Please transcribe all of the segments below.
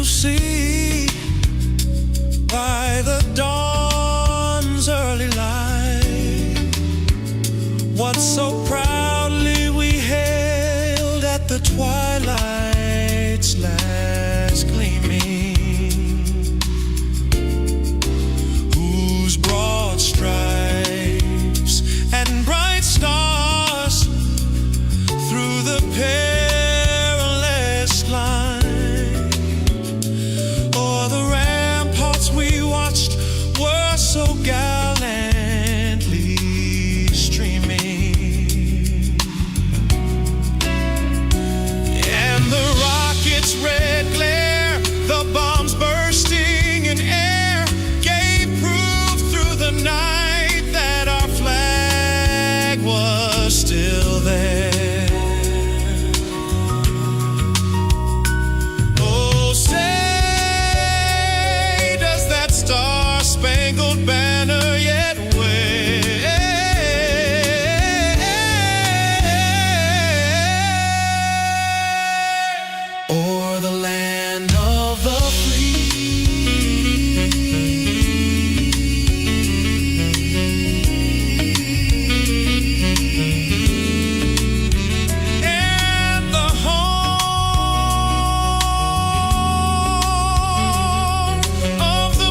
see by the dawn's early light what so proudly we hailed at the twilight's last gleaming, whose broad stripes and bright stars through the perilous line o'er the ramparts we watched were so gallantly streaming, and the rockets' red glare, the bombs bursting in air, gave proof through the night that our flag was still there. Oh, say, does that star-spangled banner yet wave o'er the land of the free and the home of the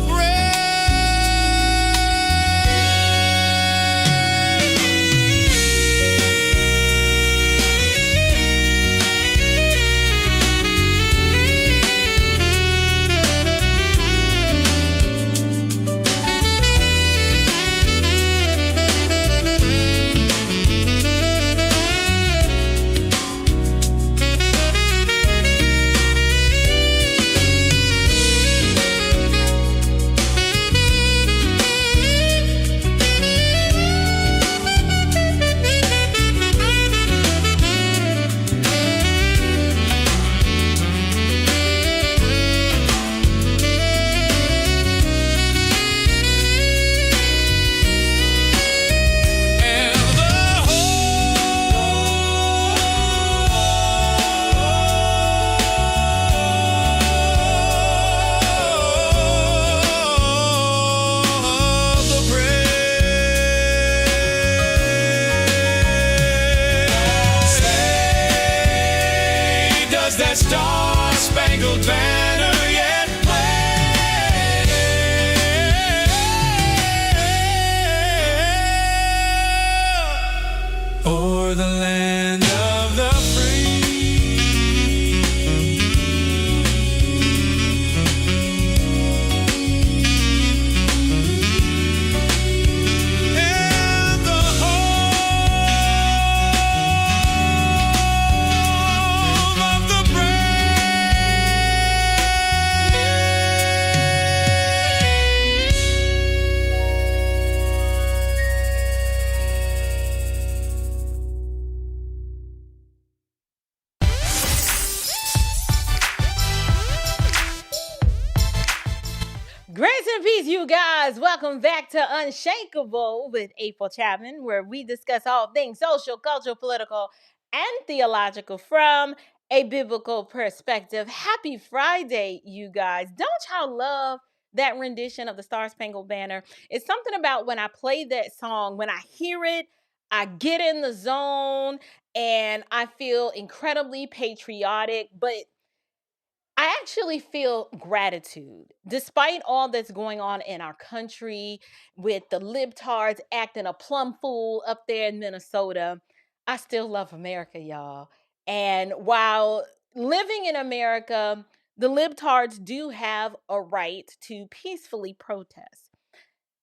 Does that star-spangled banner yet wave o'er the land of the free and the home of the Grace and peace, you guys. Welcome back to Unshakable with April Chapman, where we discuss all things social, cultural, political, and theological from a biblical perspective. Happy Friday, you guys. Don't y'all love that rendition of the Star Spangled Banner? It's something about when I play that song, when I hear it, I get in the zone and I feel incredibly patriotic, but I actually feel gratitude. Despite all that's going on in our country with the libtards acting a plum fool up there in Minnesota, I still love America, y'all. And while living in America, the libtards do have a right to peacefully protest.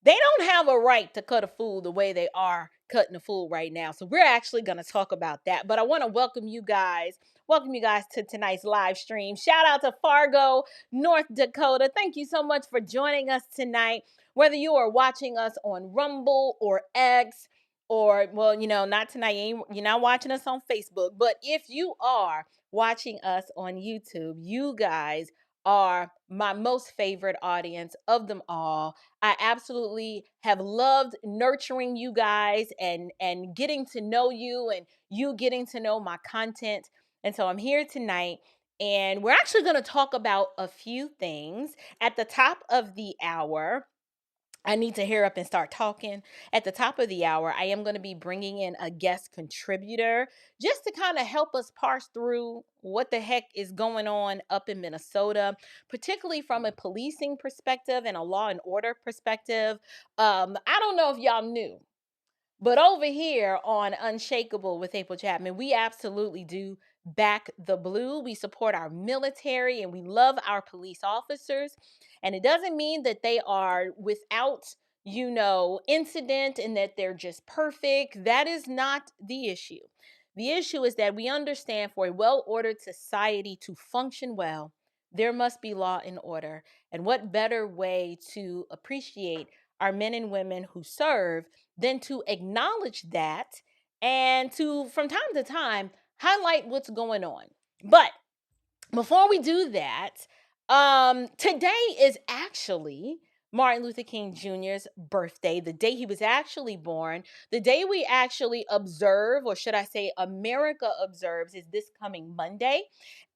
They don't have a right to cut a fool the way they are cutting a fool right now. So we're actually going to talk about that. But I want to welcome you guys to tonight's live stream. Shout out to Fargo, North Dakota. Thank you so much for joining us tonight. Whether you are watching us on Rumble or X, or, well, not tonight. You're not watching us on Facebook. But if you are watching us on YouTube, you guys are my most favorite audience of them all. I absolutely have loved nurturing you guys and getting to know you and you getting to know my content. And so I'm here tonight And we're actually going to talk about a few things. At the top of the hour, I need to hurry up and start talking. At the top of the hour, I am going to be bringing in a guest contributor just to kind of help us parse through what the heck is going on up in Minnesota, particularly from a policing perspective and a law and order perspective. I don't know if y'all knew, but over here on Unshakable with April Chapman, we absolutely do back the blue. We support our military and we love our police officers. And it doesn't mean that they are without, incident and that they're just perfect. That is not the issue. The issue is that we understand for a well ordered society to function well, there must be law and order. And what better way to appreciate our men and women who serve than to acknowledge that and to, from time to time, highlight what's going on. But before we do that, today is actually Martin Luther King Jr.'s birthday, the day he was actually born. The day we actually observe, or should I say America observes, is this coming Monday.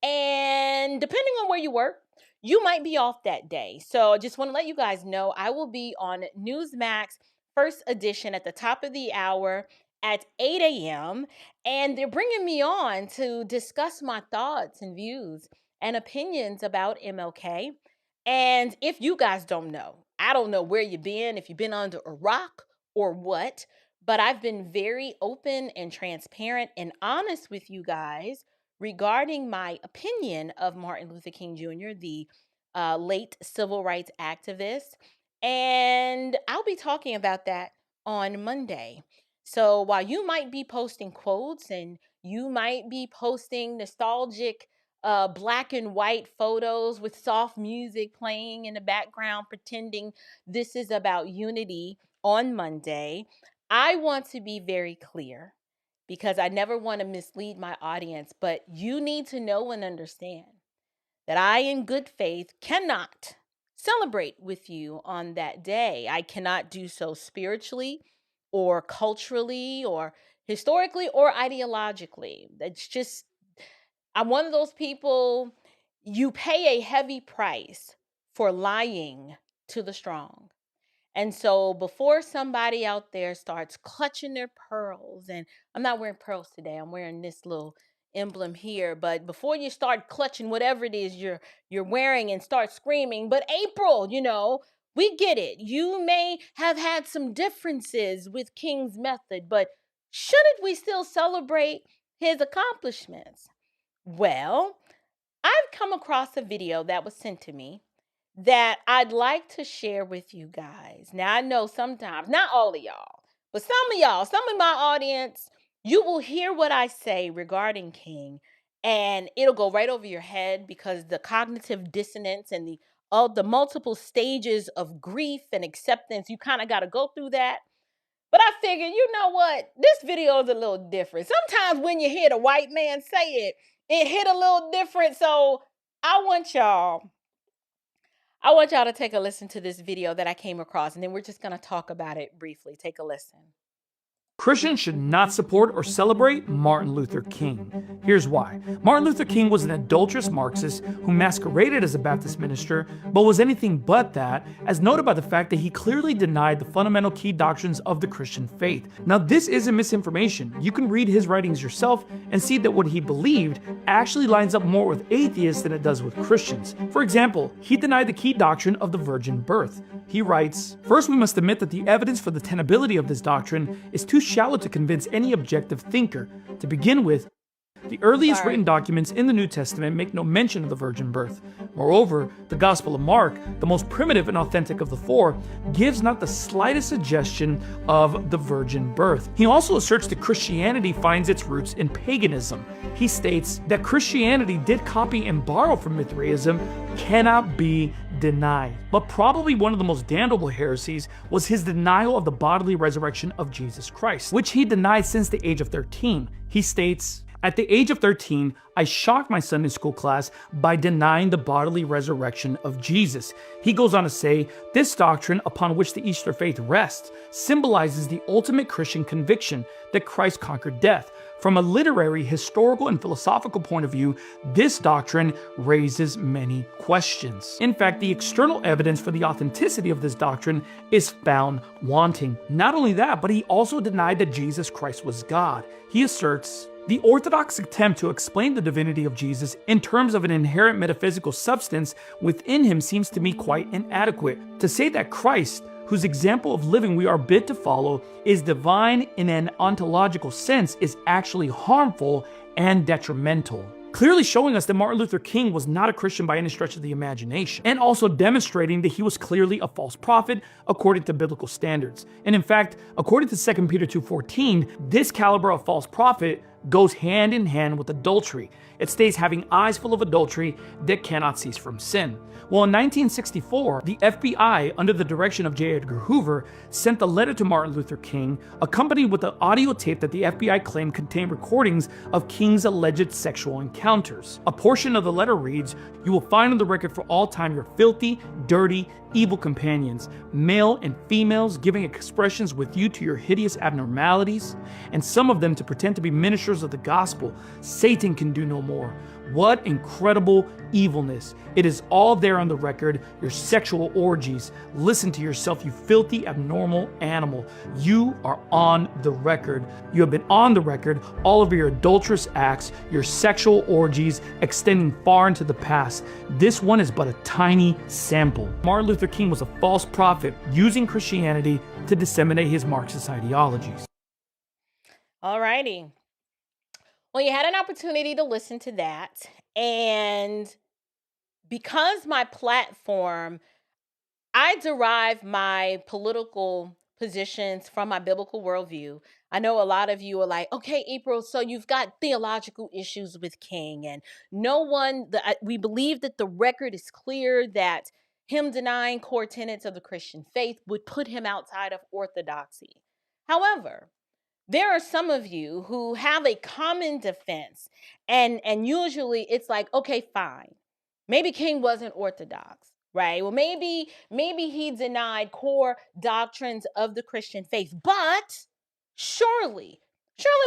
And depending on where you work, you might be off that day. So I just want to let you guys know I will be on Newsmax First Edition at the top of the hour at 8 a.m. And they're bringing me on to discuss my thoughts and views and opinions about MLK. And if you guys don't know, I don't know where you've been, if you've been under a rock or what, but I've been very open and transparent and honest with you guys regarding my opinion of Martin Luther King Jr., the late civil rights activist. And I'll be talking about that on Monday. So while you might be posting quotes and you might be posting nostalgic black and white photos with soft music playing in the background, pretending this is about unity on Monday, I want to be very clear because I never want to mislead my audience, but you need to know and understand that I, in good faith, cannot celebrate with you on that day. I cannot do so spiritually or culturally or historically or ideologically. It's just, I'm one of those people, you pay a heavy price for lying to the strong. And so before somebody out there starts clutching their pearls, and I'm not wearing pearls today, I'm wearing this little emblem here, but before you start clutching whatever it is you're wearing and start screaming, but April, we get it. You may have had some differences with King's method, but shouldn't we still celebrate his accomplishments? Well, I've come across a video that was sent to me that I'd like to share with you guys. Now, I know sometimes, not all of y'all, but some of y'all, some of my audience, you will hear what I say regarding King, and it'll go right over your head because the cognitive dissonance and the multiple stages of grief and acceptance, you kind of got to go through that. But I figured, you know what? This video is a little different. Sometimes when you hear the white man say it, it hit a little different. So I want y'all to take a listen to this video that I came across, and then we're just going to talk about it briefly. Take a listen. Christians should not support or celebrate Martin Luther King. Here's why. Martin Luther King was an adulterous Marxist who masqueraded as a Baptist minister, but was anything but that, as noted by the fact that he clearly denied the fundamental key doctrines of the Christian faith. Now, this isn't misinformation. You can read his writings yourself and see that what he believed actually lines up more with atheists than it does with Christians. For example, he denied the key doctrine of the virgin birth. He writes, "First, we must admit that the evidence for the tenability of this doctrine is too shallow to convince any objective thinker. To begin with, the earliest written documents in the New Testament make no mention of the virgin birth. Moreover, the Gospel of Mark, the most primitive and authentic of the four, gives not the slightest suggestion of the virgin birth." He also asserts that Christianity finds its roots in paganism. He states that Christianity did copy and borrow from Mithraism cannot be denied. But probably one of the most damnable heresies was his denial of the bodily resurrection of Jesus Christ, which he denied since the age of 13. He states, "At the age of 13, I shocked my Sunday school class by denying the bodily resurrection of Jesus." He goes on to say, "This doctrine upon which the Easter faith rests symbolizes the ultimate Christian conviction that Christ conquered death. From a literary, historical, and philosophical point of view, this doctrine raises many questions. In fact, the external evidence for the authenticity of this doctrine is found wanting. Not only that, but he also denied that Jesus Christ was God. He asserts, the orthodox attempt to explain the divinity of Jesus in terms of an inherent metaphysical substance within him seems to me quite inadequate. To say that Christ, whose example of living we are bid to follow, is divine in an ontological sense is actually harmful and detrimental. Clearly showing us that Martin Luther King was not a Christian by any stretch of the imagination, and also demonstrating that he was clearly a false prophet according to biblical standards. And in fact, according to 2 Peter 2:14, this caliber of false prophet goes hand in hand with adultery. It states having eyes full of adultery that cannot cease from sin. Well, in 1964, the FBI, under the direction of J. Edgar Hoover, sent a letter to Martin Luther King, accompanied with an audio tape that the FBI claimed contained recordings of King's alleged sexual encounters. A portion of the letter reads, "You will find on the record for all time your filthy, dirty, evil companions, male and females, giving expressions with you to your hideous abnormalities, and some of them to pretend to be ministers of the gospel. Satan can do no more. What incredible evilness. It is all there on the record, your sexual orgies. Listen to yourself, you filthy, abnormal animal. You are on the record. You have been on the record, all of your adulterous acts, your sexual orgies extending far into the past. This one is but a tiny sample." Martin Luther King was a false prophet using Christianity to disseminate his Marxist ideologies. Alrighty. Well, you had an opportunity to listen to that. And because my platform, I derive my political positions from my biblical worldview. I know a lot of you are like, okay, April, so you've got theological issues with King, and we believe that the record is clear that him denying core tenets of the Christian faith would put him outside of orthodoxy. However, there are some of you who have a common defense, and usually it's like, okay, fine. Maybe King wasn't orthodox, right? Well, maybe he denied core doctrines of the Christian faith, but surely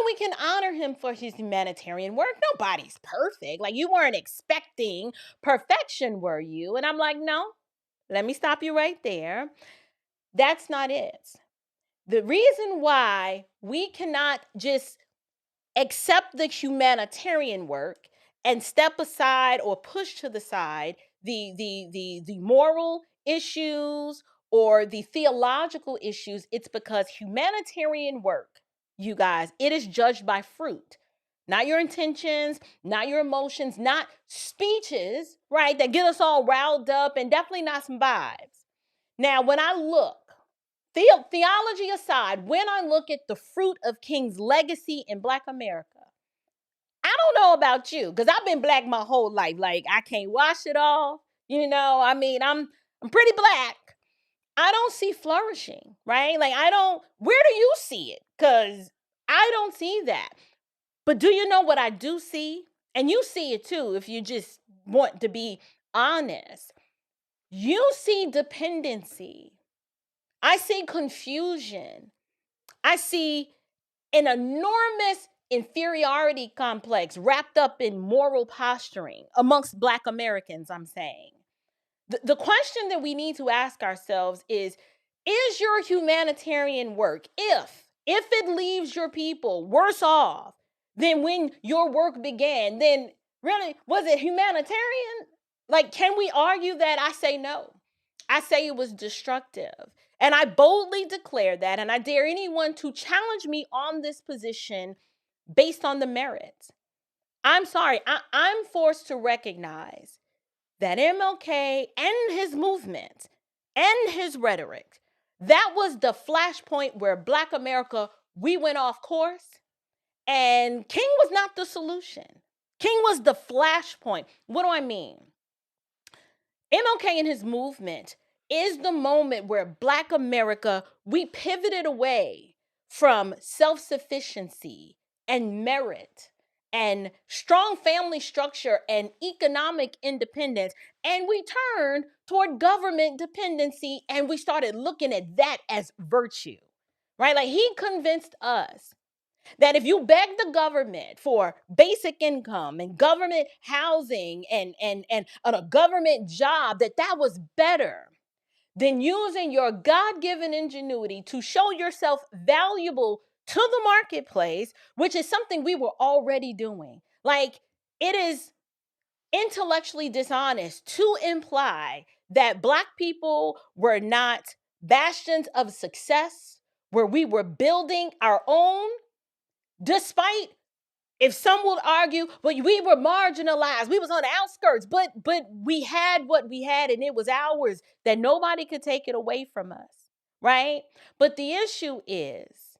we can honor him for his humanitarian work. Nobody's perfect. Like, you weren't expecting perfection, were you? And I'm like, no, let me stop you right there. That's not it. The reason why we cannot just accept the humanitarian work and step aside or push to the side the moral issues or the theological issues, it's because humanitarian work, you guys, it is judged by fruit. Not your intentions, not your emotions, not speeches, right, that get us all riled up, and definitely not some vibes. Now, when I look, theology aside, when I look at the fruit of King's legacy in Black America, I don't know about you, because I've been Black my whole life. Like, I can't wash it off. I'm pretty Black. I don't see flourishing, right? Like, where do you see it? Because I don't see that. But do you know what I do see? And you see it too, if you just want to be honest. You see dependency. I see confusion. I see an enormous inferiority complex wrapped up in moral posturing amongst Black Americans, I'm saying. The question that we need to ask ourselves is your humanitarian work, if it leaves your people worse off than when your work began, then really, was it humanitarian? Like, can we argue that? I say no. I say it was destructive. And I boldly declare that, and I dare anyone to challenge me on this position based on the merits. I'm sorry, I'm forced to recognize that MLK and his movement and his rhetoric, that was the flashpoint where Black America, we went off course, and King was not the solution. King was the flashpoint. What do I mean? MLK and his movement is the moment where Black America, we pivoted away from self-sufficiency and merit and strong family structure and economic independence, and we turned toward government dependency, and we started looking at that as virtue, right? Like, he convinced us That if you beg the government for basic income and government housing and a government job, that was better than using your God-given ingenuity to show yourself valuable to the marketplace, which is something we were already doing. Like, it is intellectually dishonest to imply that Black people were not bastions of success, where we were building our own, despite, if some would argue, but we were marginalized, we was on the outskirts, but we had what we had and it was ours, that nobody could take it away from us, right? But the issue is,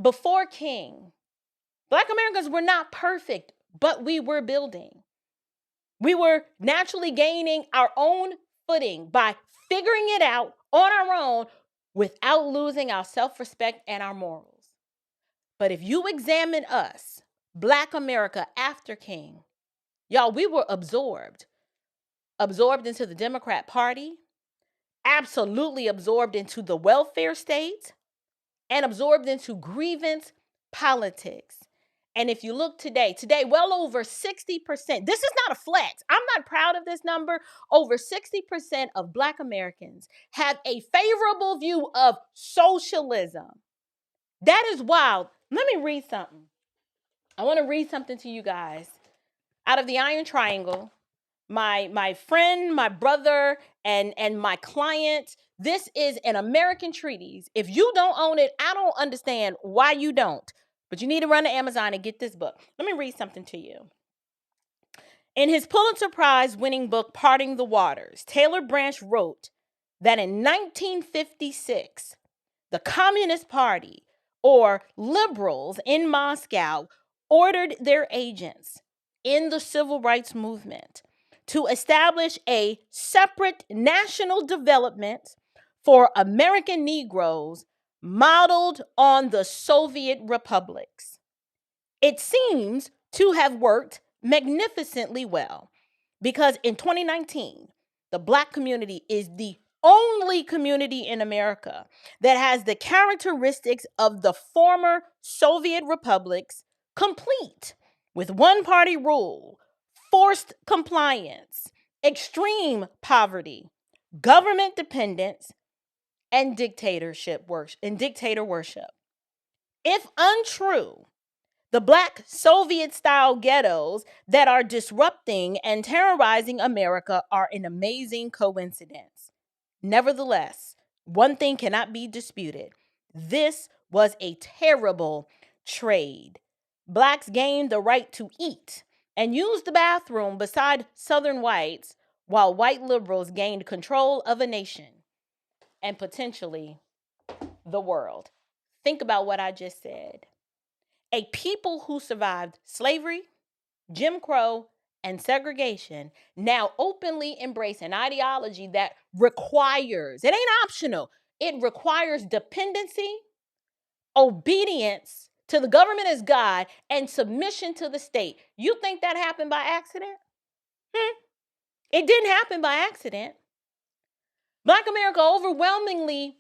before King, Black Americans were not perfect, but we were building. We were naturally gaining our own footing by figuring it out on our own without losing our self-respect and our morals. But if you examine us, Black America after King, y'all, we were absorbed into the Democrat Party, absolutely absorbed into the welfare state, and absorbed into grievance politics. And if you look today, well over 60%, this is not a flex, I'm not proud of this number, over 60% of Black Americans have a favorable view of socialism. That is wild. Let me read something. I want to read something to you guys out of the Iron Triangle. My friend, my brother, and my client. This is an American treatise. If you don't own it, I don't understand why you don't. But you need to run to Amazon and get this book. Let me read something to you. In his Pulitzer Prize winning book, Parting the Waters, Taylor Branch wrote that in 1956, the Communist Party, or liberals in Moscow, ordered their agents in the civil rights movement to establish a separate national development for American Negroes modeled on the Soviet republics. It seems to have worked magnificently well, because in 2019, the Black community is the only community in America that has the characteristics of the former Soviet republics, complete with one-party rule, forced compliance, extreme poverty, government dependence, and dictator worship. If untrue, the Black Soviet-style ghettos that are disrupting and terrorizing America are an amazing coincidence. Nevertheless, one thing cannot be disputed. This was a terrible trade. Blacks gained the right to eat and use the bathroom beside Southern whites, while white liberals gained control of a nation and potentially the world. Think about what I just said. A people who survived slavery, Jim Crow, and segregation now openly embrace an ideology that requires, it ain't optional, it requires dependency, obedience to the government as God, and submission to the state. You think that happened by accident? It didn't happen by accident. Black America overwhelmingly,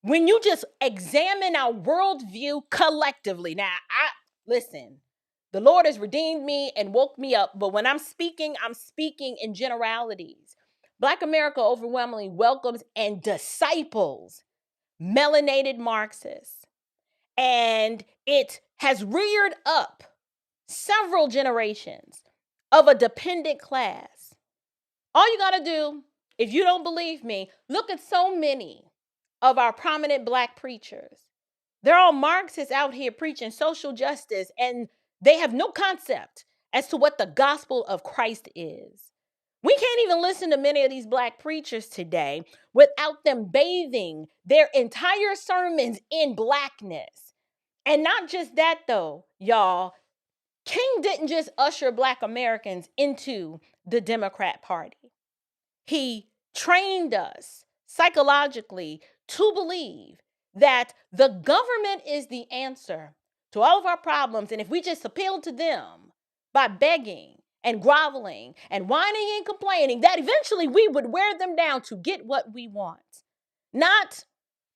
when you just examine our worldview collectively, now, listen, the Lord has redeemed me and woke me up, but when I'm speaking in generalities. Black America overwhelmingly welcomes and disciples melanated Marxists. And it has reared up several generations of a dependent class. All you got to do, if you don't believe me, look at so many of our prominent Black preachers. They're all Marxists out here preaching social justice, and they have no concept as to what the gospel of Christ is. We can't even listen to many of these Black preachers today without them bathing their entire sermons in Blackness. And not just that, though, y'all. King didn't just usher Black Americans into the Democrat Party. He trained us psychologically to believe that the government is the answer to all of our problems. And if we just appeal to them by begging and groveling and whining and complaining, that eventually we would wear them down to get what we want. Not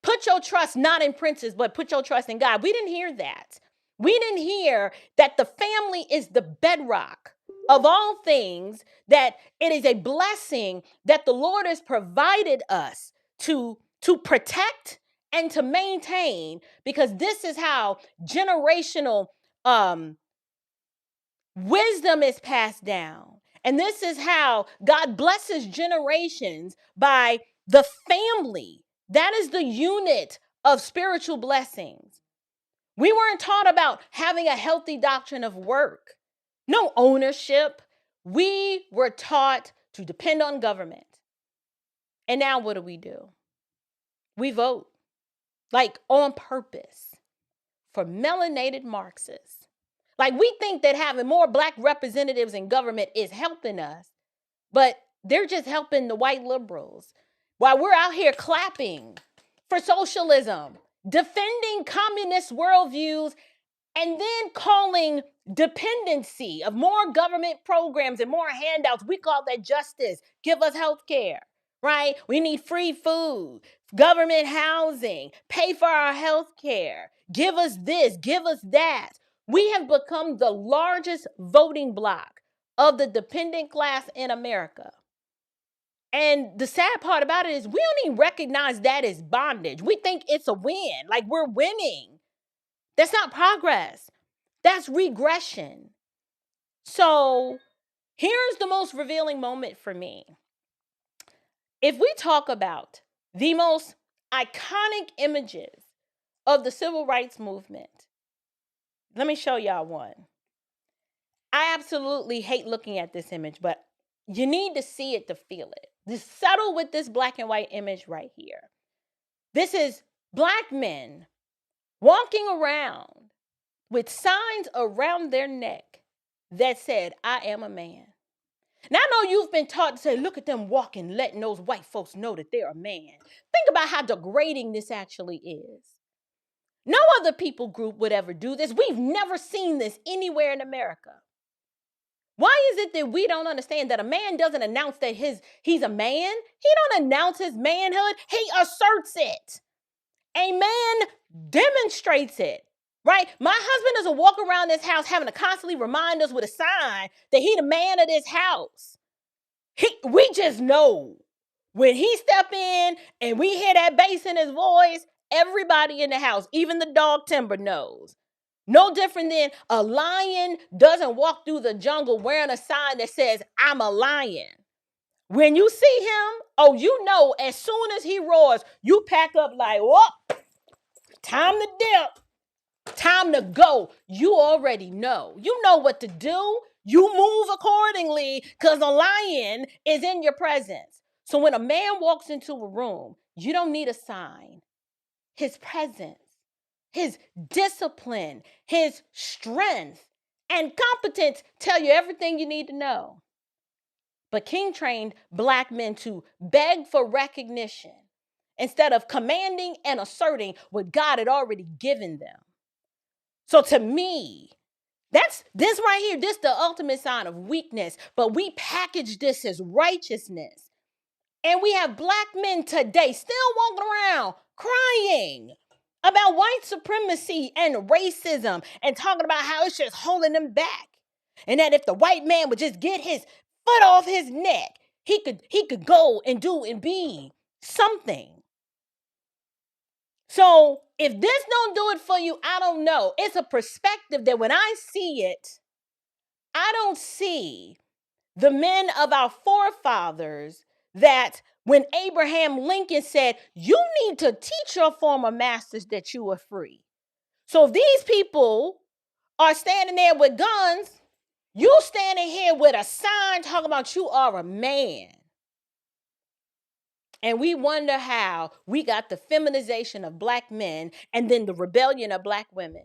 put your trust not in princes, but put your trust in God. We didn't hear that. We didn't hear that the family is the bedrock of all things, that it is a blessing that the Lord has provided us to protect and to maintain, because this is how generational wisdom is passed down. And this is how God blesses generations, by the family. That is the unit of spiritual blessings. We weren't taught about having a healthy doctrine of work, no ownership. We were taught to depend on government. And now what do? We vote, like on purpose, for melanated Marxists. Like, we think that having more Black representatives in government is helping us, but they're just helping the white liberals, while we're out here clapping for socialism, defending communist worldviews, and then calling dependency of more government programs and more handouts. We call that justice. Give us health care, right? We need free food, government housing, pay for our health care. Give us this, give us that. We have become the largest voting bloc of the dependent class in America. And the sad part about it is we don't even recognize that as bondage. We think it's a win, like we're winning. That's not progress. That's regression. So here's the most revealing moment for me. If we talk about the most iconic images of the civil rights movement, let me show y'all one. I absolutely hate looking at this image, but you need to see it to feel it. Just settle with this black and white image right here. This is Black men walking around with signs around their neck that said, I am a man. Now, I know you've been taught to say, look at them walking, letting those white folks know that they're a man. Think about how degrading this actually is. No other people group would ever do this. We've never seen this anywhere in America. Why is it that we don't understand that a man doesn't announce that he's a man? He don't announce his manhood. He asserts it. A man demonstrates it, right? My husband doesn't walk around this house having to constantly remind us with a sign that he the man of this house. We just know when he step in and we hear that bass in his voice, everybody in the house, even the dog Timber, knows. No different than a lion doesn't walk through the jungle wearing a sign that says, I'm a lion. When you see him, oh, you know, as soon as he roars, you pack up like, whoop, time to dip, time to go. You already know. You know what to do. You move accordingly because a lion is in your presence. So when a man walks into a room, you don't need a sign. His presence, his discipline, his strength, and competence tell you everything you need to know. But King trained Black men to beg for recognition instead of commanding and asserting what God had already given them. So to me, that's this right here, this the ultimate sign of weakness, but we package this as righteousness. And we have Black men today still walking around crying about white supremacy and racism and talking about how it's just holding them back. And that if the white man would just get his foot off his neck, he could go and do and be something. So if this don't do it for you, I don't know. It's a perspective that when I see it, I don't see the men of our forefathers that when Abraham Lincoln said, you need to teach your former masters that you are free. So if these people are standing there with guns, you standing here with a sign talking about you are a man. And we wonder how we got the feminization of Black men and then the rebellion of Black women.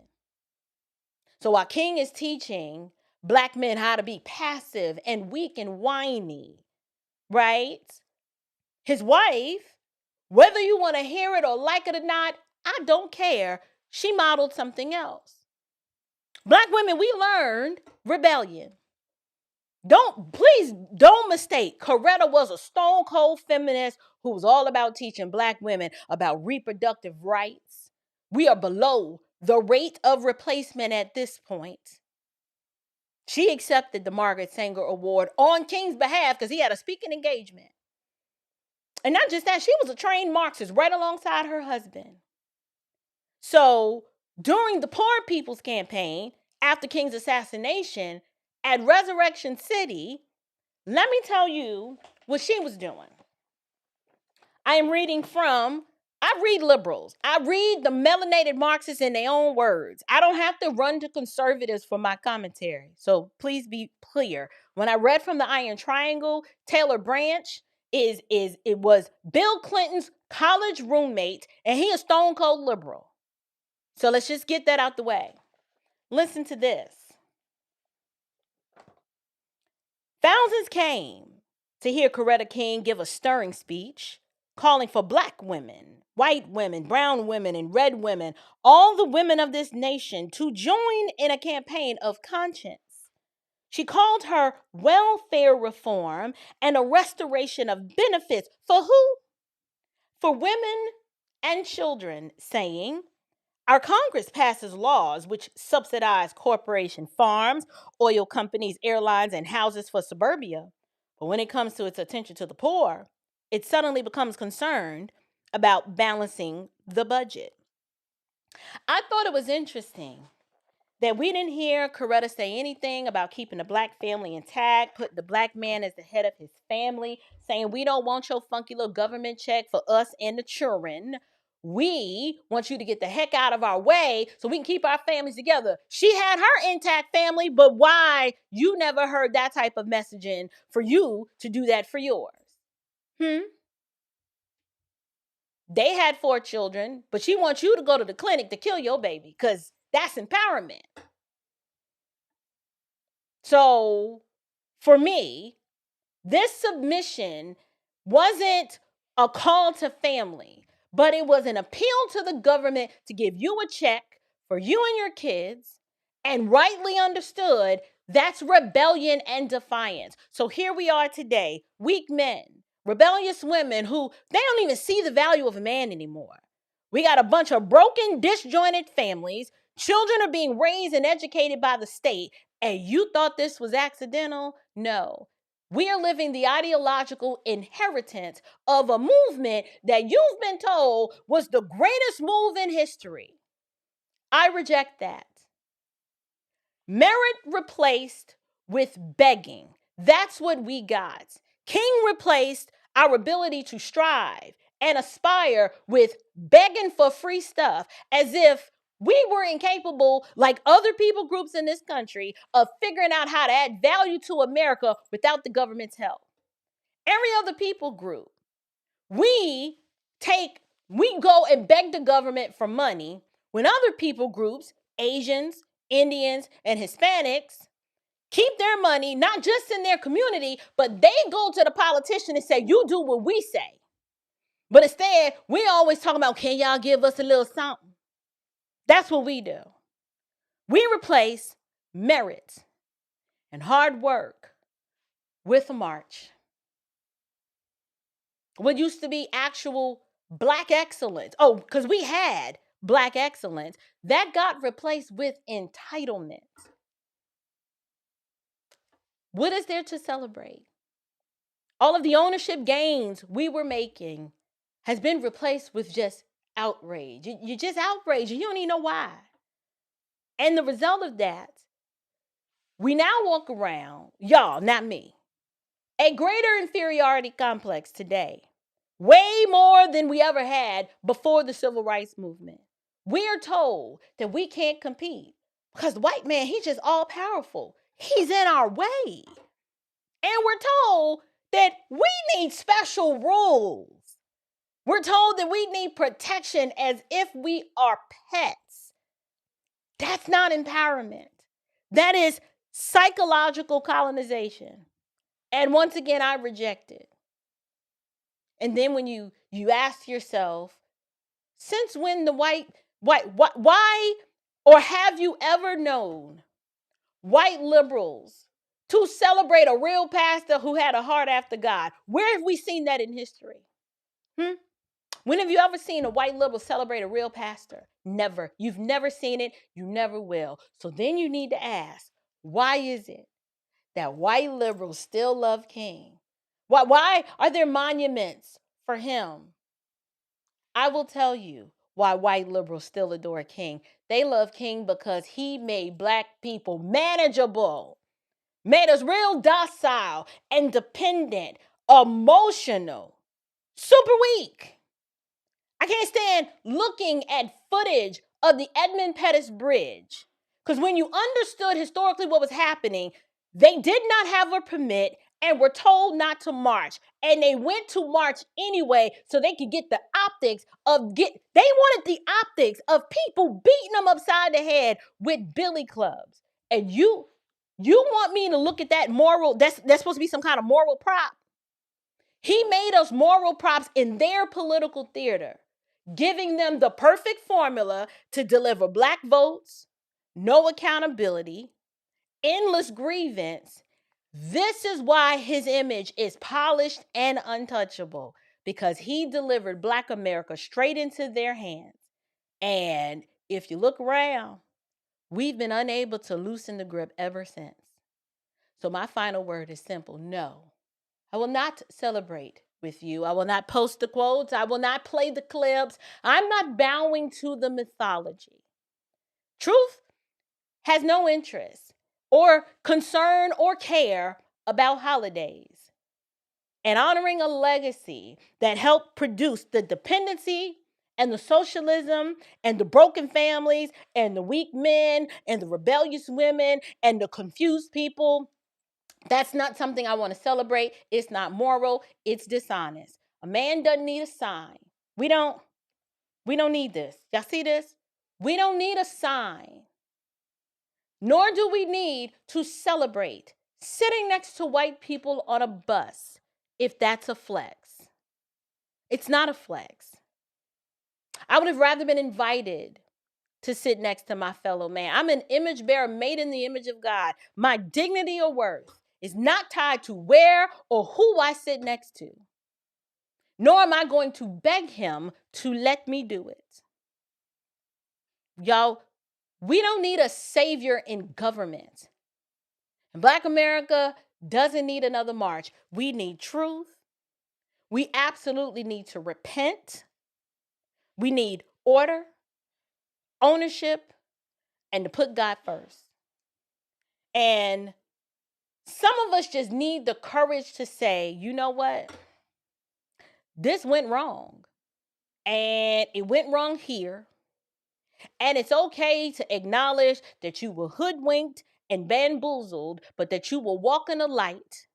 So while King is teaching Black men how to be passive and weak and whiny, right? His wife, whether you want to hear it or like it or not, I don't care. She modeled something else. Black women, we learned rebellion. Please don't mistake. Coretta was a stone cold feminist who was all about teaching Black women about reproductive rights. We are below the rate of replacement at this point, she accepted the Margaret Sanger Award on King's behalf because he had a speaking engagement. And not just that, she was a trained Marxist right alongside her husband. So during the Poor People's Campaign, after King's assassination, at Resurrection City, let me tell you what she was doing. I am reading from, I read liberals. I read the melanated Marxists in their own words. I don't have to run to conservatives for my commentary. So please be clear. When I read from the Iron Triangle, Taylor Branch it was Bill Clinton's college roommate, and he is stone cold liberal. So let's just get that out the way. Listen to this. Thousands came to hear Coretta King give a stirring speech calling for black women, white women, brown women, and red women, all the women of this nation, to join in a campaign of conscience. She called her welfare reform and a restoration of benefits for who? For women and children, saying, our Congress passes laws which subsidize corporation farms, oil companies, airlines, and houses for suburbia. But when it comes to its attention to the poor, it suddenly becomes concerned about balancing the budget. I thought it was interesting that we didn't hear Coretta say anything about keeping the black family intact, putting the black man as the head of his family, saying we don't want your funky little government check for us and the children. We want you to get the heck out of our way so we can keep our families together. She had her intact family, but why you never heard that type of messaging for you to do that for yours? They had 4 children, but she wants you to go to the clinic to kill your baby because that's empowerment. So for me, this submission wasn't a call to family, but it was an appeal to the government to give you a check for you and your kids, and rightly understood, that's rebellion and defiance. So here we are today, weak men, rebellious women who, they don't even see the value of a man anymore. We got a bunch of broken, disjointed families. Children are being raised and educated by the state. And you thought this was accidental? No. We are living the ideological inheritance of a movement that you've been told was the greatest move in history. I reject that. Merit replaced with begging. That's what we got. King replaced our ability to strive and aspire with begging for free stuff, as if we were incapable, like other people groups in this country, of figuring out how to add value to America without the government's help. Every other people group, we go and beg the government for money, when other people groups, Asians, Indians, and Hispanics, keep their money, not just in their community, but they go to the politician and say, you do what we say. But instead, we always talk about, can y'all give us a little something? That's what we do. We replace merit and hard work with a march. What used to be actual black excellence, because we had black excellence, that got replaced with entitlement. What is there to celebrate? All of the ownership gains we were making has been replaced with just outrage. You're just outraged. You don't even know why. And the result of that, we now walk around, y'all, not me, a greater inferiority complex today, way more than we ever had before the civil rights movement. We are told that we can't compete because the white man, he's just all powerful. He's in our way. And we're told that we need special rules. We're told that we need protection as if we are pets. That's not empowerment. That is psychological colonization. And once again, I reject it. And then when you ask yourself, since when why, or have you ever known white liberals to celebrate a real pastor who had a heart after God? Where have we seen that in history? When have you ever seen a white liberal celebrate a real pastor? Never. You've never seen it. You never will. So then you need to ask, why is it that white liberals still love King? Why are there monuments for him? I will tell you why white liberals still adore King. They love King because he made black people manageable, made us real docile and dependent, emotional, super weak. I can't stand looking at footage of the Edmund Pettus Bridge, because when you understood historically what was happening, they did not have a permit and were told not to march. And they went to march anyway so they could get the optics of they wanted the optics of people beating them upside the head with billy clubs. And you want me to look at that moral, that's supposed to be some kind of moral prop. He made us moral props in their political theater, giving them the perfect formula to deliver black votes, no accountability, endless grievance. This is why his image is polished and untouchable, because he delivered black America straight into their hands. And if you look around, we've been unable to loosen the grip ever since. So my final word is simple: no. I will not celebrate with you. I will not post the quotes. I will not play the clips. I'm not bowing to the mythology. Truth has no interest or concern or care about holidays. And honoring a legacy that helped produce the dependency and the socialism and the broken families and the weak men and the rebellious women and the confused people, that's not something I want to celebrate. It's not moral. It's dishonest. A man doesn't need a sign. We don't need this. Y'all see this? We don't need a sign. Nor do we need to celebrate sitting next to white people on a bus if that's a flex. It's not a flex. I would have rather been invited to sit next to my fellow man. I'm an image bearer made in the image of God. My dignity or worth is not tied to where or who I sit next to, nor am I going to beg him to let me do it. Y'all, we don't need a savior in government. And Black America doesn't need another march. We need truth. We absolutely need to repent. We need order, ownership, and to put God first. And some of us just need the courage to say, you know what? This went wrong. And it went wrong here. And it's okay to acknowledge that you were hoodwinked and bamboozled, but that you will walk in the light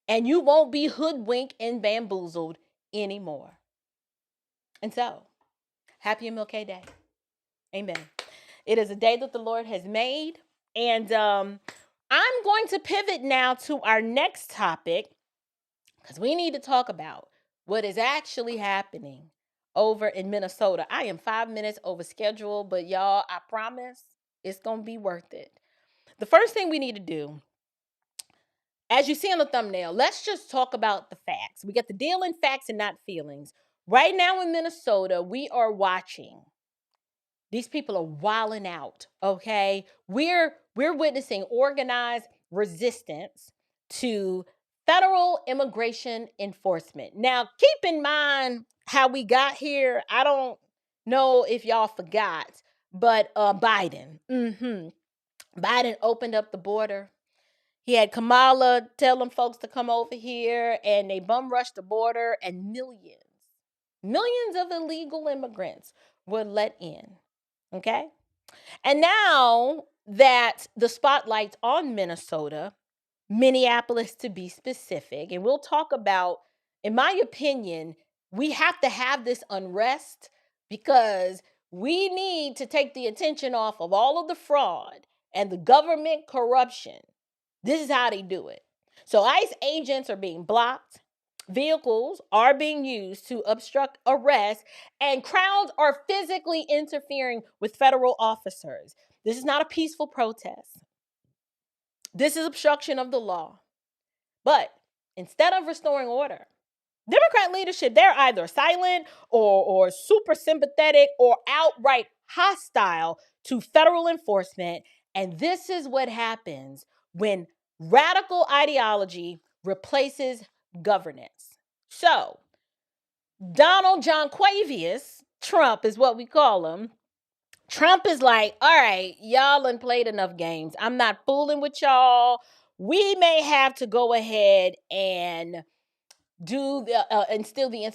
and you won't be hoodwinked and bamboozled anymore. And so, happy MLK Day. Amen. It is a day that the Lord has made. And I'm going to pivot now to our next topic, because we need to talk about what is actually happening over in Minnesota. I am 5 minutes over schedule, but y'all, I promise it's going to be worth it. The first thing we need to do, as you see on the thumbnail, let's just talk about the facts. We got the deal in facts and not feelings. Right now in Minnesota, we are watching. These people are wilding out, okay? We're witnessing organized resistance to federal immigration enforcement. Now, keep in mind how we got here. I don't know if y'all forgot, but Biden. Biden opened up the border. He had Kamala tell them folks to come over here, and they bum rushed the border, and millions of illegal immigrants were let in. Okay? And now that the spotlight's on Minnesota, Minneapolis to be specific, and we'll talk about, in my opinion, we have to have this unrest because we need to take the attention off of all of the fraud and the government corruption. This is how they do it. So ICE agents are being blocked. Vehicles are being used to obstruct arrests, and crowds are physically interfering with federal officers. This is not a peaceful protest. This is obstruction of the law. But instead of restoring order, Democrat leadership, they're either silent or super sympathetic or outright hostile to federal enforcement. And this is what happens when radical ideology replaces governance. So, Donald John Quavius, Trump is what we call him. Trump is like, all right, y'all done played enough games. I'm not fooling with y'all. We may have to go ahead and do the instill the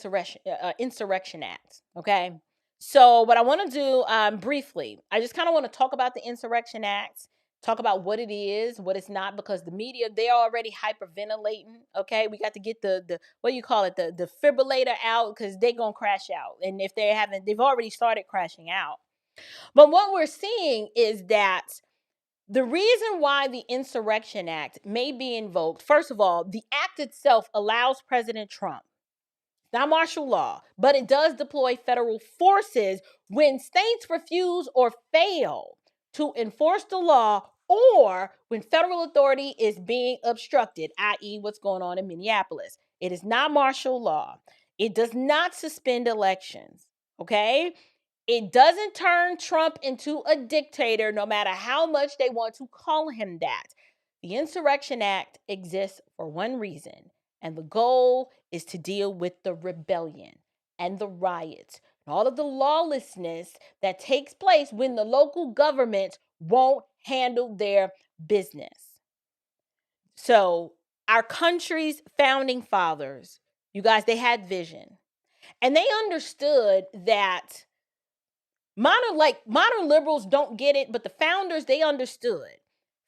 Insurrection Act. Okay. So what I want to do briefly, I just kind of want to talk about the Insurrection Act, talk about what it is, what it's not, because the media, they're already hyperventilating. Okay. We got to get the what do you call it, the defibrillator out, because they're gonna crash out. And if they haven't, they've already started crashing out. But what we're seeing is that the reason why the Insurrection Act may be invoked, first of all, the act itself allows President Trump, not martial law, but it does deploy federal forces when states refuse or fail to enforce the law, or when federal authority is being obstructed, i.e., what's going on in Minneapolis. It is not martial law. It does not suspend elections. Okay? It doesn't turn Trump into a dictator, no matter how much they want to call him that. The Insurrection Act exists for one reason, and the goal is to deal with the rebellion and the riots and all of the lawlessness that takes place when the local governments won't handle their business. So, our country's founding fathers, you guys, they had vision, and they understood that modern liberals don't get it, but the founders, they understood.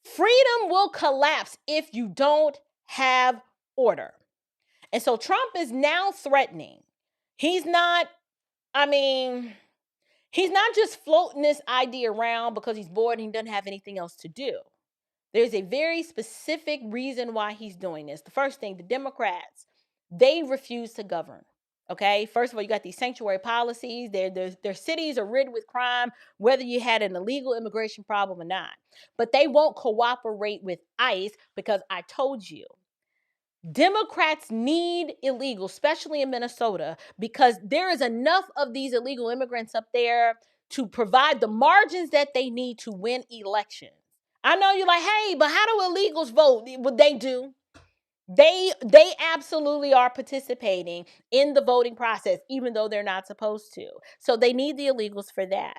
Freedom will collapse if you don't have order. And so Trump is now threatening. He's not, he's not just floating this idea around because he's bored and he doesn't have anything else to do. There's a very specific reason why he's doing this. The first thing, the Democrats, they refuse to govern. Okay, first of all, you got these sanctuary policies. Their cities are riddled with crime, whether you had an illegal immigration problem or not. But they won't cooperate with ICE because I told you, Democrats need illegals, especially in Minnesota, because there is enough of these illegal immigrants up there to provide the margins that they need to win elections. I know you're like, hey, but how do illegals vote? What they do? They absolutely are participating in the voting process, even though they're not supposed to. So they need the illegals for that.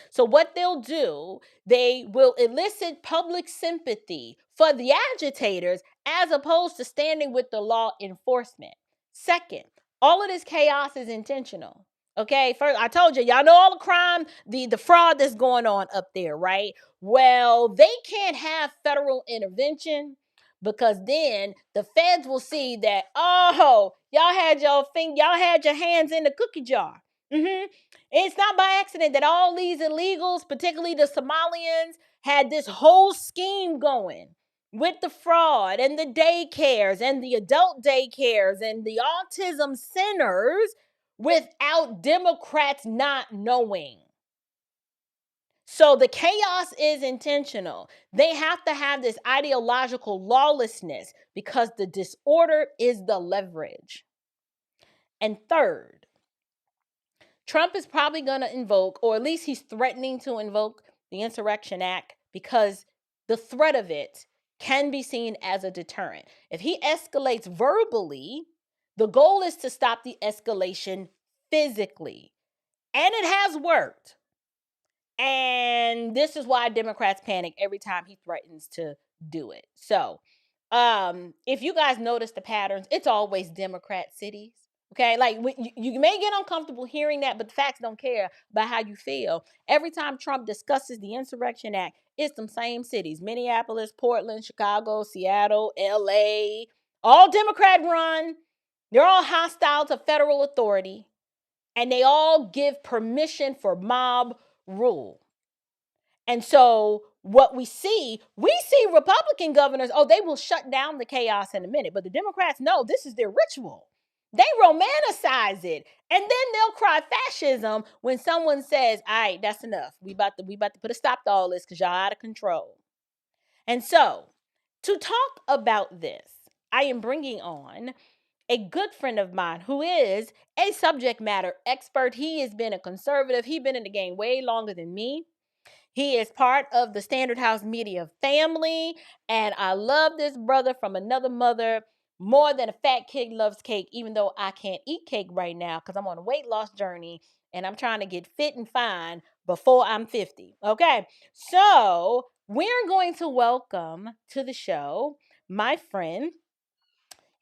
So what they'll do, they will elicit public sympathy for the agitators as opposed to standing with the law enforcement. Second, all of this chaos is intentional. Okay, first, I told you, y'all know all the crime, the fraud that's going on up there, right? Well, they can't have federal intervention, because then the feds will see that, oh, y'all had your hands in the cookie jar. It's not by accident that all these illegals, particularly the Somalians, had this whole scheme going with the fraud and the daycares and the adult daycares and the autism centers without Democrats not knowing. So the chaos is intentional. They have to have this ideological lawlessness because the disorder is the leverage. And third, Trump is probably going to invoke, or at least he's threatening to invoke, the Insurrection Act because the threat of it can be seen as a deterrent. If he escalates verbally, the goal is to stop the escalation physically. And it has worked. And this is why Democrats panic every time he threatens to do it. So, if you guys notice the patterns, it's always Democrat cities. Okay, like you may get uncomfortable hearing that, but the facts don't care about how you feel. Every time Trump discusses the Insurrection Act, it's them same cities: Minneapolis, Portland, Chicago, Seattle, LA, all Democrat run. They're all hostile to federal authority, and they all give permission for mob rule. And so what we see Republican governors, they will shut down the chaos in a minute. But the Democrats know this is their ritual. They romanticize it. And then they'll cry fascism when someone says, all right, that's enough. We about to put a stop to all this because y'all out of control. And so to talk about this, I am bringing on a good friend of mine who is a subject matter expert. He has been a conservative. He's been in the game way longer than me. He is part of the Standard House Media family, and I love this brother from another mother more than a fat kid loves cake, even though I can't eat cake right now because I'm on a weight loss journey and I'm trying to get fit and fine before I'm 50. Okay, so we're going to welcome to the show my friend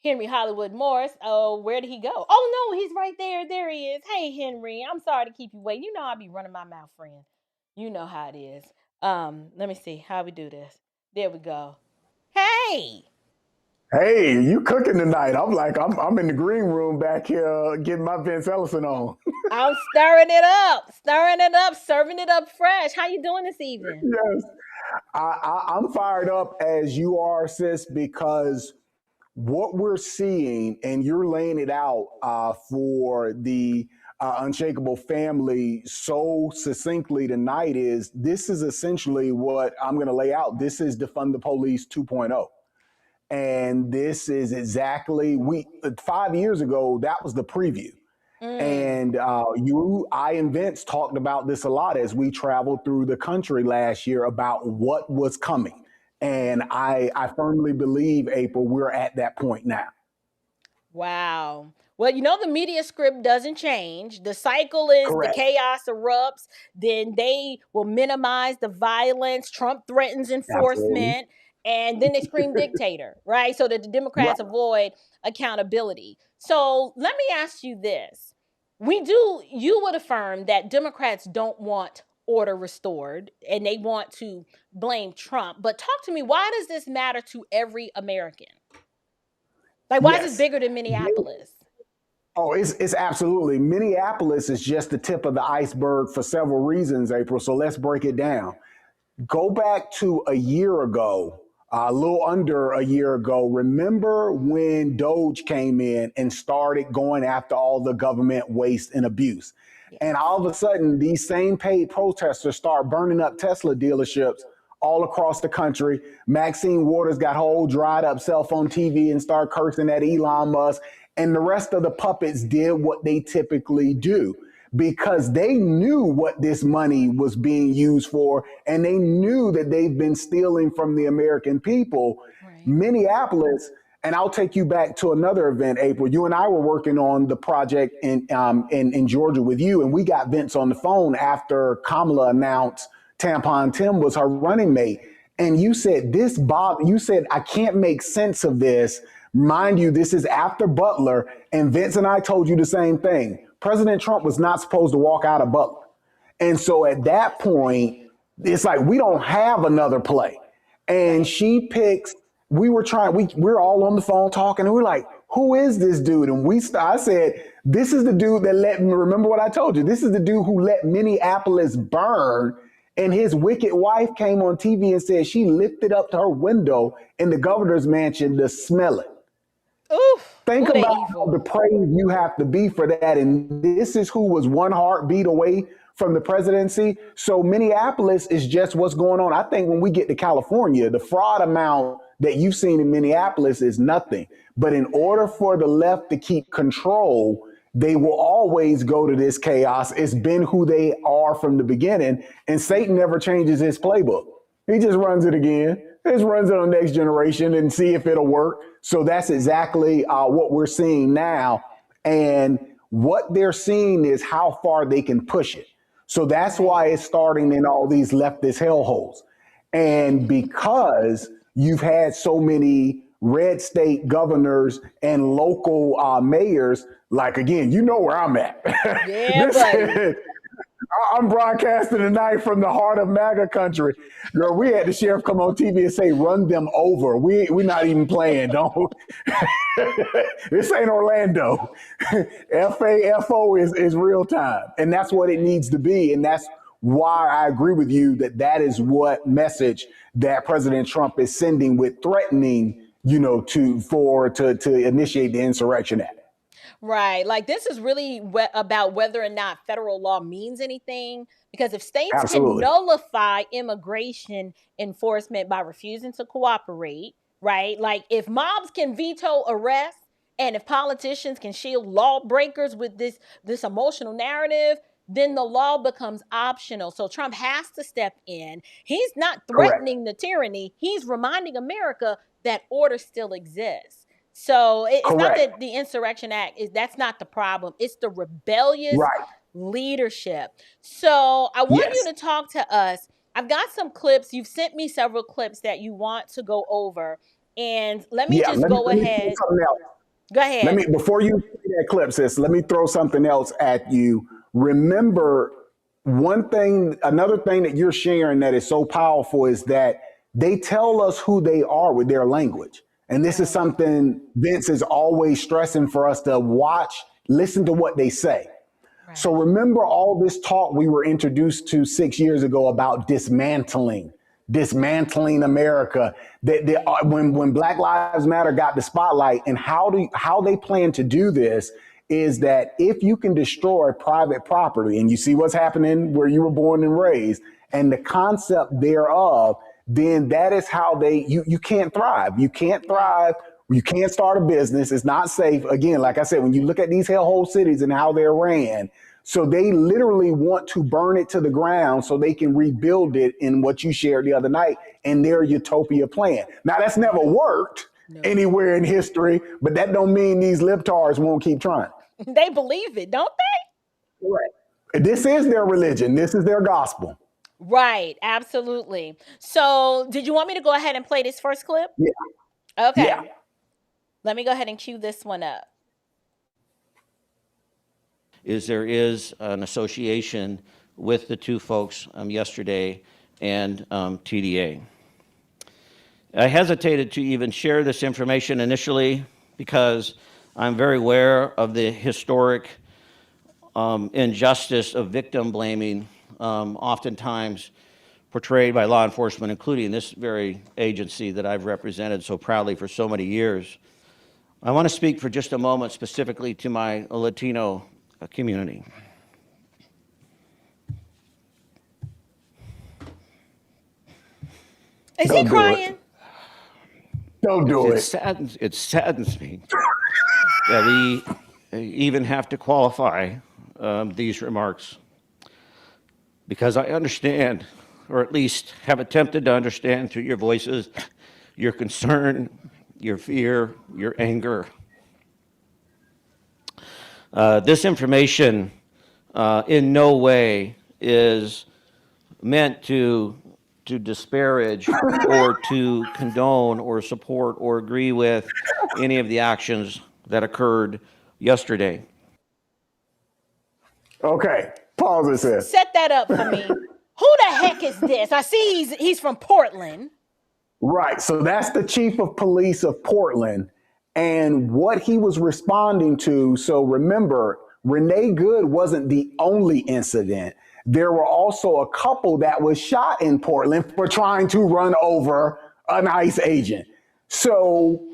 Henry Hollywood Morris. Oh, where did he go? Oh no, he's right there. There he is. Hey Henry, I'm sorry to keep you waiting. You know I'll be running my mouth, friend. You know how it is. Let me see how we do this. There we go. Hey, Hey, you cooking tonight? I'm in the green room back here getting my Vince Ellison on. I'm stirring it up, serving it up fresh. How you doing this evening? Yes, I'm fired up as you are, sis, because what we're seeing, and you're laying it out for the Unshakable family so succinctly tonight, is this is essentially what I'm going to lay out. This is Defund the Police 2.0. And this is exactly 5 years ago, that was the preview. And I and Vince talked about this a lot as we traveled through the country last year about what was coming. And I firmly believe, April, we're at that point now. Wow. Well, you know, the media script doesn't change. The cycle is the Correct. chaos erupts, then they will minimize the violence. Trump threatens Absolutely. enforcement, and then they scream dictator, right? So that the Democrats Right. avoid accountability. So let me ask you this. You would affirm that Democrats don't want order restored and they want to blame Trump. But talk to me, why does this matter to every American? Like, why is this Yes. bigger than Minneapolis? Oh, it's absolutely. Minneapolis is just the tip of the iceberg for several reasons, April. So let's break it down. Go back to a year ago, a little under a year ago. Remember when Doge came in and started going after all the government waste and abuse? Yes. And all of a sudden, these same paid protesters start burning up Tesla dealerships all across the country. Maxine Waters got whole dried up cell phone TV and started cursing at Elon Musk. And the rest of the puppets did what they typically do because they knew what this money was being used for, and they knew that they've been stealing from the American people. Right. Minneapolis, and I'll take you back to another event, April. You and I were working on the project in Georgia with you, and we got Vince on the phone after Kamala announced Tampon Tim was her running mate. And you said, I can't make sense of this. Mind you, this is after Butler, and Vince and I told you the same thing. President Trump was not supposed to walk out of Butler. And so at that point, it's like we don't have another play. And she picks, we're all on the phone talking, and we're like, who is this dude? And I said, this is the dude that remember what I told you, this is the dude who let Minneapolis burn. And his wicked wife came on TV and said she lifted up to her window in the governor's mansion to smell it. Oof. Think Ooh, about how depraved you have to be for that. And this is who was one heartbeat away from the presidency. So Minneapolis is just what's going on. I think when we get to California, the fraud amount that you've seen in Minneapolis is nothing. But in order for the left to keep control, they will always go to this chaos. It's been who they are from the beginning. And Satan never changes his playbook. He just runs it again. He just runs it on the next generation and see if it'll work. So that's exactly what we're seeing now. And what they're seeing is how far they can push it. So that's why it's starting in all these leftist hellholes. And because you've had so many red state governors and local mayors, like, again, you know where I'm at. Yeah, buddy. I'm broadcasting tonight from the heart of MAGA country. Girl, we had the sheriff come on TV and say, run them over. We're not even playing, don't. This ain't Orlando. FAFO is real time. And that's what it needs to be. And that's why I agree with you that is what message that President Trump is sending with threatening, to initiate the Insurrection Act. Right. Like, this is really about whether or not federal law means anything. Because if states Absolutely. can nullify immigration enforcement by refusing to cooperate, right? Like, if mobs can veto arrests And if politicians can shield lawbreakers with this emotional narrative, then the law becomes optional. So Trump has to step in. He's not threatening the tyranny. He's reminding America that order still exists. So it's not that the Insurrection Act that's not the problem. It's the rebellious leadership. So I want you to talk to us. I've got some clips. You've sent me several clips that you want to go over. And let me go ahead. Go ahead. Before you see that clip, sis, let me throw something else at you. Remember, another thing that you're sharing that is so powerful is that they tell us who they are with their language. And this is something Vince is always stressing for us to watch, listen to what they say. Right. So remember all this talk we were introduced to 6 years ago about dismantling America. When Black Lives Matter got the spotlight, and how they plan to do this is that if you can destroy private property, and you see what's happening where you were born and raised, and the concept thereof, then that is how you can't thrive. You can't thrive. You can't start a business. It's not safe. Again, like I said, when you look at these hellhole cities and how they're ran, so they literally want to burn it to the ground so they can rebuild it in what you shared the other night in their utopia plan. Now, that's never worked anywhere in history, but that don't mean these libtards won't keep trying. They believe it, don't they? Right. This is their religion. This is their gospel. Right. Absolutely. So did you want me to go ahead and play this first clip? Yeah. Okay. Yeah. Let me go ahead and cue this one up. There is an association with the two folks yesterday and TDA. I hesitated to even share this information initially because I'm very aware of the historic injustice of victim blaming, oftentimes portrayed by law enforcement, including this very agency that I've represented so proudly for so many years. I want to speak for just a moment specifically to my Latino community. Is he crying? Don't do it. It saddens me that we even have to qualify these remarks, because I understand, or at least have attempted to understand through your voices, your concern, your fear, your anger. This information in no way is meant to disparage or to condone or support or agree with any of the actions that occurred yesterday. Okay, pause it. Set that up for me. Who the heck is this? I see he's from Portland. Right, so that's the chief of police of Portland. And what he was responding to, so remember, Renee Good wasn't the only incident. There were also a couple that was shot in Portland for trying to run over an ICE agent. So,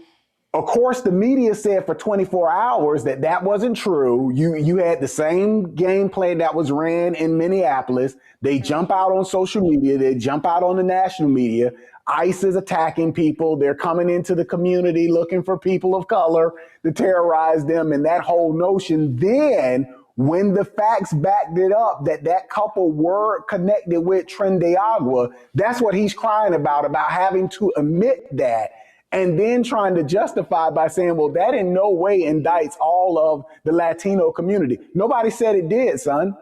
of course, the media said for 24 hours that wasn't true. You had the same game plan that was ran in Minneapolis. They jump out on social media. They jump out on the national media. ICE is attacking people. They're coming into the community looking for people of color to terrorize them. And that whole notion, then when the facts backed it up that couple were connected with Tren de Agua, that's what he's crying about having to admit that. And then trying to justify by saying, well, that in no way indicts all of the Latino community. Nobody said it did, son.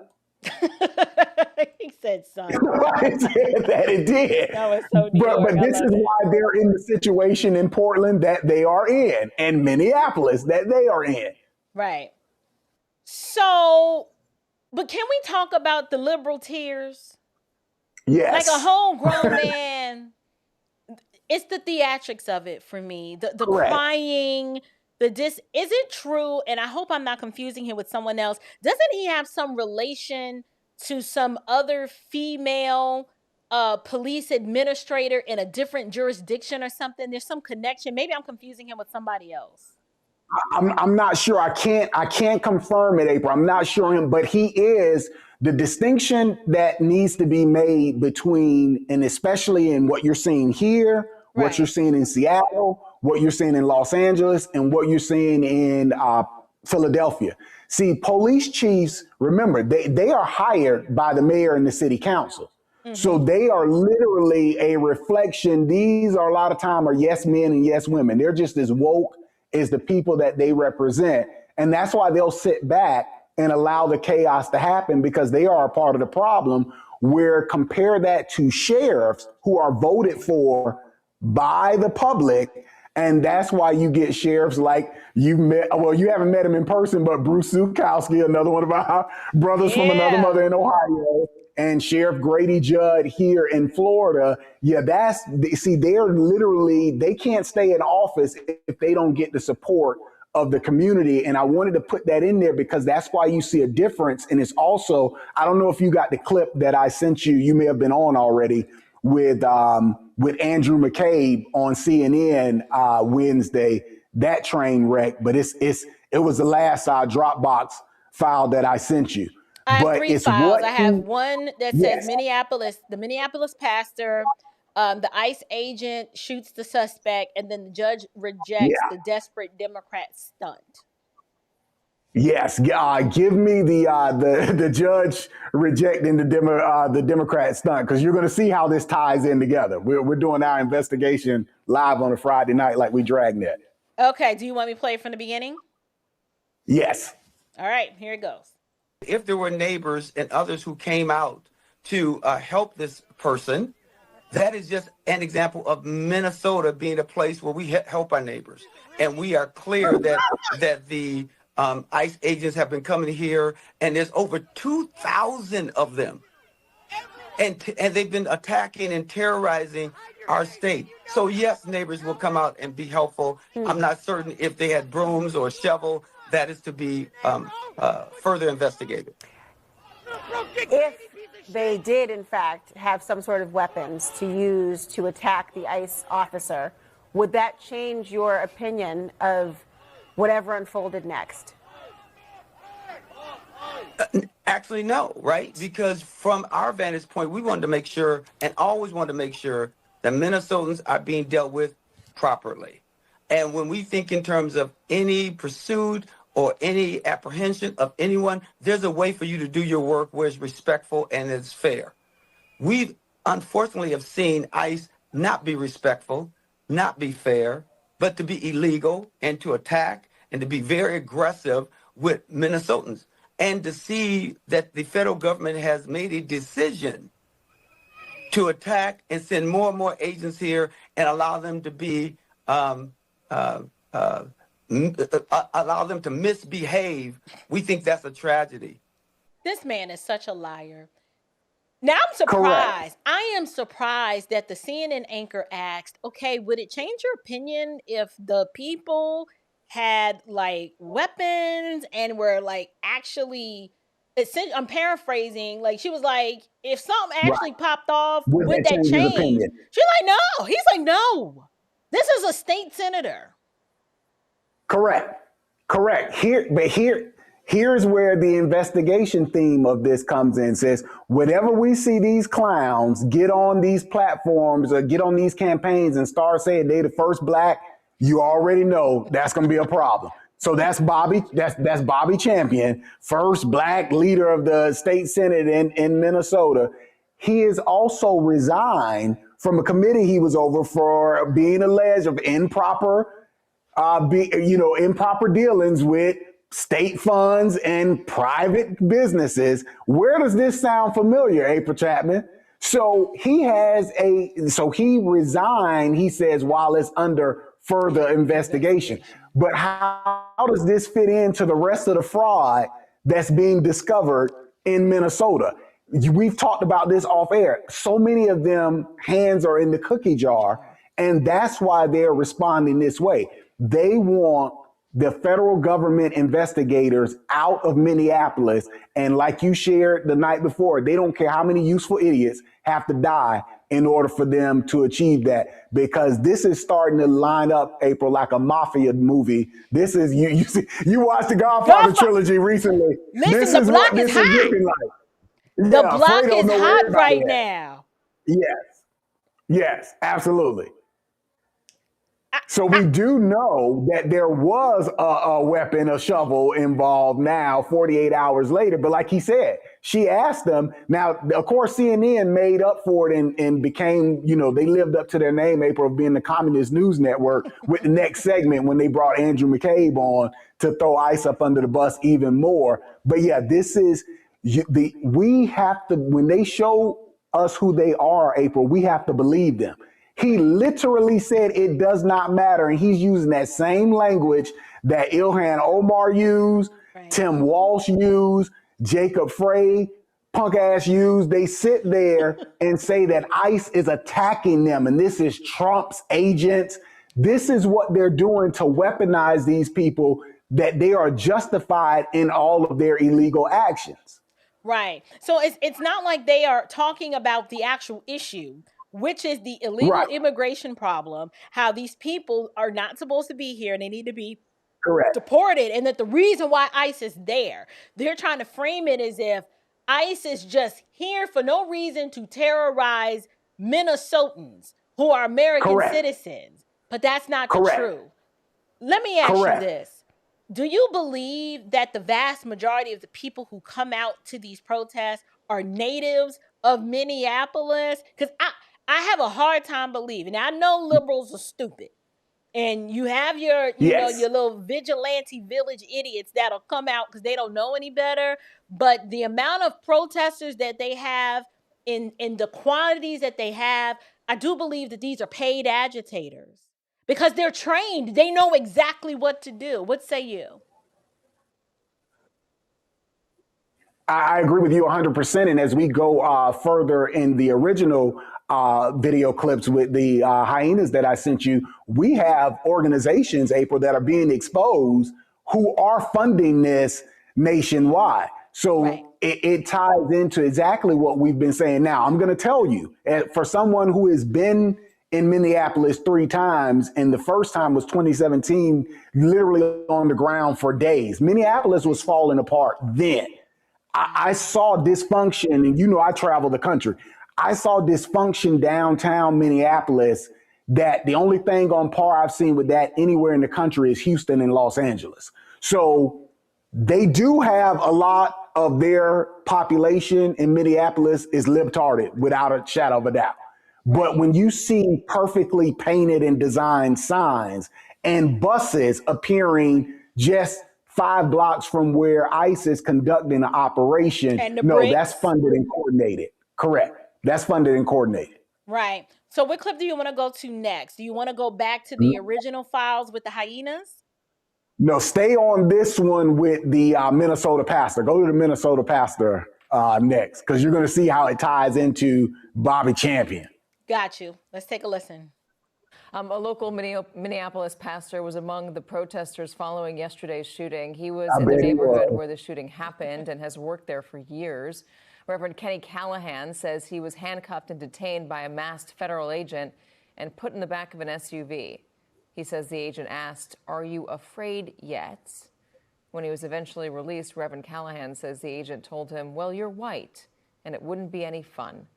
He said son. Nobody said that it did. That was so New York. But this is why they're in the situation in Portland that they are in, and Minneapolis that they are in. Right. So, but can we talk about the liberal tears? Yes. Like a whole grown man. It's the theatrics of it for me. The crying, is it true? And I hope I'm not confusing him with someone else. Doesn't he have some relation to some other female police administrator in a different jurisdiction or something? There's some connection. Maybe I'm confusing him with somebody else. I'm not sure. I can't confirm it, April. I'm not sure him, but he is. The distinction that needs to be made between, and especially in what you're seeing here, what you're seeing in Seattle, what you're seeing in Los Angeles and what you're seeing in Philadelphia. See, police chiefs, remember, they are hired by the mayor and the city council. So they are literally a reflection. These are a lot of time are yes men and yes women. They're just as woke as the people that they represent. And that's why they'll sit back and allow the chaos to happen, because they are a part of the problem. Where compare that to sheriffs who are voted for by the public. And that's why you get sheriffs like you met. Well, you haven't met him in person, but Bruce Zukowski, another one of our brothers from another mother in Ohio, and Sheriff Grady Judd here in Florida. Yeah, they're literally, they can't stay in office if they don't get the support of the community. And I wanted to put that in there because that's why you see a difference. And it's also, I don't know if you got the clip that I sent you. You may have been on already with Andrew McCabe on CNN Wednesday, that train wreck. But it was the last Dropbox file that I sent you. I have but 3 it's files. what I have one that says Yes. Minneapolis, the Minneapolis pastor, the ICE agent shoots the suspect, and then the judge rejects the desperate Democrat stunt. Yes, give me the judge rejecting the Democrat stunt, because you're going to see how this ties in together. We're doing our investigation live on a Friday night like we Dragnet. Okay, do you want me to play it from the beginning? Yes. All right, here it goes. If there were neighbors and others who came out to help this person, that is just an example of Minnesota being a place where we help our neighbors. And we are clear that the ICE agents have been coming here, and there's over 2,000 of them. And they've been attacking and terrorizing our state. So yes, neighbors will come out and be helpful. I'm not certain if they had brooms or a shovel. That is to be further investigated. If they did, in fact, have some sort of weapons to use to attack the ICE officer, would that change your opinion of whatever unfolded next? Actually, no, right? Because from our vantage point, we wanted to make sure, and always wanted to make sure, that Minnesotans are being dealt with properly. And when we think in terms of any pursuit or any apprehension of anyone, there's a way for you to do your work where it's respectful and it's fair. We unfortunately have seen ICE not be respectful, not be fair, but to be illegal and to attack and to be very aggressive with Minnesotans. And to see that the federal government has made a decision to attack and send more and more agents here and allow them to be allow them to misbehave, we think that's a tragedy. This man is such a liar. Now I'm surprised. Correct. I am surprised that the CNN anchor asked, okay, would it change your opinion if the people had like weapons and were like actually, I'm paraphrasing, like she was like, if something actually popped off, would that his change? opinion? She's like, no. He's like, no. This is a state senator. Correct. Here's where the investigation theme of this comes in. Says, whenever we see these clowns get on these platforms or get on these campaigns and start saying they the first black, you already know that's going to be a problem. So that's Bobby Champion, first black leader of the state senate in Minnesota. He has also resigned from a committee he was over for being alleged of improper dealings with state funds and private businesses. Where does this sound familiar, April Chapman? So he resigned, he says, while it's under further investigation. But how does this fit into the rest of the fraud that's being discovered in Minnesota? We've talked about this off air. So many of them hands are in the cookie jar, and that's why they're responding this way. They want the federal government investigators out of Minneapolis. And like you shared the night before, they don't care how many useful idiots have to die in order for them to achieve that, because this is starting to line up, April, like a mafia movie. This is you watched the Godfather trilogy recently. Listen, this the is block what this is hot. looking like. The block Fredo is know where hot everybody right at. now. Yes, absolutely. So we do know that there was a weapon, a shovel involved now 48 hours later. But like he said, she asked them. Now, of course, CNN made up for it and became, they lived up to their name, April, of being the communist news network with the next segment when they brought Andrew McCabe on to throw ICE up under the bus even more. But yeah, we have to, when they show us who they are, April, we have to believe them. He literally said it does not matter. And he's using that same language that Ilhan Omar used, Right. Tim Walsh used, Jacob Frey, punk ass used. They sit there and say that ICE is attacking them. And this is Trump's agents. This is what they're doing to weaponize these people, that they are justified in all of their illegal actions. Right. So it's not like they are talking about the actual issue, which is the illegal Right. immigration problem, how these people are not supposed to be here and they need to be Correct. deported, and that the reason why ICE is there, they're trying to frame it as if ICE is just here for no reason to terrorize Minnesotans who are American Correct. citizens. But that's not Correct. the truth. Let me ask Correct. you this. Do you believe that the vast majority of the people who come out to these protests are natives of Minneapolis? Because I have a hard time believing. I know liberals are stupid. And you have your little vigilante village idiots that'll come out because they don't know any better. But the amount of protesters that they have in the quantities that they have, I do believe that these are paid agitators because they're trained. They know exactly what to do. What say you? I agree with you 100%. And as we go further in the original video clips with the hyenas that I sent you, we have organizations, April, that are being exposed who are funding this nationwide. So Right. it ties into exactly what we've been saying. Now, I'm going to tell you, for someone who has been in Minneapolis 3 times, and the first time was 2017, literally on the ground for days. Minneapolis was falling apart then. I saw dysfunction, and I travel the country. I saw dysfunction downtown Minneapolis that the only thing on par I've seen with that anywhere in the country is Houston and Los Angeles. So they do have a lot of their population in Minneapolis is libtarded, without a shadow of a doubt. But when you see perfectly painted and designed signs and buses appearing just 5 blocks from where ICE is conducting an operation, that's funded and coordinated. Correct. That's funded and coordinated. Right. So what clip do you want to go to next? Do you want to go back to the original files with the hyenas? No, stay on this one with the Minnesota pastor. Go to the Minnesota pastor next, because you're going to see how it ties into Bobby Champion. Got you. Let's take a listen. A local Minneapolis pastor was among the protesters following yesterday's shooting. He was in the neighborhood where the shooting happened and has worked there for years. Reverend Kenny Callahan says he was handcuffed and detained by a masked federal agent and put in the back of an SUV. He says the agent asked, "Are you afraid yet?" When he was eventually released, Reverend Callahan says the agent told him, "Well, you're white, and it wouldn't be any fun."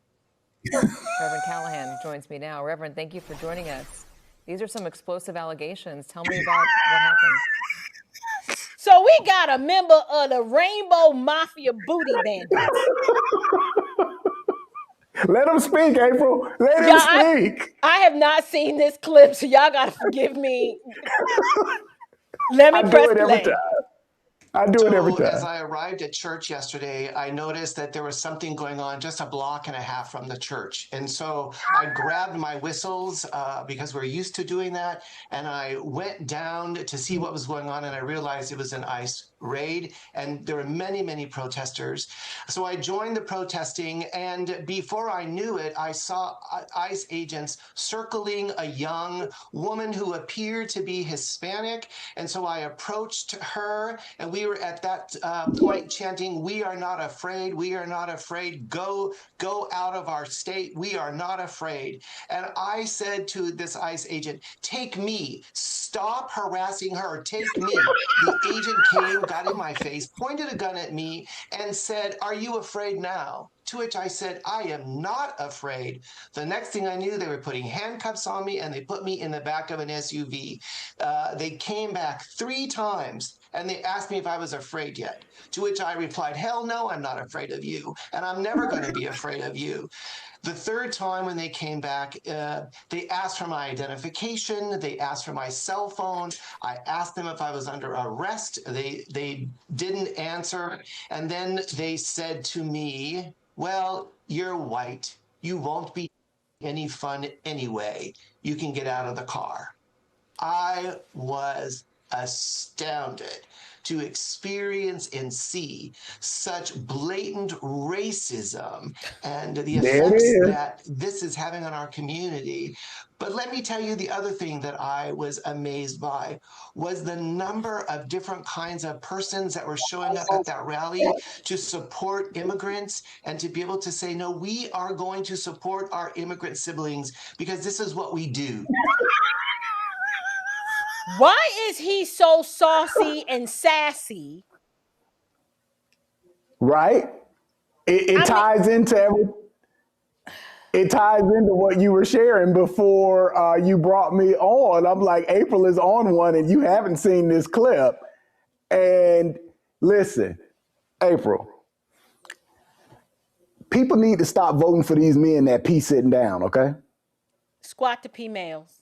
Reverend Callahan joins me now. Reverend, thank you for joining us. These are some explosive allegations. Tell me about what happened. So we got a member of the Rainbow Mafia Booty Bandits. Let him speak, April. Let him speak. I have not seen this clip, so y'all got to forgive me. Let me press play. I do it every time. As I arrived at church yesterday, I noticed that there was something going on just a block and a half from the church. And so I grabbed my whistles because we're used to doing that. And I went down to see what was going on. And I realized it was an ICE raid. And there were many, many protesters. So I joined the protesting. And before I knew it, I saw ICE agents circling a young woman who appeared to be Hispanic. And so I approached her, and we were at that point chanting, "We are not afraid. We are not afraid. Go out of our state. We are not afraid." And I said to this ICE agent, "Take me. Stop harassing her. Take me." The agent came, got in my face, pointed a gun at me, and said, "Are you afraid now?" To which I said, I am not afraid. The next thing I knew, they were putting handcuffs on me and they put me in the back of an SUV. They came back 3 times and they asked me if I was afraid yet. To which I replied, hell no, I'm not afraid of you. And I'm never going to be afraid of you. The 3rd time when they came back, they asked for my identification. They asked for my cell phone. I asked them if I was under arrest. They didn't answer. And then they said to me, well, you're white. You won't be any fun anyway. You can get out of the car. I was astounded to experience and see such blatant racism and the effects that this is having on our community. But let me tell you, the other thing that I was amazed by was the number of different kinds of persons that were showing up at that rally to support immigrants and to be able to say, no, we are going to support our immigrant siblings because this is what we do. Why is he so saucy and sassy? Right? It ties into everything. It ties into what you were sharing before you brought me on. I'm like, April is on one and you haven't seen this clip. And listen, April, people need to stop voting for these men that pee sitting down, okay? Squat to pee males.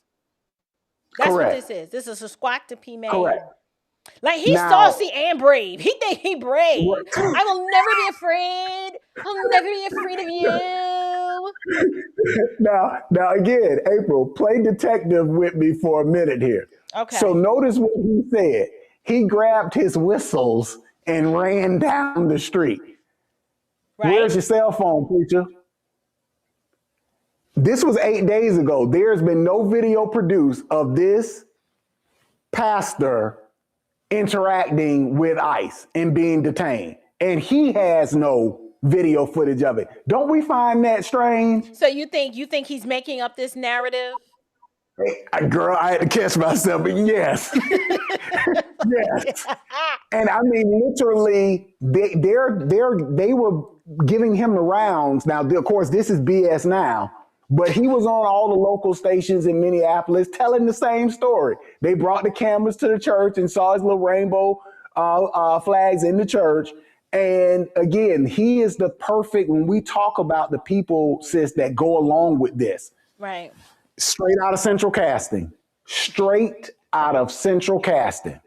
That's Correct. what this is. This is a squat to pee male. Correct. Like, he's saucy and brave. He think he brave. I will never be afraid. I'll never be afraid of you. Now again, April, play detective with me for a minute here. Okay. So notice what he said. He grabbed his whistles and ran down the street. Right. Where's your cell phone, preacher? This was 8 days ago. There's been no video produced of this pastor interacting with ICE and being detained. And he has no video footage of it. Don't we find that strange? So you think he's making up this narrative? Girl, I had to catch myself, but yes. Yes. And I mean, literally, they were giving him the rounds. Now, of course, this is BS now. But he was on all the local stations in Minneapolis telling the same story. They brought the cameras to the church and saw his little rainbow flags in the church. And again, he is the perfect, when we talk about the people, sis, that go along with this. Right. Straight out of central casting. Straight out of central casting.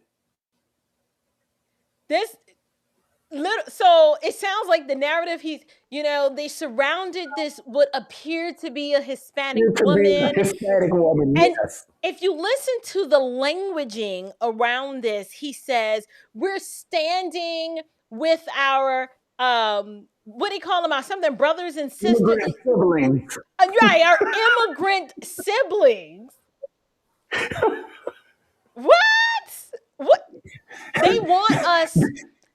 So it sounds like the narrative they surrounded this what appeared to be a Hispanic woman. And yes. If you listen to the languaging around this, he says, we're standing with our what do you call them? Something brothers and sisters. Immigrant siblings. Right, our immigrant siblings. What? They want us.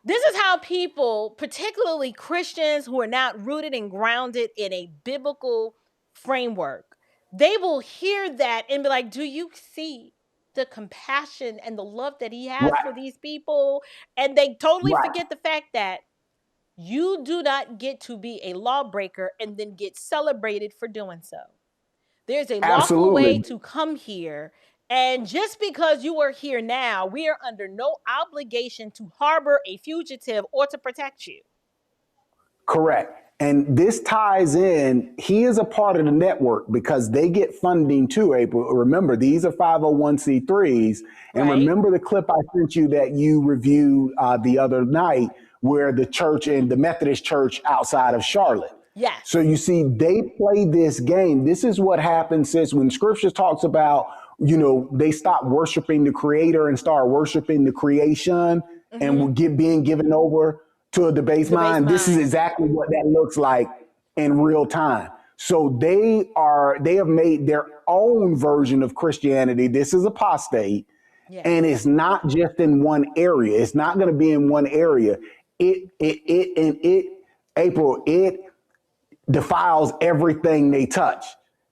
This is how people, particularly Christians who are not rooted and grounded in a biblical framework, they will hear that and be like, do you see the compassion and the love that he has for these people? And they totally forget the fact that you do not get to be a lawbreaker and then get celebrated for doing so. There's a lawful way to come here. And just because you are here now, we are under no obligation to harbor a fugitive or to protect you. Correct. And this ties in, he is a part of the network because they get funding too, April. Remember, these are 501c3s. And remember the clip I sent you that you reviewed the other night where the church and the Methodist church outside of Charlotte. Yes. So you see, they play this game. This is what happens since when scripture talks about, they stop worshiping the creator and start worshiping the creation and being given over to a debased mind. This is exactly what that looks like in real time. So they have made their own version of Christianity. This is apostate. Yeah. And it's not just in one area. It's not going to be in one area. April, it defiles everything they touch.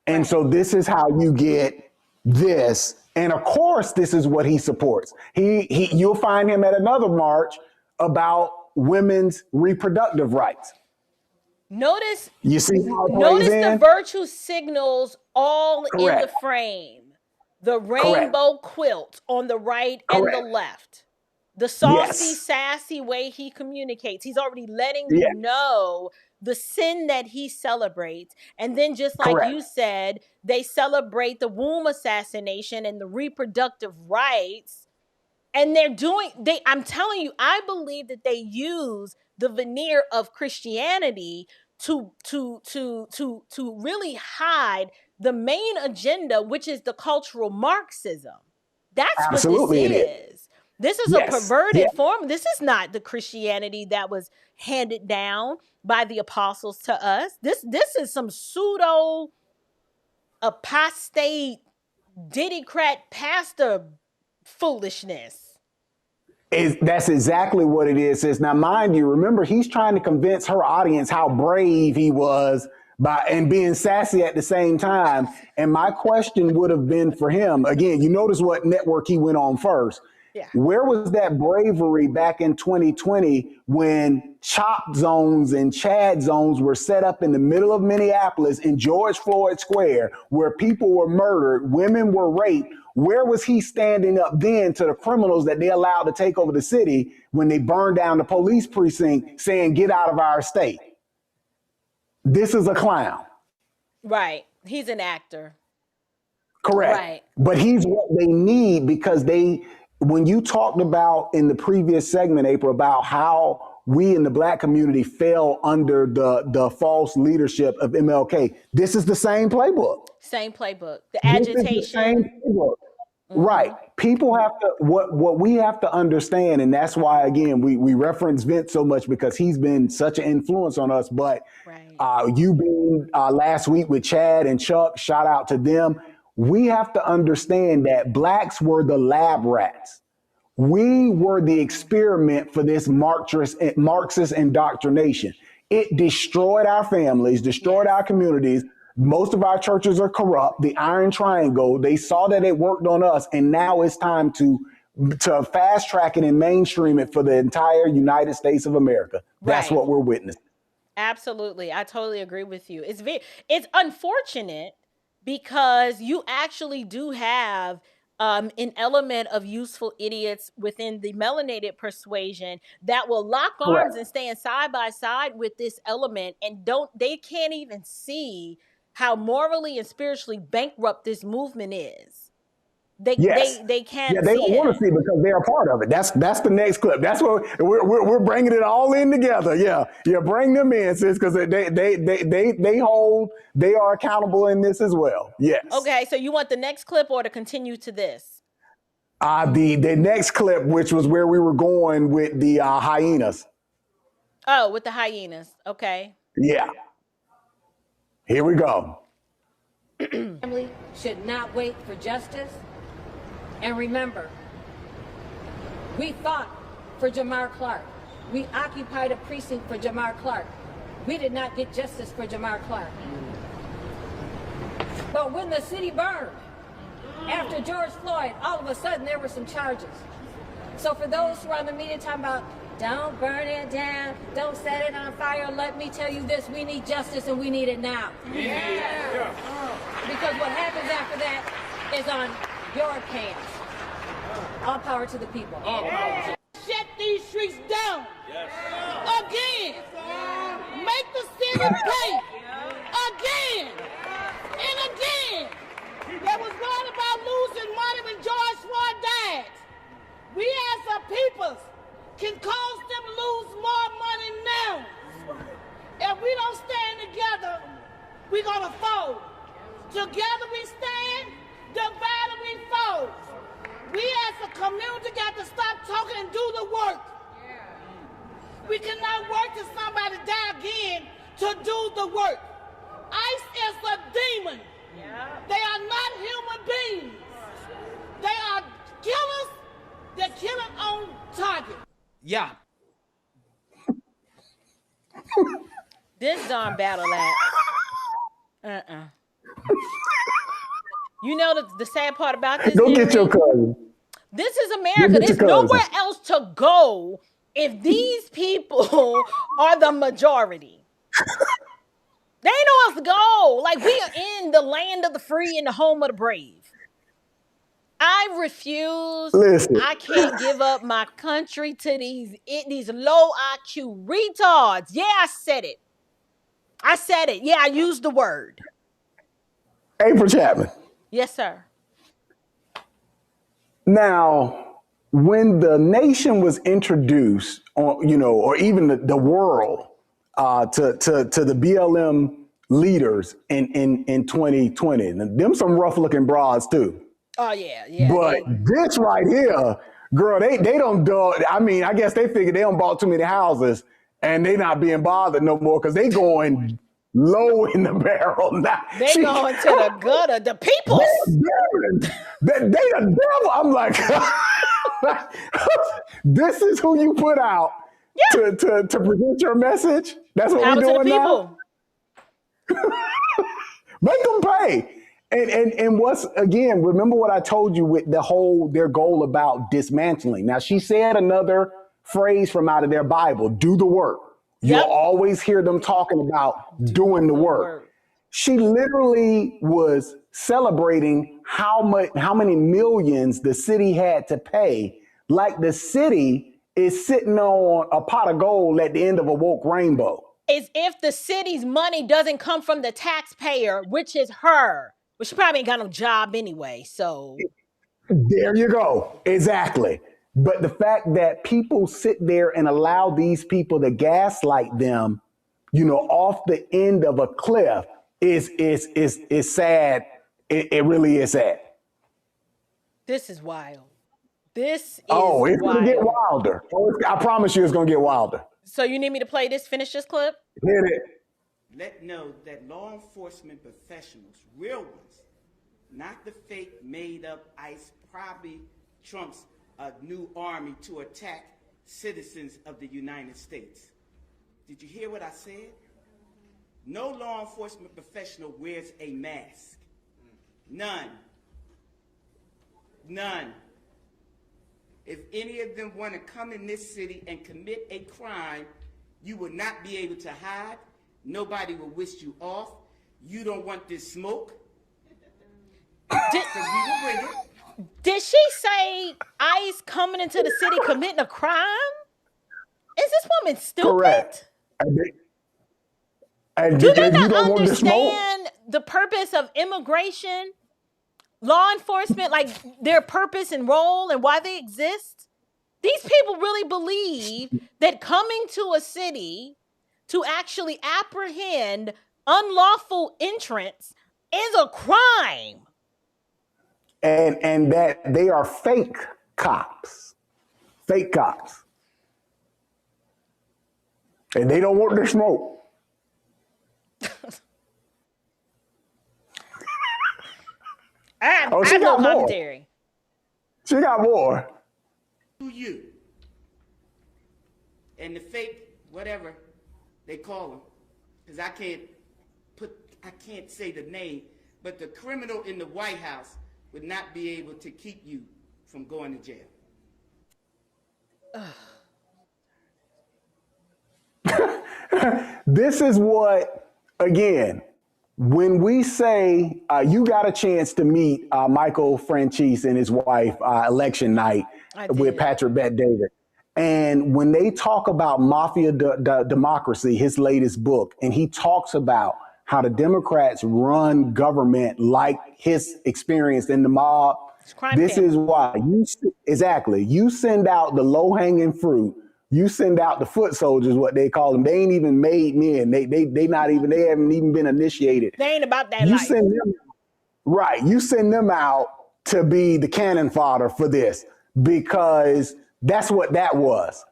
And so this is how you get this. And of course, this is what he supports. You'll find him at another march about women's reproductive rights. Notice, You see how it plays notice the in? virtue signals all in the Correct. frame. The Correct. rainbow quilt on the right and the Correct. left. The saucy, Yes. sassy way he communicates. He's already letting Yes. you know the sin that he celebrates. And then, just like Correct. you said, they celebrate the womb assassination and the reproductive rights. And I'm telling you, I believe that they use the veneer of Christianity to really hide the main agenda, which is the cultural Marxism. That's Absolutely what it this is. This is a Yes. perverted Yes. form. This is not the Christianity that was handed down by the apostles to us. This is some pseudo apostate diddycrat pastor foolishness. That's exactly what it is. Now, mind you, remember, he's trying to convince her audience how brave he was and being sassy at the same time. And my question would have been for him, again, you notice what network he went on first. Yeah. Where was that bravery back in 2020 when chop zones and Chad zones were set up in the middle of Minneapolis in George Floyd Square, where people were murdered, women were raped? Where was he standing up then to the criminals that they allowed to take over the city when they burned down the police precinct, saying, get out of our state? This is a clown. Right. He's an actor. Correct. Right. But he's what they need, because when you talked about in the previous segment, April, about how we in the Black community fell under the false leadership of MLK, this is the same playbook. Same playbook. The This is the agitation. same playbook. Right. People have to, what we have to understand, and that's why, again, we reference Vince so much, because he's been such an influence on us. But you being last week with Chad and Chuck, shout out to them. We have to understand that Blacks were the lab rats. We were the experiment for this Marxist indoctrination. It destroyed our families, destroyed our communities. Most of our churches are corrupt. The Iron Triangle, they saw that it worked on us, and now it's time to fast track it and mainstream it for the entire United States of America. That's what we're witnessing. Absolutely. I totally agree with you. It's unfortunate, because you actually do have an element of useful idiots within the melanated persuasion that will lock arms and stand side by side with this element, and they can't even see how morally and spiritually bankrupt this movement is. They can't see they don't want to it. see, because they're a part of it. That's the next clip. That's what we're bringing it all in together. Yeah, bring them in, sis, because they are accountable in this as well. Yes. Okay, so you want the next clip or to continue to this? The next clip, which was where we were going with the hyenas. Oh, with the hyenas. Okay. Yeah. Here we go. Family should not wait for justice. And remember, we fought for Jamar Clark. We occupied a precinct for Jamar Clark. We did not get justice for Jamar Clark. But when the city burned, after George Floyd, all of a sudden there were some charges. So for those who are on the media talking about, don't burn it down, don't set it on fire, let me tell you this, we need justice and we need it now. Yeah. Because what happens after that is on your pants. All power to the people. Shut these streets down. Yes. Again. Make the city pay. Again. And again. There was one about losing money when George Floyd died. We as a people can cause them to lose more money now. If we don't stand together, we're going to fall. Together we stand, divided we fall. We as a community got to stop talking and do the work. We cannot wait till somebody die again to do the work. ICE is a demon. They are not human beings. They are killers. They're killing on target. Yeah. This darn battle act. You know the sad part about this? Go get your cousin. This is America. There's nowhere else to go if these people are the majority. us go. Like, we are in the land of the free and the home of the brave. I refuse. Listen. I can't give up my country to these low IQ retards. Yeah, I said it. Yeah, I used the word. April Chapman. Yes, sir. Now, when the nation was introduced, or even the world, to the BLM leaders in 2020, and them some rough looking broads too. Oh yeah. But this right here, girl, they don't do. I mean, I guess they figured they don't bought too many houses and they not being bothered no more because they going low in the barrel now. They going to the gutter, the people. They the devil. I'm like, this is who you put out to present your message. That's what we're doing now. Make them pay. And what's, again, remember what I told you with their goal about dismantling. Now, she said another phrase from out of their Bible, do the work. You'll always hear them talking about doing the work. She literally was celebrating how many millions the city had to pay, like the city is sitting on a pot of gold at the end of a woke rainbow. As if the city's money doesn't come from the taxpayer, which is her. But she probably ain't got no job anyway, so. There you go. Exactly. But the fact that people sit there and allow these people to gaslight them, off the end of a cliff is sad. It really is sad. This is wild. It's wild. Gonna get wilder. I promise you it's gonna get wilder. So you need me to finish this clip? Hit it. Let know that law enforcement professionals, real ones, not the fake made up ICE, probably Trump's new army to attack citizens of the United States. Did you hear what I said? No law enforcement professional wears a mask. None. If any of them want to come in this city and commit a crime, you will not be able to hide. Nobody will wish you off. You don't want this smoke. Did she say ICE coming into the city committing a crime? Is this woman stupid? Correct. Do they not understand the purpose of immigration, law enforcement, like their purpose and role and why they exist? These people really believe that coming to a city to actually apprehend unlawful entrance is a crime. And that they are fake cops. Fake cops. And they don't want their smoke. I have no commentary. She got more. To you. And the fake, whatever they call them, because I can't say the name, but the criminal in the White House would not be able to keep you from going to jail. This is what, again, when we say you got a chance to meet Michael Franchise and his wife election night with Patrick Bet-David. And when they talk about Mafia Democracy, his latest book, and he talks about how the Democrats run government like his experience in the mob. This is why you send out the low hanging fruit. You send out the foot soldiers, what they call them. They ain't even made men. They haven't even been initiated. They ain't about that life. You send them out to be the cannon fodder for this because that's what that was.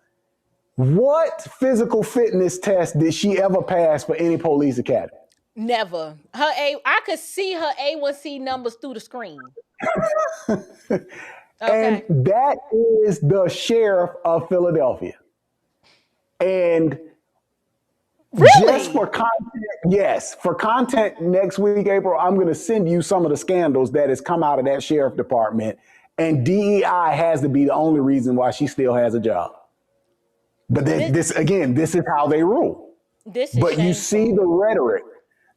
What physical fitness test did she ever pass for any police academy? Never. I could see her A1C numbers through the screen. Okay. And that is the sheriff of Philadelphia. And really? Just for content, for content next week, April, I'm going to send you some of the scandals that has come out of that sheriff department. And DEI has to be the only reason why she still has a job. But this is how they rule. This is but shameful. You see the rhetoric.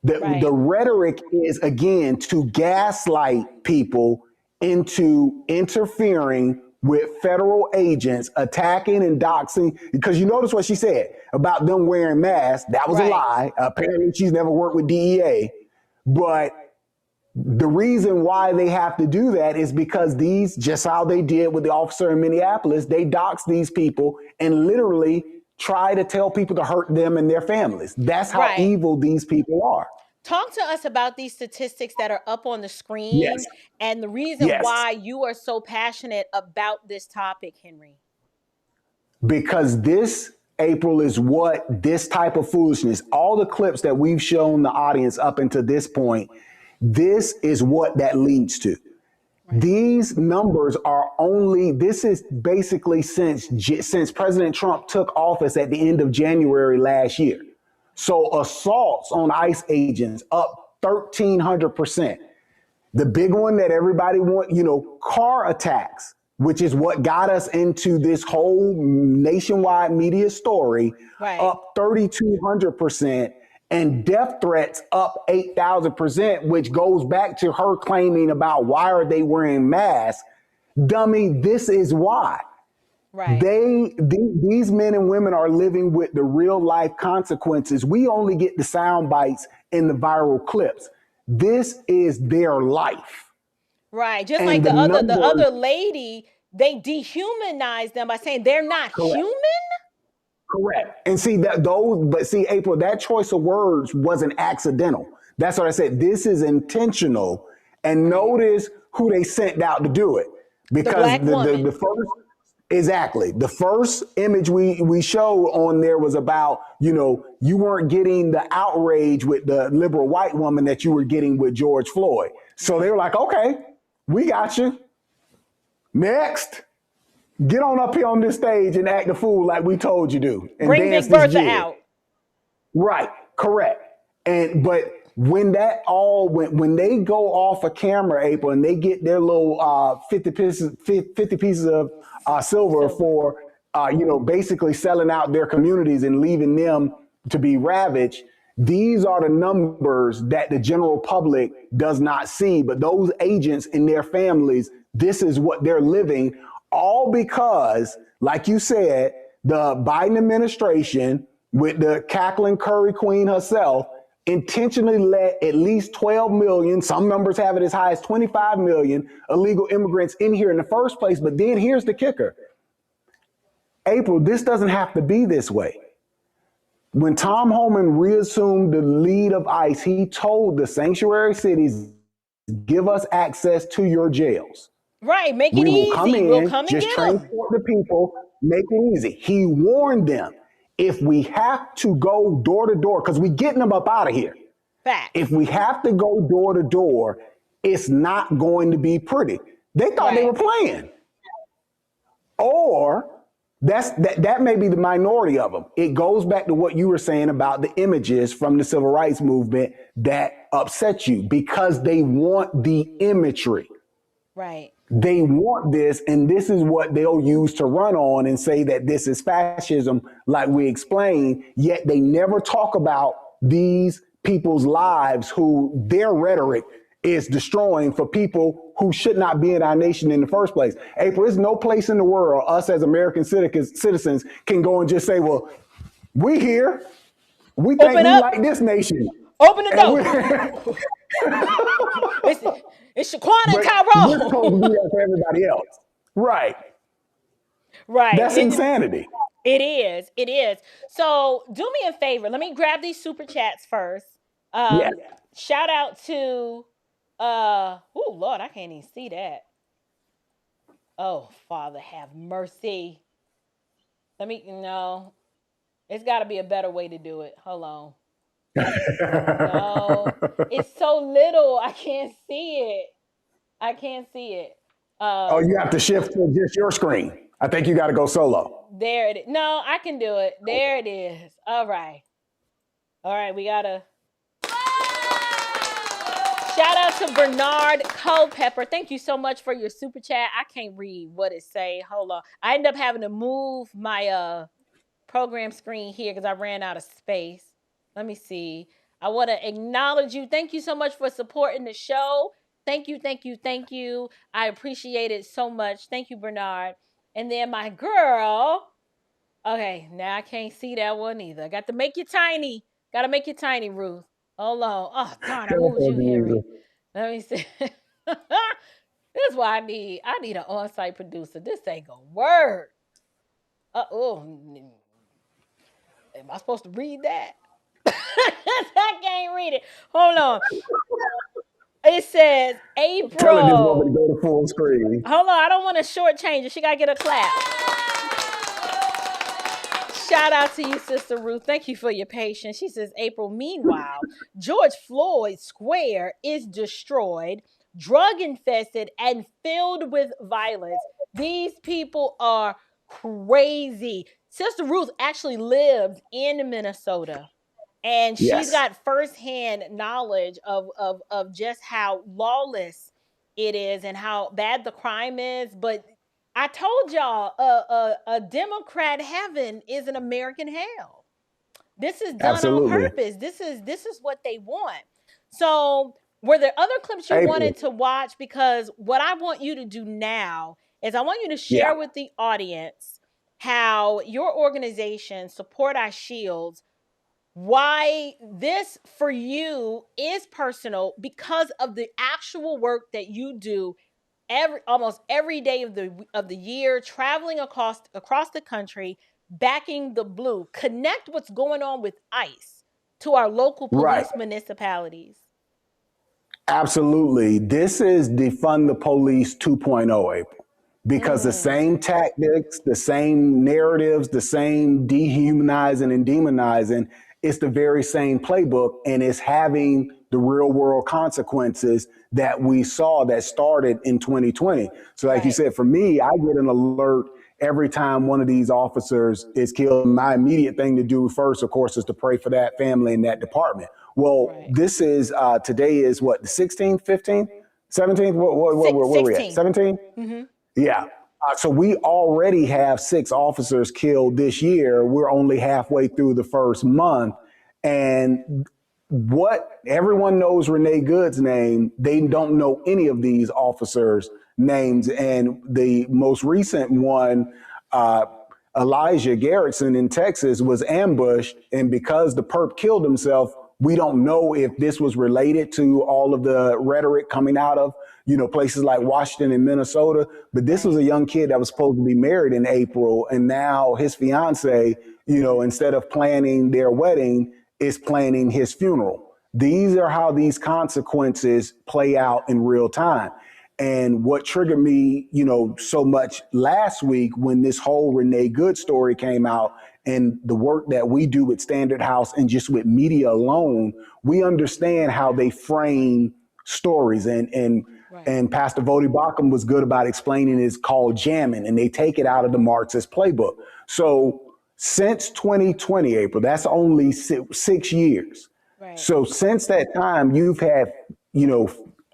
The rhetoric is, again, to gaslight people into interfering with federal agents, attacking and doxing. Because you notice what she said about them wearing masks. That was a lie. Apparently, she's never worked with DEA. But the reason why they have to do that is because these, just how they did with the officer in Minneapolis, they dox these people and literally try to tell people to hurt them and their families. That's how evil these people are. Talk to us about these statistics that are up on the screen and the reason why you are so passionate about this topic, Henry. Because this, April, is what this type of foolishness, all the clips that we've shown the audience up until this point, this is what that leads to. These numbers are only, this is basically since President Trump took office at the end of January last year. So assaults on ICE agents up 1,300%. The big one that everybody want, car attacks, which is what got us into this whole nationwide media story, up 3,200%. And death threats up 8,000%, which goes back to her claiming about why are they wearing masks. Dummy, this is why. These men and women are living with the real life consequences. We only get the sound bites and the viral clips. This is their life. Right. Just like the other lady, they dehumanize them by saying they're not human. Correct. And see April, that choice of words wasn't accidental. That's what I said. This is intentional. And notice who they sent out to do it. Because the first image we showed on there was about, you weren't getting the outrage with the liberal white woman that you were getting with George Floyd. So they were like, okay, we got you. Next. Get on up here on this stage and act a fool like we told you to. And bring Big Bertha out. Right, correct. But when when they go off a camera, April, and they get their little 50 pieces of silver for basically selling out their communities and leaving them to be ravaged, these are the numbers that the general public does not see. But those agents and their families, this is what they're living. All because, like you said, the Biden administration, with the cackling curry queen herself, intentionally let at least 12 million, some numbers have it as high as 25 million illegal immigrants in here in the first place. But then here's the kicker. April, this doesn't have to be this way. When Tom Homan reassumed the lead of ICE, he told the sanctuary cities, give us access to your jails. Right, make it easy. We'll come and just get them. transport the people, make it easy. He warned them, if we have to go door to door, because we're getting them up out of here. Fact. If we have to go door to door, it's not going to be pretty. They thought they were playing. Or that may be the minority of them. It goes back to what you were saying about the images from the civil rights movement that upset you, because they want the imagery. Right. They want this, and this is what they'll use to run on and say that this is fascism, like we explained, yet they never talk about these people's lives who their rhetoric is destroying for people who should not be in our nation in the first place. April, there's no place in the world us as American citizens can go and just say, well, we here. We think we like this nation. Open the door. It's Shaquana and Tyrone. We're supposed to do that for everybody else. Right. Right. That's insanity. It is. It is. So do me a favor. Let me grab these super chats first. Shout out to, oh, Lord, I can't even see that. Oh, Father, have mercy. No. It's got to be a better way to do it. Hold on. No, it's so little. I can't see it. You have to shift to just your screen. I think you got to go solo. There it is. No, I can do it. There it is. All right, we gotta. Shout out to Bernard Culpepper. Thank you so much for your super chat. I can't read what it say. Hold on. I ended up having to move my program screen here because I ran out of space. Let me see. I want to acknowledge you. Thank you so much for supporting the show. Thank you, thank you, thank you. I appreciate it so much. Thank you, Bernard. And then my girl. Okay, now I can't see that one either. I got to make you tiny. Got to make you tiny, Ruth. Hold on. Oh, darn, I moved you, Henry. Let me see. This is why I need an on-site producer. This ain't gonna work. Am I supposed to read that? I can't read it. Hold on. It says April. Tell this woman to go to full screen. Hold on, I don't want to shortchange it. She gotta get a clap. Shout out to you, Sister Ruth. Thank you for your patience. She says, April, meanwhile, George Floyd Square is destroyed, drug infested, and filled with violence. These people are crazy. Sister Ruth actually lived in Minnesota, and she's got firsthand knowledge of just how lawless it is and how bad the crime is. But I told y'all, a Democrat heaven is an American hell. This is done on purpose. This is what they want. So, were there other clips you wanted to watch? Because what I want you to do now is I want you to share with the audience how your organization, Support Our Shields, why this for you is personal because of the actual work that you do almost every day of the year, traveling across the country, backing the blue. Connect what's going on with ICE to our local police municipalities. Absolutely. This is defund the police 2.0, April, because the same tactics, the same narratives, the same dehumanizing and demonizing, it's the very same playbook, and it's having the real world consequences that we saw that started in 2020. So like you said, for me, I get an alert every time one of these officers is killed. My immediate thing to do first, of course, is to pray for that family in that department. Well, this is, today is what, the 16th, 15th, 17th? Where we at? 17? Mm-hmm. Yeah. So we already have 6 officers killed this year. We're only halfway through the first month. And what everyone knows Renee Good's name, they don't know any of these officers' names. And the most recent one, Elijah Garrettson in Texas, was ambushed. And because the perp killed himself, we don't know if this was related to all of the rhetoric coming out of, places like Washington and Minnesota. But this was a young kid that was supposed to be married in April. And now his fiance, instead of planning their wedding, is planning his funeral. These are how these consequences play out in real time. And what triggered me, so much last week when this whole Renee Good story came out and the work that we do with Standard House and just with media alone, we understand how they frame stories. And Pastor Vodi Bakum was good about explaining it's called jamming, and they take it out of the Marxist playbook. So since 2020, April, that's only 6 years. So since that time, you've had,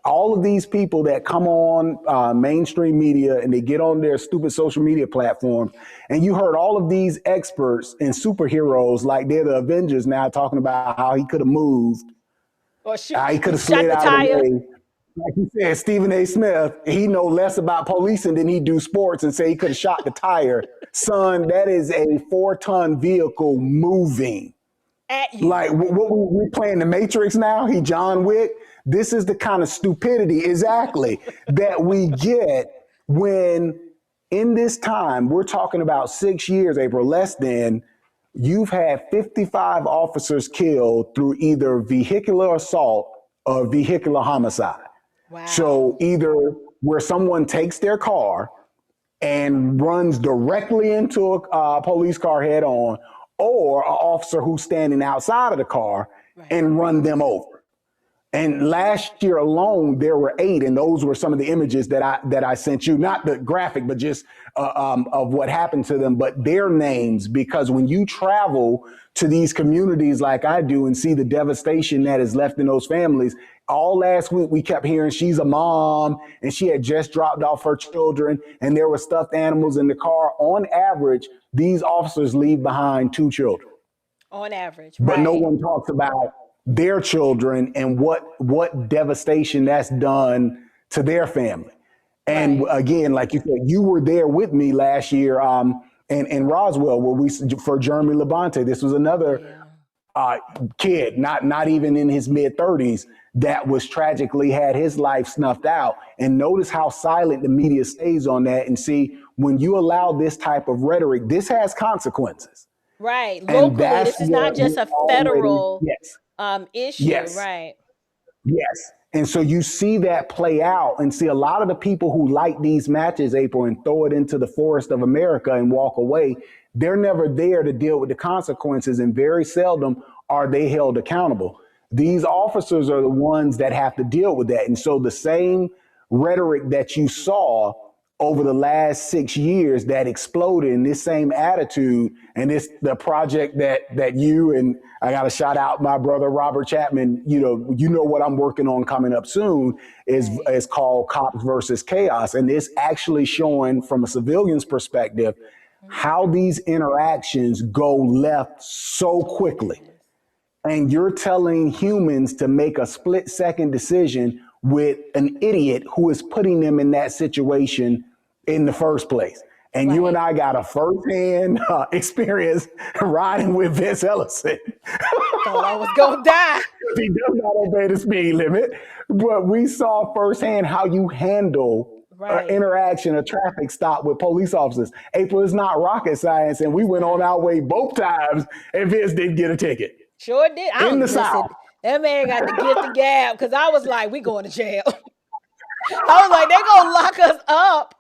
all of these people that come on mainstream media and they get on their stupid social media platforms, and you heard all of these experts and superheroes like they're the Avengers now talking about how he could have moved, or he could have slid out of the way. Like you said, Stephen A. Smith, he know less about policing than he do sports, and say he could have shot the tire. Son, that is a 4-ton vehicle moving. At you. Like what we playing the Matrix now? He John Wick. This is the kind of stupidity exactly that we get when in this time, we're talking about 6 years, April, less than, you've had 55 officers killed through either vehicular assault or vehicular homicide. Wow. So either where someone takes their car and runs directly into a police car head on, or an officer who's standing outside of the car and run them over. And last year alone, there were 8, and those were some of the images that I sent you, not the graphic, but just of what happened to them, but their names, because when you travel to these communities like I do and see the devastation that is left in those families, all last week we kept hearing she's a mom and she had just dropped off her children and there were stuffed animals in the car. On average, these officers leave behind 2 children. On average, but no one talks about their children and what devastation that's done to their family. And again, like you said, you were there with me last year in Roswell, where we for Jeremy Labonte. This was another kid, not even in his mid-30s, that was tragically had his life snuffed out. And notice how silent the media stays on that. And see, when you allow this type of rhetoric, this has consequences. Right. And Locally, that's this is not what just we a already, federal yes, issue. yes. Right. Yes. And so you see that play out, and see a lot of the people who light these matches, April, and throw it into the forest of America and walk away, they're never there to deal with the consequences, and very seldom are they held accountable. These officers are the ones that have to deal with that. And so the same rhetoric that you saw over the last 6 years that exploded in this same attitude, and this the project that you and I got to shout out my brother Robert Chapman, you know what I'm working on coming up soon is called Cops versus Chaos, and it's actually showing from a civilian's perspective how these interactions go left so quickly. And you're telling humans to make a split-second decision with an idiot who is putting them in that situation in the first place. And you and I got a firsthand experience riding with Vince Ellison. Thought I was going to die. He does not obey the speed limit. But we saw firsthand how you handle an interaction, a traffic stop with police officers. April, is not rocket science. And we went on our way both times, and Vince didn't get a ticket. Sure did. In the South. That man got to get the gab, because I was like, we going to jail. I was like, they going to lock us up.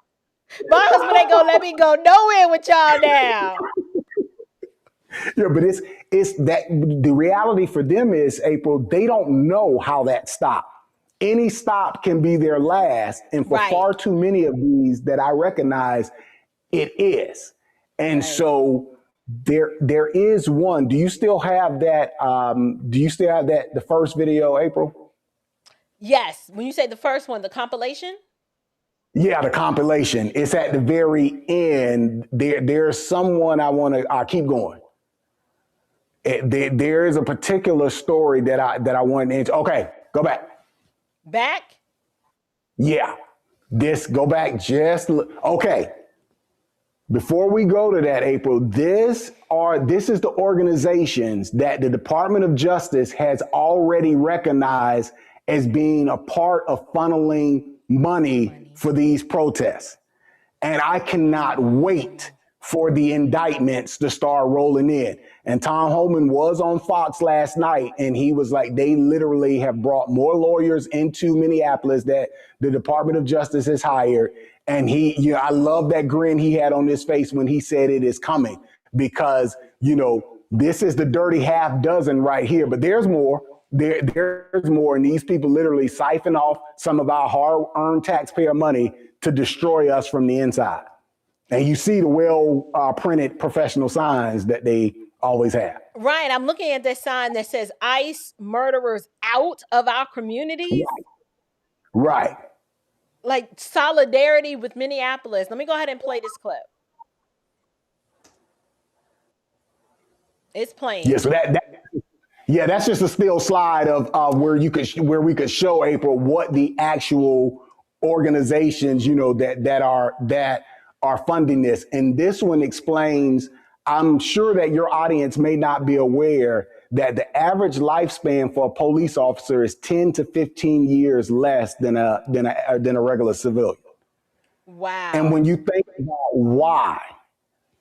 My husband ain't going to let me go nowhere with y'all now. Yeah, but it's that the reality for them is, April, they don't know how that stopped. Any stop can be their last. And for far too many of these that I recognize, it is. And so there is one. Do you still have that? The first video, April? Yes. When you say the first one, the compilation? Yeah, the compilation. It's at the very end. There's someone I'll keep going. There is a particular story that I want to answer. Okay, go back. Back? Yeah. Go back okay. Before we go to that, April, this is the organizations that the Department of Justice has already recognized as being a part of funneling money for these protests. And I cannot wait for the indictments to start rolling in. And Tom Homan was on Fox last night, and he was like, they literally have brought more lawyers into Minneapolis that the Department of Justice has hired. And I love that grin he had on his face when he said it is coming, because, this is the dirty half dozen right here, but there's more. There's more. And these people literally siphon off some of our hard-earned taxpayer money to destroy us from the inside. And you see the well-printed professional signs that they always have. Right. I'm looking at this sign that says ICE murderers out of our communities. Right. Like solidarity with Minneapolis. Let me go ahead and play this clip. It's playing. Yeah, so that's just a still slide of where we could show, April, what the actual organizations, that are funding this. And this one explains, I'm sure that your audience may not be aware that the average lifespan for a police officer is 10 to 15 years less than a regular civilian. Wow. And when you think about why,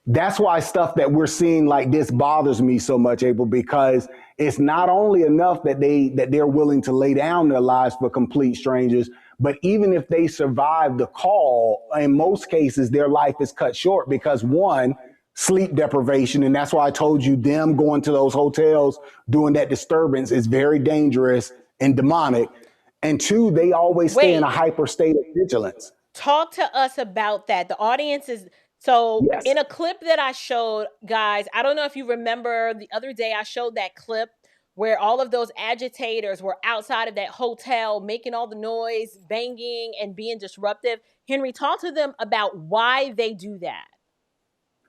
that's why stuff that we're seeing like this bothers me so much, April, because it's not only enough that they're willing to lay down their lives for complete strangers, but even if they survive the call, in most cases, their life is cut short because, one, sleep deprivation. And that's why I told you them going to those hotels, doing that disturbance is very dangerous and demonic. And two, they always stay in a hyper state of vigilance. Talk to us about that. The audience is... So in a clip that I showed, guys, I don't know if you remember the other day I showed that clip where all of those agitators were outside of that hotel making all the noise, banging, and being disruptive. Henry, talk to them about why they do that.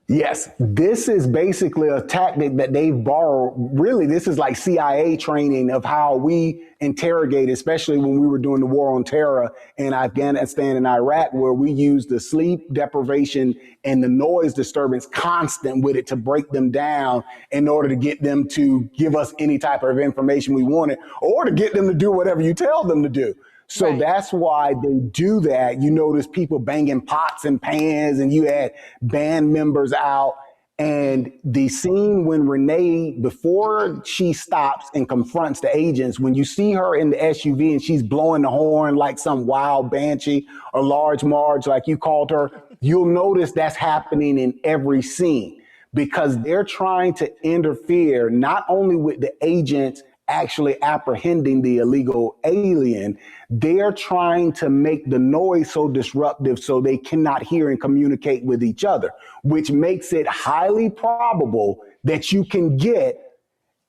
Yes, this is basically a tactic that they've borrowed. Really, this is like CIA training of how we interrogate, especially when we were doing the war on terror in Afghanistan and Iraq, where we used the sleep deprivation and the noise disturbance constant with it to break them down in order to get them to give us any type of information we wanted, or to get them to do whatever you tell them to do. So that's why they do that. You notice people banging pots and pans, and you had band members out. And the scene when Renee, before she stops and confronts the agents, when you see her in the SUV and she's blowing the horn like some wild banshee or large Marge, like you called her, you'll notice that's happening in every scene because they're trying to interfere not only with the agents actually apprehending the illegal alien, they're trying to make the noise so disruptive so they cannot hear and communicate with each other, which makes it highly probable that you can get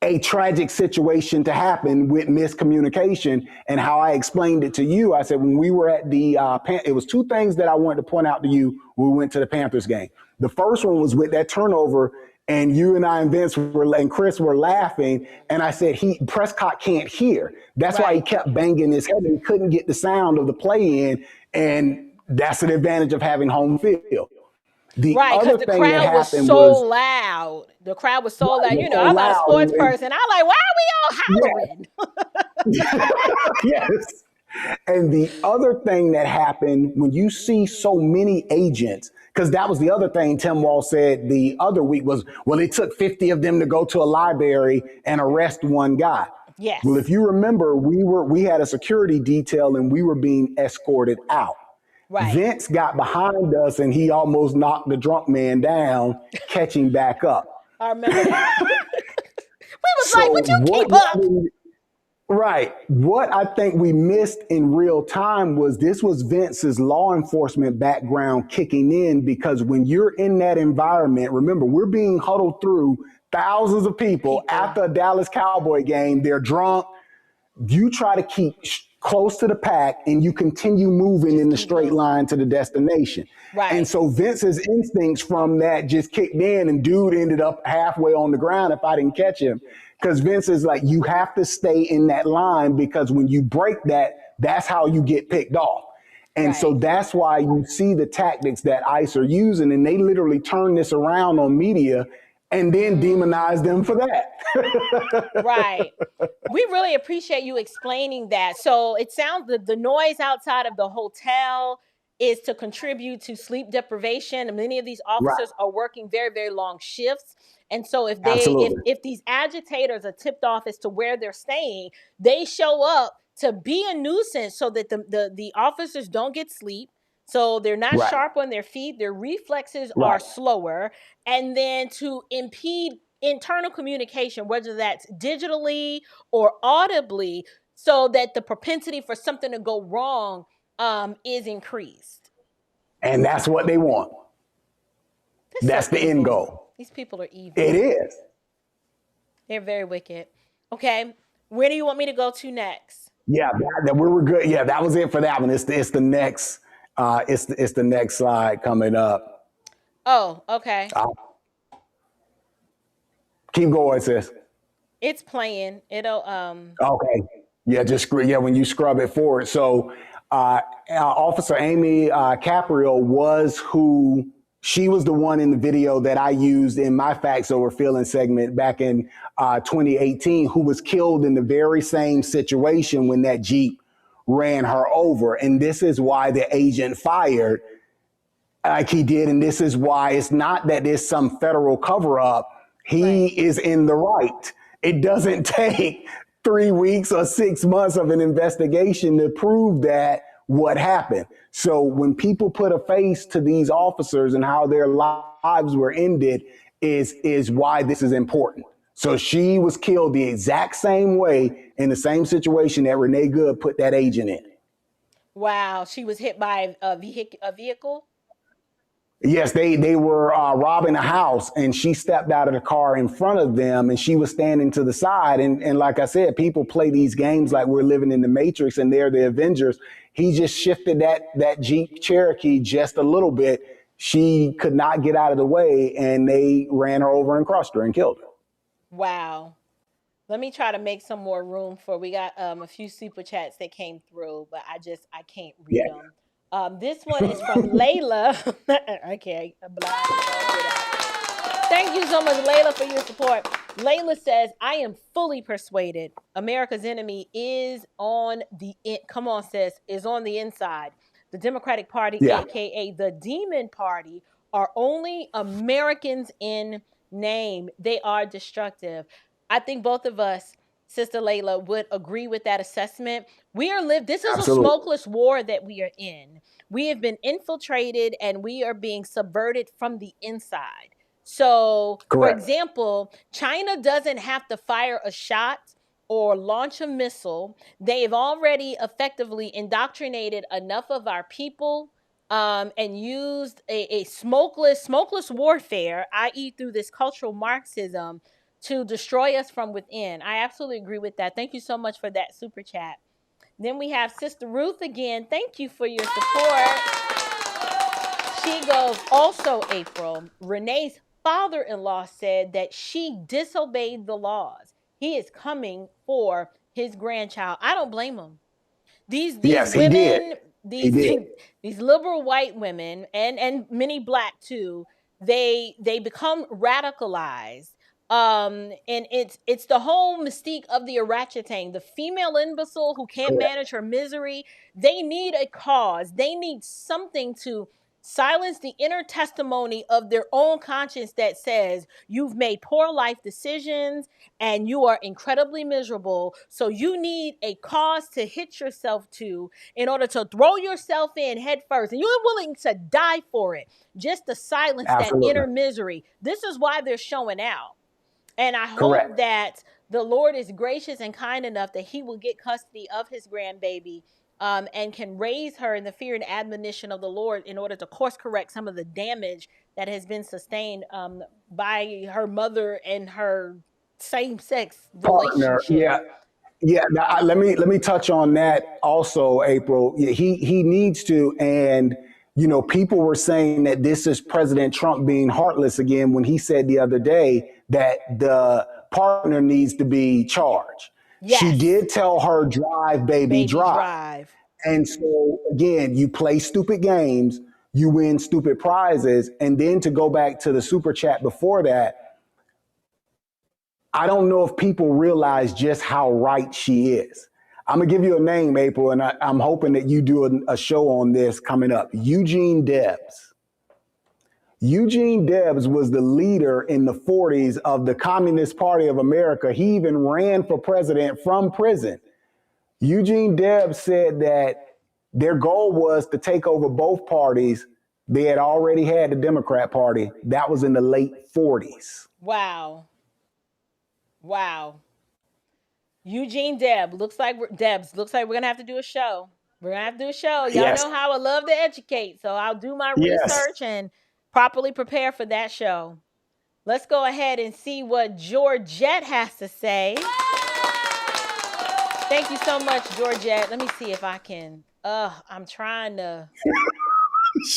a tragic situation to happen with miscommunication. And how I explained it to you, I said, when we were at the, it was two things that I wanted to point out to you when we went to the Panthers game. The first one was with that turnover, and you and I and Vince and Chris were laughing. And I said, Prescott can't hear. That's why he kept banging his head. And he couldn't get the sound of the play in. And that's an advantage of having home field. The other the thing crowd that was happened so was loud. The crowd was so loud. it You was know, so I'm not a loud. sports person. I'm like, why are we all hollering? Yes. And the other thing that happened when you see so many agents, because that was the other thing Tim Wall said the other week was, well, it took 50 of them to go to a library and arrest one guy. Yes. Well, if you remember, we had a security detail and we were being escorted out. Right. Vince got behind us and he almost knocked the drunk man down, catching back up. I remember that. We was like, would you keep up? Right. What I think we missed in real time was this was Vince's law enforcement background kicking in, because when you're in that environment, remember, we're being huddled through thousands of people after a Dallas Cowboy game. They're drunk. You try to keep close to the pack and you continue moving in the straight line to the destination. Right. And so Vince's instincts from that just kicked in, and dude ended up halfway on the ground if I didn't catch him. Because Vince is like, you have to stay in that line, because when you break that, that's how you get picked off. And so that's why you see the tactics that ICE are using, and they literally turn this around on media and then demonize them for that. Right. We really appreciate you explaining that. So it sounds that the noise outside of the hotel is to contribute to sleep deprivation. And many of these officers are working very, very long shifts. And so if if these agitators are tipped off as to where they're staying, they show up to be a nuisance so that the officers don't get sleep. So they're not sharp on their feet. Their reflexes are slower. And then to impede internal communication, whether that's digitally or audibly, so that the propensity for something to go wrong is increased. And that's what they want. That's the end goal. These people are evil. It is. They're very wicked. Okay. Where do you want me to go to next? Yeah, we were good. Yeah, that was it for that one. It's the next it's the next slide coming up. Oh, okay. Keep going, sis. It's playing. It'll Okay. Yeah, when you scrub it forward. So Officer Amy Capriel was who. She was the one in the video that I used in my Facts Over Feeling segment back in 2018, who was killed in the very same situation when that Jeep ran her over. And this is why the agent fired like he did. And this is why it's not that there's some federal cover up. He is in the right. It doesn't take 3 weeks or 6 months of an investigation to prove that what happened. So when people put a face to these officers and how their lives were ended is why this is important. So she was killed the exact same way in the same situation that Renee Good put that agent in. Wow. She was hit by a vehicle? Yes, they were robbing a house, and she stepped out of the car in front of them, and she was standing to the side. And like I said, people play these games like we're living in the Matrix and they're the Avengers. He just shifted that Jeep Cherokee just a little bit, she could not get out of the way, and they ran her over and crushed her and killed her. Wow. Let me try to make some more room for, we got a few super chats that came through, but I can't read Yeah. them. This one is from Layla. Okay, blah, blah, blah. Thank you so much, Layla, for your support. Layla says, I am fully persuaded America's enemy is on the, come on, sis, is on the inside. The Democratic Party, Yeah. aka the Demon Party, are only Americans in name. They are destructive. I think both of us, Sister Layla, would agree with that assessment. We are this is Absolutely. a smokeless war that we are in. We have been infiltrated and we are being subverted from the inside. So, Correct. for example, China doesn't have to fire a shot or launch a missile. They've already effectively indoctrinated enough of our people and used a smokeless warfare, i.e. through this cultural Marxism, to destroy us from within. I absolutely agree with that. Thank you so much for that super chat. Then we have Sister Ruth again. Thank you for your support. She goes, also, April, Renee's father-in-law said that she disobeyed the laws. He is coming for his grandchild. I don't blame him. These Yes, women, he did. these liberal white women and many black too, they become radicalized. And it's the whole mystique of the orangutan, the female imbecile who can't manage her misery. They need a cause. They need something to silence the inner testimony of their own conscience that says you've made poor life decisions and you are incredibly miserable. So you need a cause to hit yourself to in order to throw yourself in head first. And you're willing to die for it just to silence Absolutely. that inner misery. This is why they're showing out. And I hope Correct. that the Lord is gracious and kind enough that he will get custody of his grandbaby and can raise her in the fear and admonition of the Lord in order to course correct some of the damage that has been sustained by her mother and her same-sex Partner. relationship. Yeah. Now, let me touch on that also, April. He needs to, and people were saying that this is President Trump being heartless again when he said the other day that the partner needs to be charged. Yes. She did tell her, drive, baby, drive. And so, again, you play stupid games, you win stupid prizes. And then to go back to the super chat before that, I don't know if people realize just how right she is. I'm going to give you a name, April, and I'm hoping that you do a show on this coming up. Eugene Debs. Eugene Debs was the leader in the 40s of the Communist Party of America. He even ran for president from prison. Eugene Debs said that their goal was to take over both parties. They had already had the Democrat Party. That was in the late 40s. Wow. Eugene Debs. Looks like we're going to have to do a show. We're going to have to do a show. Y'all know how I love to educate. So I'll do my research and properly prepare for that show. Let's go ahead and see what Georgette has to say. Thank you so much, Georgette. Let me see if I can. I'm trying to.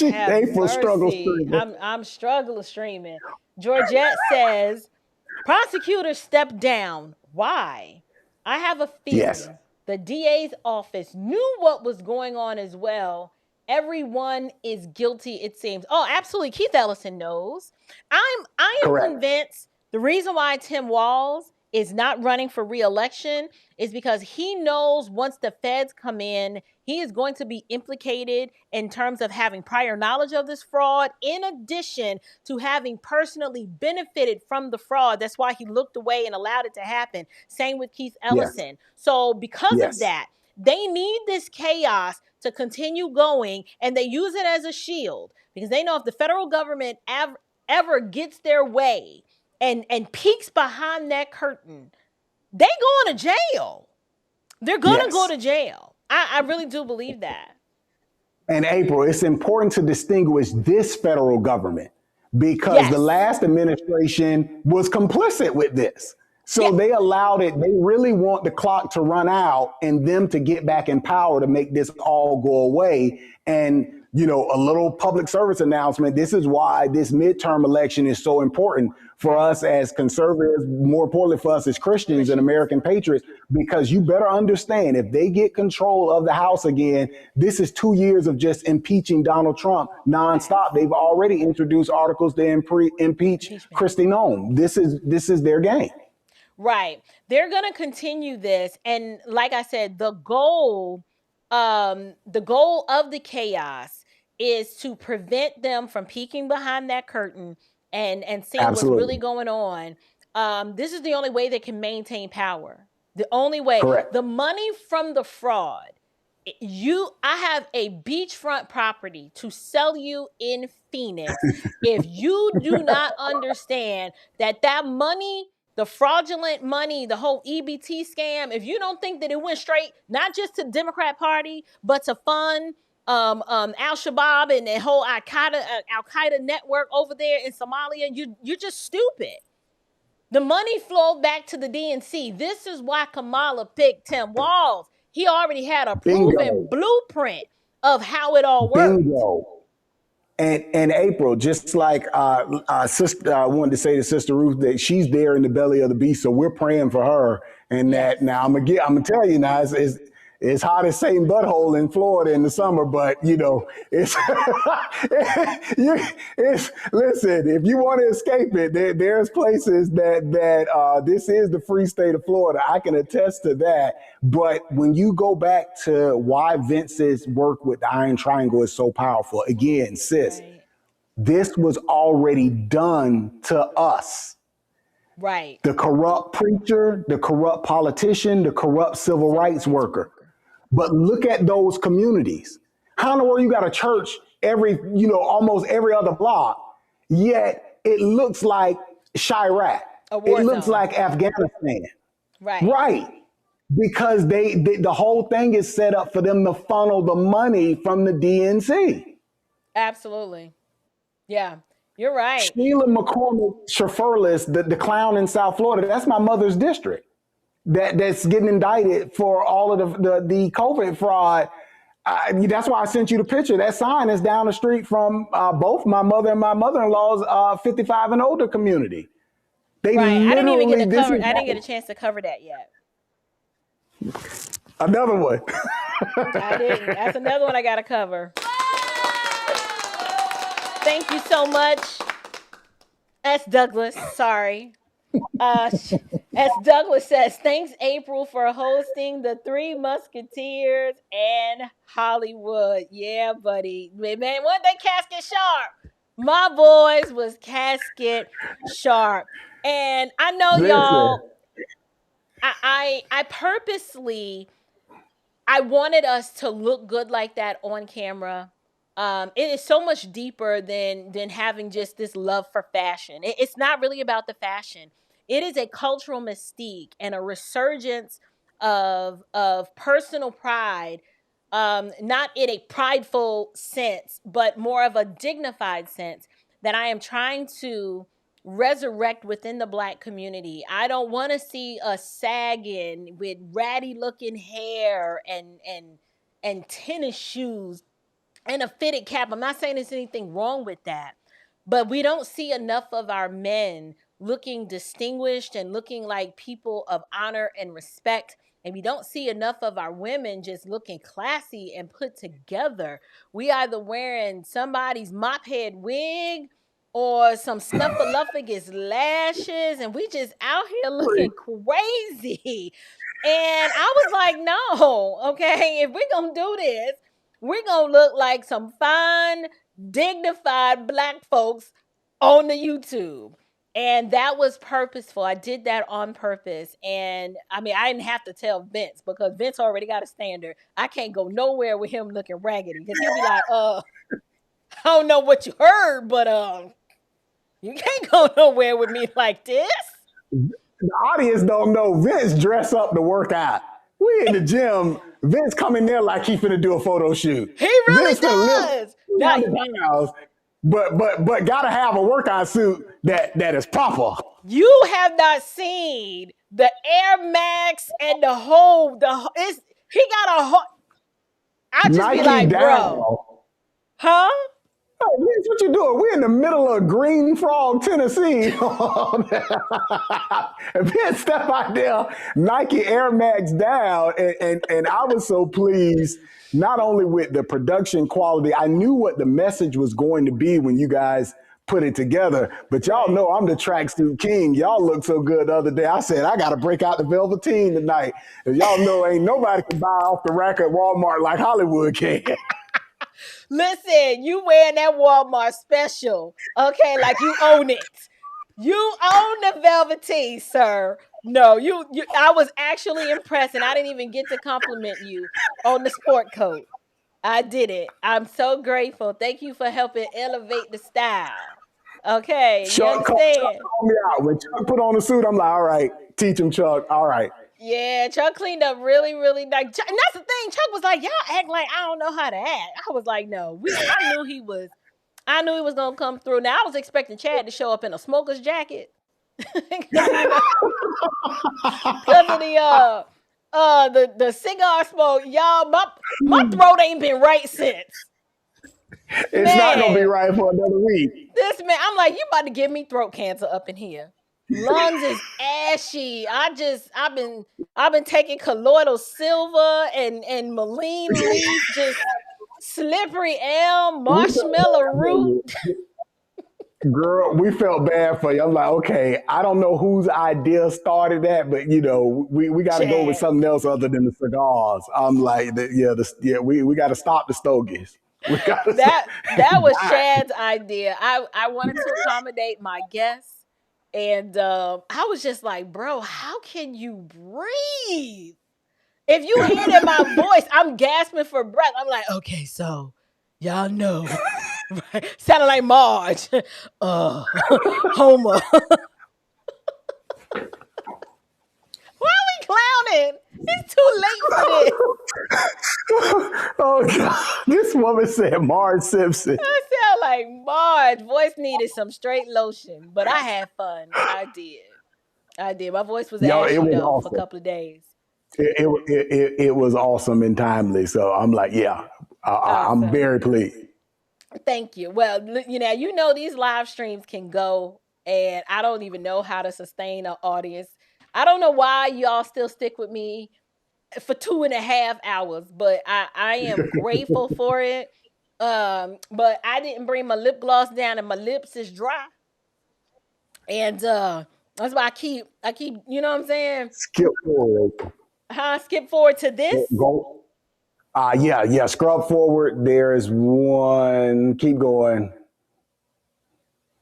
April struggles streaming. I'm struggling streaming. Georgette says, prosecutors step down. Why? I have a feeling the DA's office knew what was going on as well. Everyone is guilty, it seems. Oh, absolutely. Keith Ellison knows. I am convinced the reason why Tim Walz is not running for re-election is because he knows once the feds come in, he is going to be implicated in terms of having prior knowledge of this fraud, in addition to having personally benefited from the fraud. That's why he looked away and allowed it to happen. Same with Keith Ellison. So because of that, they need this chaos to continue going, and they use it as a shield because they know if the federal government ever gets their way and peeks behind that curtain, they going to jail. They're going to go to jail. I really do believe that. And April, it's important to distinguish this federal government because the last administration was complicit with this. So they allowed it. They really want the clock to run out and them to get back in power to make this all go away. And a little public service announcement. This is why this midterm election is so important for us as conservatives, more importantly for us as Christians and American patriots, because you better understand, if they get control of the House again, this is 2 years of just impeaching Donald Trump nonstop. They've already introduced articles to impeach Kristi Noem. This is their game. Right. They're going to continue this. And like I said, the goal of the chaos is to prevent them from peeking behind that curtain and seeing Absolutely. what's really going on. This is the only way they can maintain power. The only way. Correct. The money from the fraud. I have a beachfront property to sell you in Phoenix. If you do not understand that money, the fraudulent money, the whole EBT scam, if you don't think that it went straight, not just to the Democrat Party, but to fund Al-Shabaab and the whole Al-Qaeda network over there in Somalia, you're just stupid. The money flowed back to the DNC. This is why Kamala picked Tim Walz. He already had a proven blueprint of how it all works. Bingo. And April, just like sister, I wanted to say to Sister Ruth that she's there in the belly of the beast, so we're praying for her. And that now I'm gonna tell you now, it's hot as Satan butthole in Florida in the summer, but it's listen, if you want to escape it, there's places that this is the free state of Florida. I can attest to that. But when you go back to why Vince's work with the Iron Triangle is so powerful, again, sis, this was already done to us. Right. The corrupt preacher, the corrupt politician, the corrupt civil rights worker. But look at those communities. How in the world you got a church almost every other block, yet it looks like Chirac. It looks like Afghanistan. Right. Right. Because the whole thing is set up for them to funnel the money from the DNC. Absolutely. Yeah, you're right. Sheila McCormick Schifferlis, the clown in South Florida, that's my mother's district. That's getting indicted for all of the COVID fraud. That's why I sent you the picture. That sign is down the street from both my mother and my mother-in-law's 55 and older community. I didn't even get I didn't get a chance to cover that yet. Another one. I didn't. That's another one I got to cover. Thank you so much. S. Douglas. Sorry. As Douglas says, thanks April for hosting the Three Musketeers and Hollywood. Yeah, buddy. Man, weren't they casket sharp? My boys was casket sharp. And I know y'all, I purposely, I wanted us to look good like that on camera. It is so much deeper than having just this love for fashion. It's not really about the fashion. It is a cultural mystique and a resurgence of personal pride, not in a prideful sense, but more of a dignified sense that I am trying to resurrect within the Black community. I don't want to see us sagging with ratty looking hair and tennis shoes and a fitted cap. I'm not saying there's anything wrong with that, but we don't see enough of our men looking distinguished and looking like people of honor and respect. And we don't see enough of our women just looking classy and put together. We either wearing somebody's mop head wig or some snuffleupagus lashes, and we just out here looking crazy. And I was like, no, okay, if we're going to do this, we're going to look like some fine, dignified Black folks on the YouTube. And that was purposeful. I did that on purpose. And I mean, I didn't have to tell Vince because Vince already got a standard. I can't go nowhere with him looking raggedy because he'll be like, I don't know what you heard, but you can't go nowhere with me like this. The audience don't know Vince dress up to work out. We in the gym. Vince come in there like he finna do a photo shoot. He really does. But gotta have a workout suit that is proper. You have not seen the Air Max and he got a whole. I just Nike be like, bro, Huh? Hey, Vince, what you doing? We're in the middle of Green Frog, Tennessee. And Vince step out there, Nike Air Max down, and I was so pleased, not only with the production quality, I knew what the message was going to be when you guys put it together. But y'all know I'm the tracksuit king. Y'all looked so good the other day. I said, I got to break out the Velveteen tonight. And y'all know ain't nobody can buy off the rack at Walmart like Hollywood can. Listen, you wearing that Walmart special, okay? Like you own it. You own the Velveteen, sir. No, you. I was actually impressed, and I didn't even get to compliment you on the sport coat. I did it. I'm so grateful. Thank you for helping elevate the style. Okay, you Chuck called understand? me out. When Chuck put on the suit, I'm like, all right, teach him, Chuck. All right. Yeah, Chuck cleaned up really, really nice. And that's the thing. Chuck was like, "Y'all act like I don't know how to act." I was like, "No, I knew he was. I knew he was gonna come through." Now I was expecting Chad to show up in a smoker's jacket because of the cigar smoke. Y'all, my throat ain't been right since. It's not gonna be right for another week. This man, I'm like, you about to give me throat cancer up in here. Lungs is ashy. I've been taking colloidal silver and Maline leaf, just slippery elm, marshmallow root. Girl, we felt bad for you. I'm like, okay, I don't know whose idea started that, but we got to go with something else other than the cigars. I'm like, we got to stop the stogies. That was Chad's idea. I wanted to accommodate my guests. And I was just like, bro, how can you breathe? If you hear it in my voice, I'm gasping for breath. I'm like, okay, so y'all know. Sounding like Marge. Homer. Why are we clowning? It's too late for this. Oh, God. This woman said Marge Simpson. I sound like Marge. Voice needed some straight lotion, but I had fun. I did. My voice was ashy, though, awesome. for a couple of days. It was awesome and timely. So I'm like, yeah, Awesome. I'm very pleased. Thank you. Well, you know these live streams can go, and I don't even know how to sustain an audience. I don't know why y'all still stick with me for 2.5 hours, but I am grateful for it. But I didn't bring my lip gloss down, and my lips is dry, and that's why I keep, you know what I'm saying? Skip forward. Skip forward to this. Go. Yeah. Scrub forward. There's one. Keep going.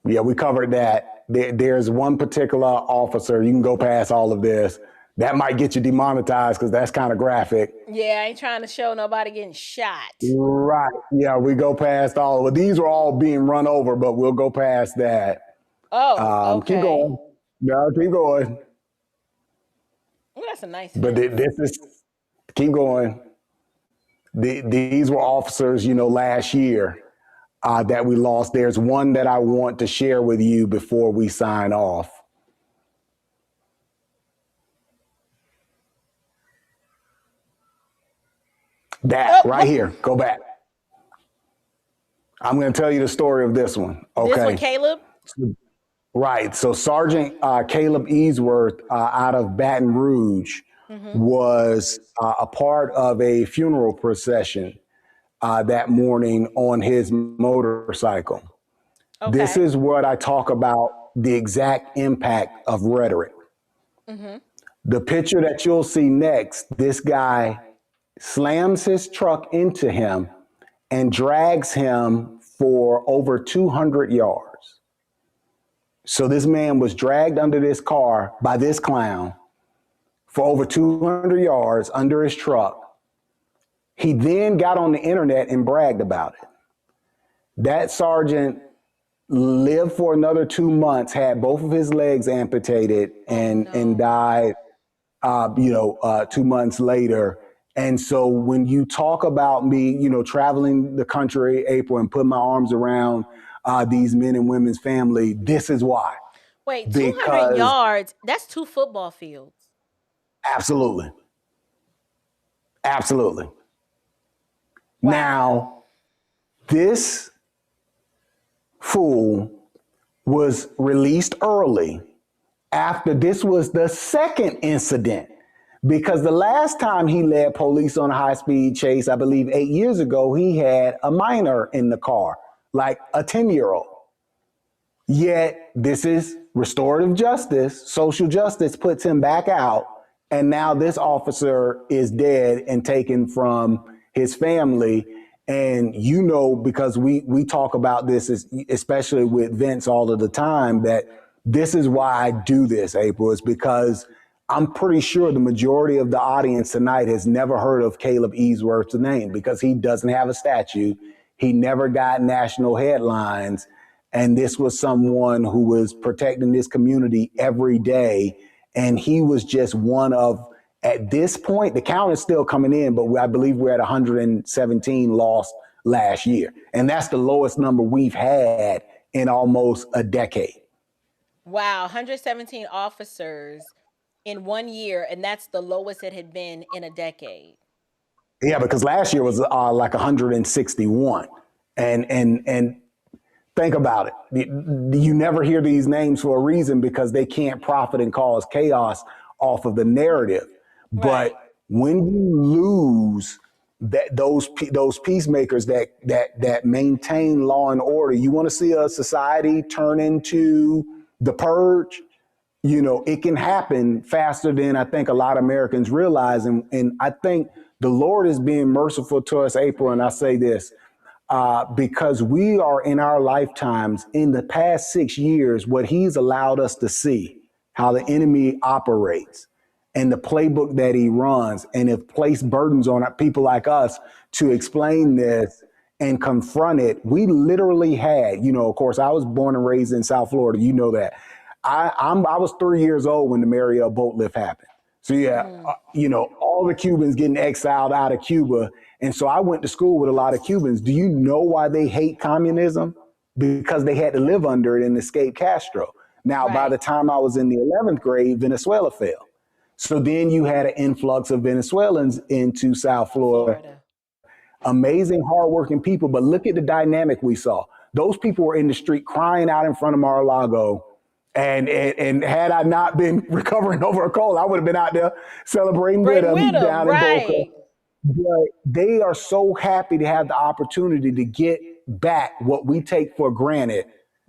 Yeah, we covered that. There's one particular officer. You can go past all of this. That might get you demonetized because that's kind of graphic. Yeah, I ain't trying to show nobody getting shot. Right. Yeah, we go past all of it. These were all being run over, but we'll go past that. Oh, okay. Keep going. No, keep going. Well, that's a nice But fence. this is, keep going. These were officers, last year that we lost. There's one that I want to share with you before we sign off. That right here. Go back. I'm going to tell you the story of this one. Okay. This one, Caleb? Right. So Sergeant Caleb Easworth out of Baton Rouge was a part of a funeral procession that morning on his motorcycle. Okay. This is what I talk about, the exact impact of rhetoric. The picture that you'll see next, this guy slams his truck into him and drags him for over 200 yards. So this man was dragged under this car by this clown for over 200 yards under his truck. He then got on the internet and bragged about it. That sergeant lived for another 2 months, had both of his legs amputated, and died 2 months later. And so when you talk about me, traveling the country, April, and putting my arms around these men and women's family, this is why. Wait, 200 yards, that's 2 football fields. Absolutely. Absolutely. Wow. Now, This fool was released early after this was the second incident, because the last time he led police on a high-speed chase, I believe 8 years ago, he had a minor in the car, like a 10-year-old. Yet this is restorative justice, social justice puts him back out, and now this officer is dead and taken from his family. And you know, because we talk about this, especially with Vince all of the time, that this is why I do this, April, is because I'm pretty sure the majority of the audience tonight has never heard of Caleb Easworth's name, because he doesn't have a statue. He never got national headlines. And this was someone who was protecting this community every day. And he was just one of, at this point, the count is still coming in, but I believe we're at 117 lost last year. And that's the lowest number we've had in almost a decade. Wow, 117 officers in 1 year, and that's the lowest it had been in a decade. Yeah, because last year was like 161. And think about it. You never hear these names for a reason, because they can't profit and cause chaos off of the narrative. Right. But when you lose those peacemakers that maintain law and order, you want to see a society turn into the purge. You know, it can happen faster than I think a lot of Americans realize. And I think the Lord is being merciful to us, April. And I say this because we are in our lifetimes, in the past 6 years, what he's allowed us to see, how the enemy operates and the playbook that he runs, and have placed burdens on people like us to explain this and confront it. We literally had, you know, of course, I was born and raised in South Florida. You know that. I was 3 years old when the Mariel boat lift happened. So you know, all the Cubans getting exiled out of Cuba. And so I went to school with a lot of Cubans. Do you know why they hate communism? Because they had to live under it and escape Castro. Now, by the time I was in the 11th grade, Venezuela fell. So then you had an influx of Venezuelans into South Florida. Amazing, hardworking people. But look at the dynamic we saw. Those people were in the street crying out in front of Mar-a-Lago. And had I not been recovering over a cold, I would have been out there celebrating with them down in Boca. But they are so happy to have the opportunity to get back what we take for granted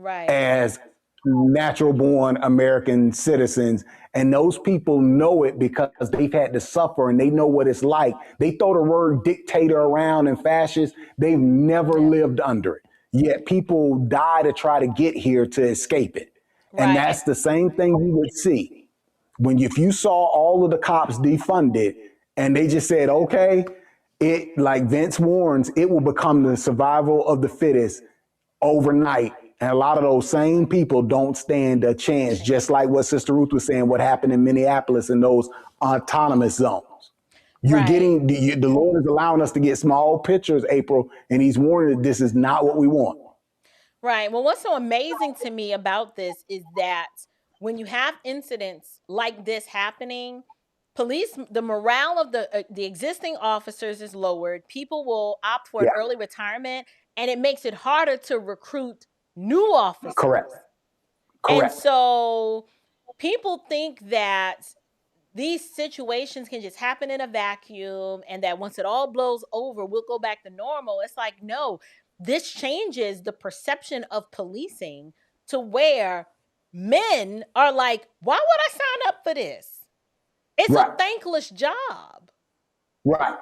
as natural born American citizens. And those people know it because they've had to suffer and they know what it's like. They throw the word dictator around and fascist. They've never lived under it. Yet people die to try to get here to escape it. And that's the same thing you would see if you saw all of the cops defunded and they just said, okay, it, like Vince warns, it will become the survival of the fittest overnight. And a lot of those same people don't stand a chance, just like what Sister Ruth was saying, what happened in Minneapolis in those autonomous zones. You're getting, the Lord is allowing us to get small pictures, April, and he's warning that this is not what we want. Right. Well, what's so amazing to me about this is that when you have incidents like this happening, the morale of the existing officers is lowered. People will opt for an early retirement, and it makes it harder to recruit new officers. Correct. And so people think that these situations can just happen in a vacuum and that once it all blows over, we'll go back to normal. It's like, no, this changes the perception of policing to where men are like, why would I sign up for this? It's a thankless job. Right.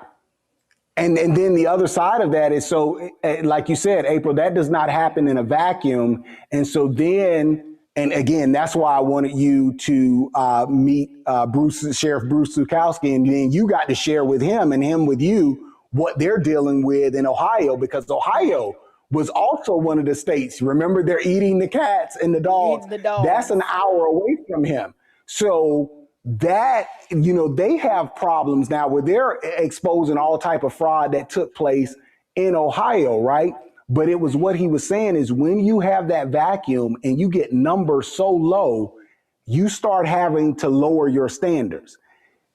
And then the other side of that is, so like you said, April, that does not happen in a vacuum. And so then, and again, that's why I wanted you to meet Sheriff Bruce Zukowski, and then you got to share with him and him with you what they're dealing with in Ohio, because Ohio was also one of the states. Remember, they're eating the cats and the dogs. That's an hour away from him. So that, you know, they have problems now where they're exposing all type of fraud that took place in Ohio, right? But it was what he was saying is when you have that vacuum and you get numbers so low, you start having to lower your standards.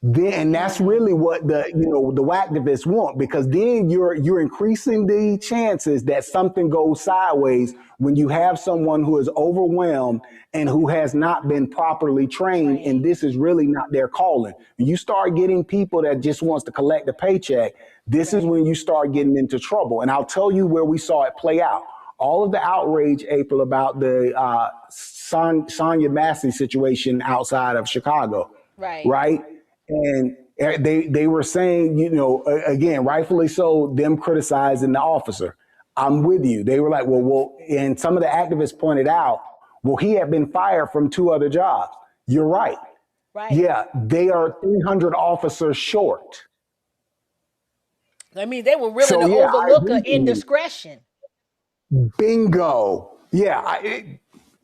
Then, and that's really what the activists want, because then you're increasing the chances that something goes sideways when you have someone who is overwhelmed and who has not been properly trained, and this is really not their calling. When you start getting people that just wants to collect a paycheck, this is when you start getting into trouble. And I'll tell you where we saw it play out. All of the outrage, April, about the Sonya Massey situation outside of Chicago, right? And they were saying, again, rightfully so, them criticizing the officer. I'm with you. They were like, well, and some of the activists pointed out, well, he had been fired from 2 other jobs. You're right. Yeah, they are 300 officers short. I mean, they were willing to overlook an indiscretion. Bingo. Yeah.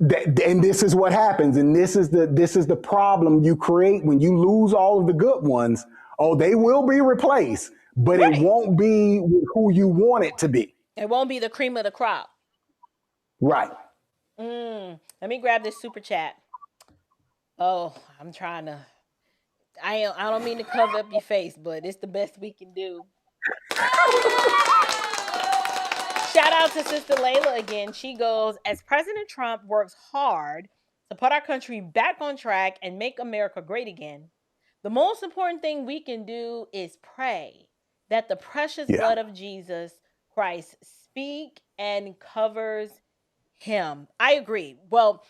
And this is what happens. And this is the problem you create when you lose all of the good ones. Oh, they will be replaced, but it won't be who you want it to be. It won't be the cream of the crop. Right. Let me grab this super chat. Oh, I'm trying to. I don't mean to cover up your face, but it's the best we can do. Shout out to Sister Layla again. She goes, as President Trump works hard to put our country back on track and make America great again, the most important thing we can do is pray that the precious blood of Jesus Christ speak and covers him. I agree. Well,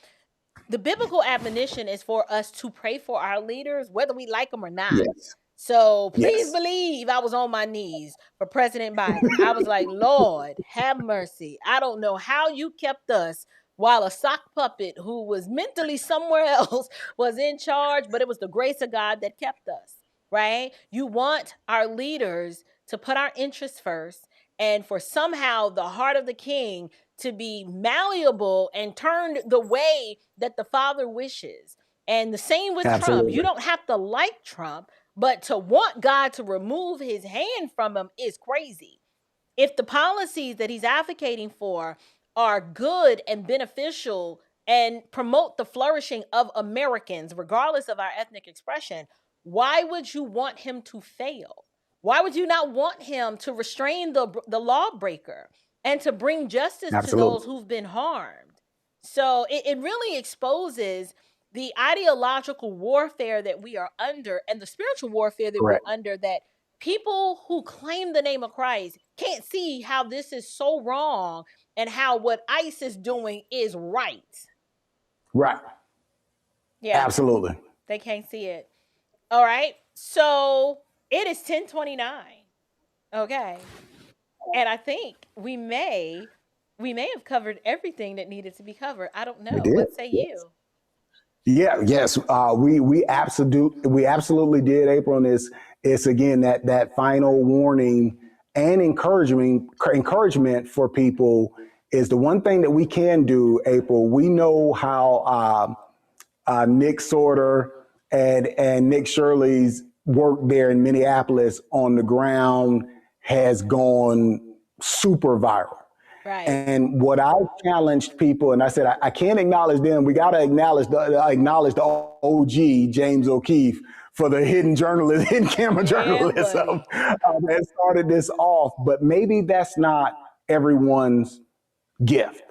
the biblical admonition is for us to pray for our leaders, whether we like them or not. Yes. So please believe I was on my knees for President Biden. I was like, Lord, have mercy. I don't know how you kept us while a sock puppet who was mentally somewhere else was in charge, but it was the grace of God that kept us, right? You want our leaders to put our interests first, and for somehow the heart of the king to be malleable and turned the way that the Father wishes. And the same with Trump. You don't have to like Trump, but to want God to remove his hand from him is crazy. If the policies that he's advocating for are good and beneficial and promote the flourishing of Americans, regardless of our ethnic expression, why would you want him to fail? Why would you not want him to restrain the lawbreaker and to bring justice to those who've been harmed? So it really exposes the ideological warfare that we are under and the spiritual warfare that we're under, that people who claim the name of Christ can't see how this is so wrong and how what ICE is doing is right. Right. Yeah. Absolutely. They can't see it. All right. So it is 10:29. Okay. And I think we may have covered everything that needed to be covered. I don't know. What say you? Yeah, yes, we absolutely did, April. And it's again that final warning and encouragement for people is the one thing that we can do, April. We know how Nick Sorter and Nick Shirley's work there in Minneapolis on the ground has gone super viral. Right. And what I challenged people, and I said, I can't acknowledge them. We got to acknowledge the OG, James O'Keefe, for the hidden camera journalism that started this off. But maybe that's not everyone's gift.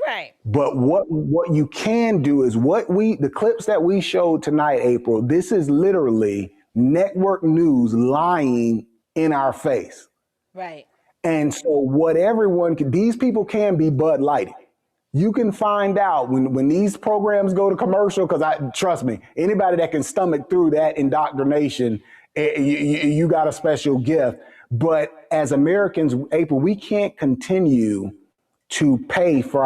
Right. But what you can do is the clips that we showed tonight, April, this is literally network news lying in our face. Right. And so these people can be Bud Lighted. You can find out when these programs go to commercial, because trust me, anybody that can stomach through that indoctrination, you got a special gift. But as Americans, April, we can't continue to pay for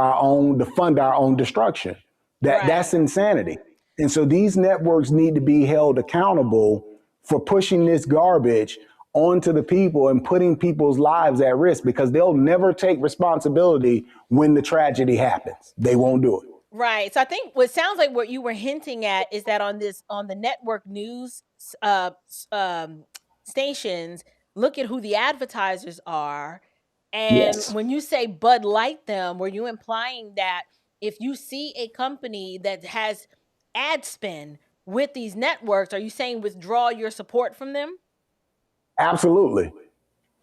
to fund our own destruction. That's insanity. And so these networks need to be held accountable for pushing this garbage onto the people and putting people's lives at risk, because they'll never take responsibility when the tragedy happens. They won't do it. Right. So I think what sounds like what you were hinting at is that on the network news stations, look at who the advertisers are. And when you say Bud Light them, were you implying that if you see a company that has ad spend with these networks, are you saying withdraw your support from them? Absolutely.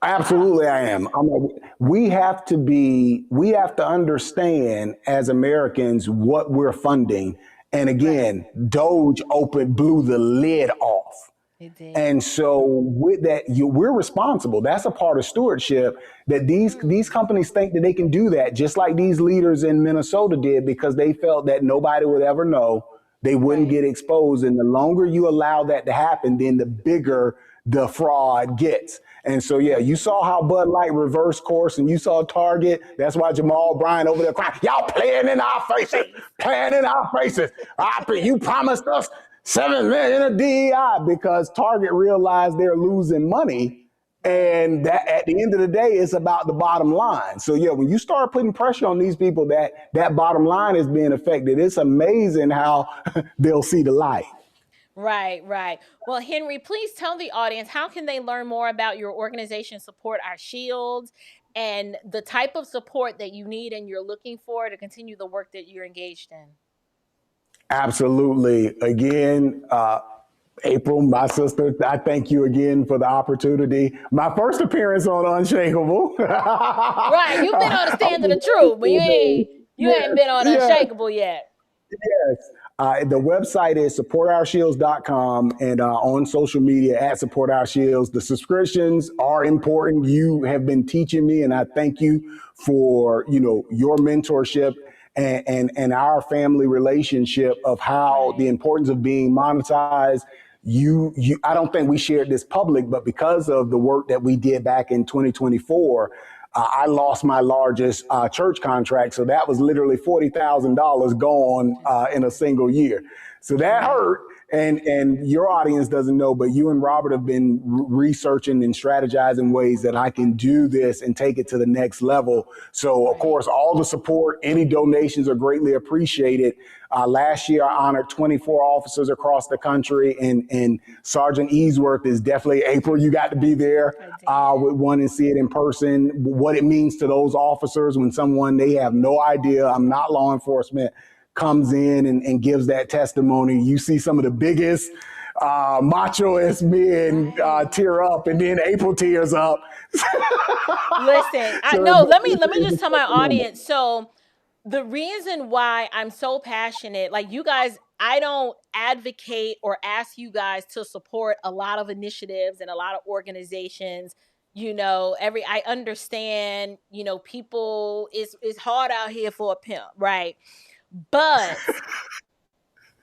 Absolutely, I am. We have to understand as Americans what we're funding. And again, Doge blew the lid off. It did. And so with that, we're responsible. That's a part of stewardship, that these companies think that they can do that, just like these leaders in Minnesota did, because they felt that nobody would ever know. They wouldn't get exposed. And the longer you allow that to happen, then the bigger the fraud gets. And so, yeah, you saw how Bud Light reversed course, and you saw Target. That's why Jamal Bryant over there crying, y'all playing in our faces, playing in our faces. You promised us $7 million in a DEI, because Target realized they're losing money. And that at the end of the day, it's about the bottom line. So, yeah, when you start putting pressure on these people, that bottom line is being affected. It's amazing how they'll see the light. Right, right. Well, Henry, please tell the audience, how can they learn more about your organization, Support Our Shields, and the type of support that you need and you're looking for to continue the work that you're engaged in? Absolutely. Again, April, my sister, I thank you again for the opportunity. My first appearance on Unshakable. Right, you've been on the Stand of the Truth, but you ain't been on Unshakable yet. Yes. The website is supportourshields.com, and on social media at Support Our Shields. The subscriptions are important. You have been teaching me, and I thank you for, your mentorship and our family relationship of how the importance of being monetized. I don't think we shared this public, but because of the work that we did back in 2024, I lost my largest church contract. So that was literally $40,000 gone in a single year. So that hurt. And your audience doesn't know, but you and Robert have been researching and strategizing ways that I can do this and take it to the next level. So, of course, all the support, any donations are greatly appreciated. Last year, I honored 24 officers across the country, and Sergeant Easworth is definitely, April, you got to be there with one and see it in person, what it means to those officers when they have no idea, I'm not law enforcement, comes in and gives that testimony. You see some of the biggest machoest men tear up, and then April tears up. Listen, let me just tell my audience. So the reason why I'm so passionate, like you guys, I don't advocate or ask you guys to support a lot of initiatives and a lot of organizations. I understand, people, it's hard out here for a pimp, right? But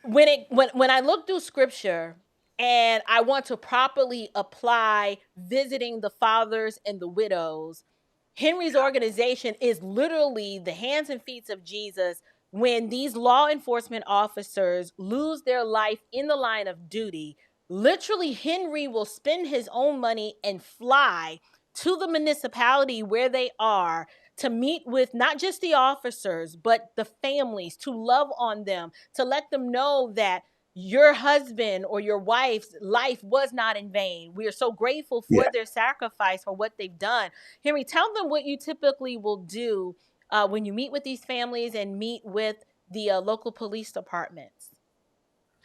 when I look through scripture and I want to properly apply visiting the fathers and the widows, Henry's organization is literally the hands and feet of Jesus. When these law enforcement officers lose their life in the line of duty, literally Henry will spend his own money and fly to the municipality where they are to meet with not just the officers, but the families, to love on them, to let them know that your husband or your wife's life was not in vain. We are so grateful for their sacrifice, for what they've done. Henry, tell them what you typically will do when you meet with these families and meet with the local police departments.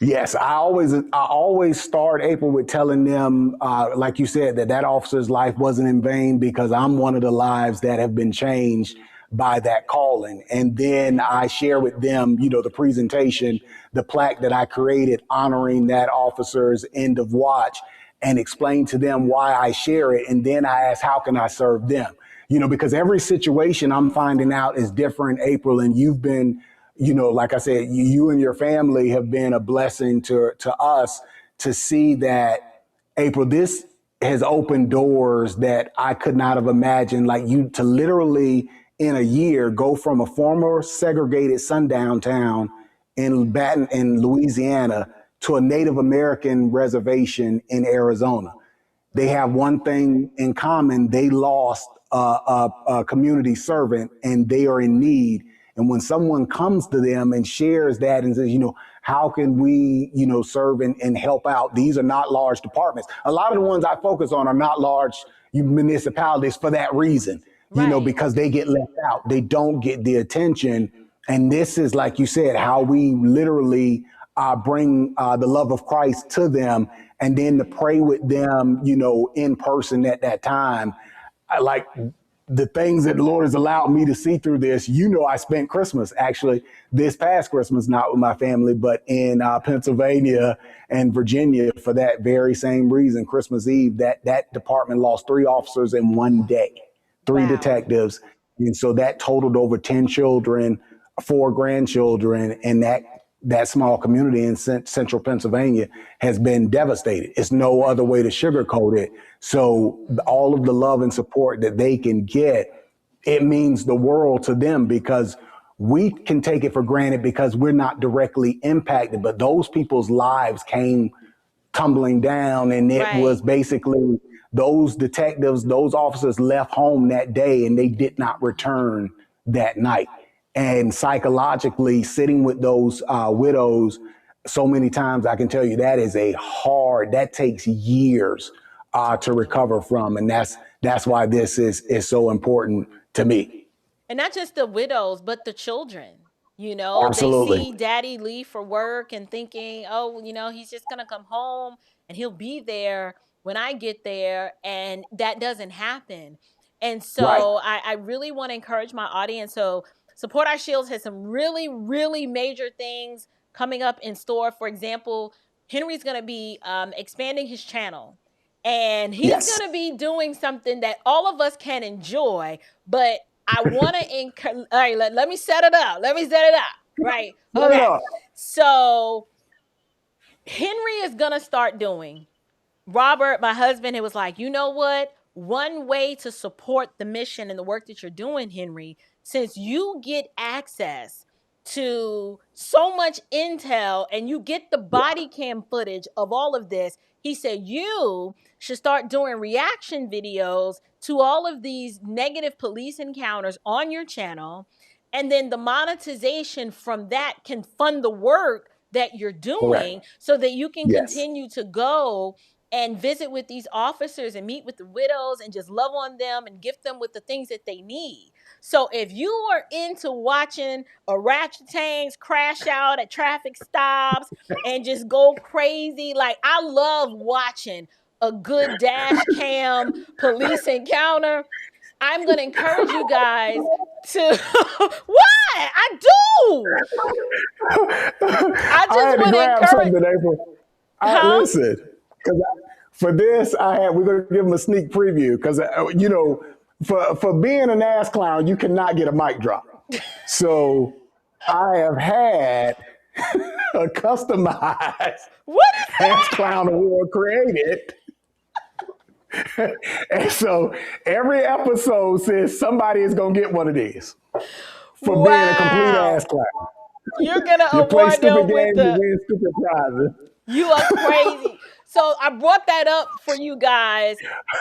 Yes, I always start, April, with telling them, like you said, that officer's life wasn't in vain, because I'm one of the lives that have been changed by that calling. And then I share with them, the presentation, the plaque that I created honoring that officer's end of watch, and explain to them why I share it. And then I ask, how can I serve them? Because every situation I'm finding out is different, April, and you've been, like I said, you and your family have been a blessing to us to see that, April, this has opened doors that I could not have imagined, like you to literally in a year go from a former segregated sundown town in Louisiana to a Native American reservation in Arizona. They have one thing in common. They lost a community servant, and they are in need. And when someone comes to them and shares that and says, how can we, serve and help out? These are not large departments. A lot of the ones I focus on are not large municipalities for that reason, because they get left out. They don't get the attention. And this is, like you said, how we literally bring the love of Christ to them, and then to pray with them, in person at that time. I like the things that the Lord has allowed me to see through this. I spent Christmas actually this past Christmas, not with my family, but in Pennsylvania and Virginia for that very same reason. Christmas Eve, that department lost 3 officers in one day, 3 detectives. And so that totaled over 10 children, 4 grandchildren, and that small community in central Pennsylvania has been devastated. It's no other way to sugarcoat it. So all of the love and support that they can get, it means the world to them, because we can take it for granted because we're not directly impacted, but those people's lives came tumbling down, and it was basically those detectives, those officers left home that day and they did not return that night. And psychologically, sitting with those widows so many times, I can tell you that takes years to recover from. And that's why this is so important to me. And not just the widows, but the children. Absolutely. They see daddy leave for work and thinking, oh, he's just going to come home and he'll be there when I get there. And that doesn't happen. And so I really want to encourage my audience. So Support Our Shields has some really, really major things coming up in store. For example, Henry's going to be expanding his channel. And he's going to be doing something that all of us can enjoy. But I want to encourage. All right, let me set it up. Right. Okay. So Henry is going to start doing. Robert, my husband, it was like, you know what? One way to support the mission and the work that you're doing, Henry, since you get access to so much intel and you get the body cam footage of all of this, he said you should start doing reaction videos to all of these negative police encounters on your channel. And then the monetization from that can fund the work that you're doing so that you can continue to go and visit with these officers and meet with the widows and just love on them and gift them with the things that they need. So if you are into watching orangutans crash out at traffic stops and just go crazy, like I love watching a good dash cam police encounter. I'm going to encourage you guys to what? I do. I just want to encourage April. Listen, because for this, we're going to give them a sneak preview because, for being an ass clown, you cannot get a mic drop. So I have had a customized ass clown award created. And so every episode says somebody is going to get one of these for being a complete ass clown. You're going to you play award stupid them games with and win stupid prizes. You are crazy. So I brought that up for you guys.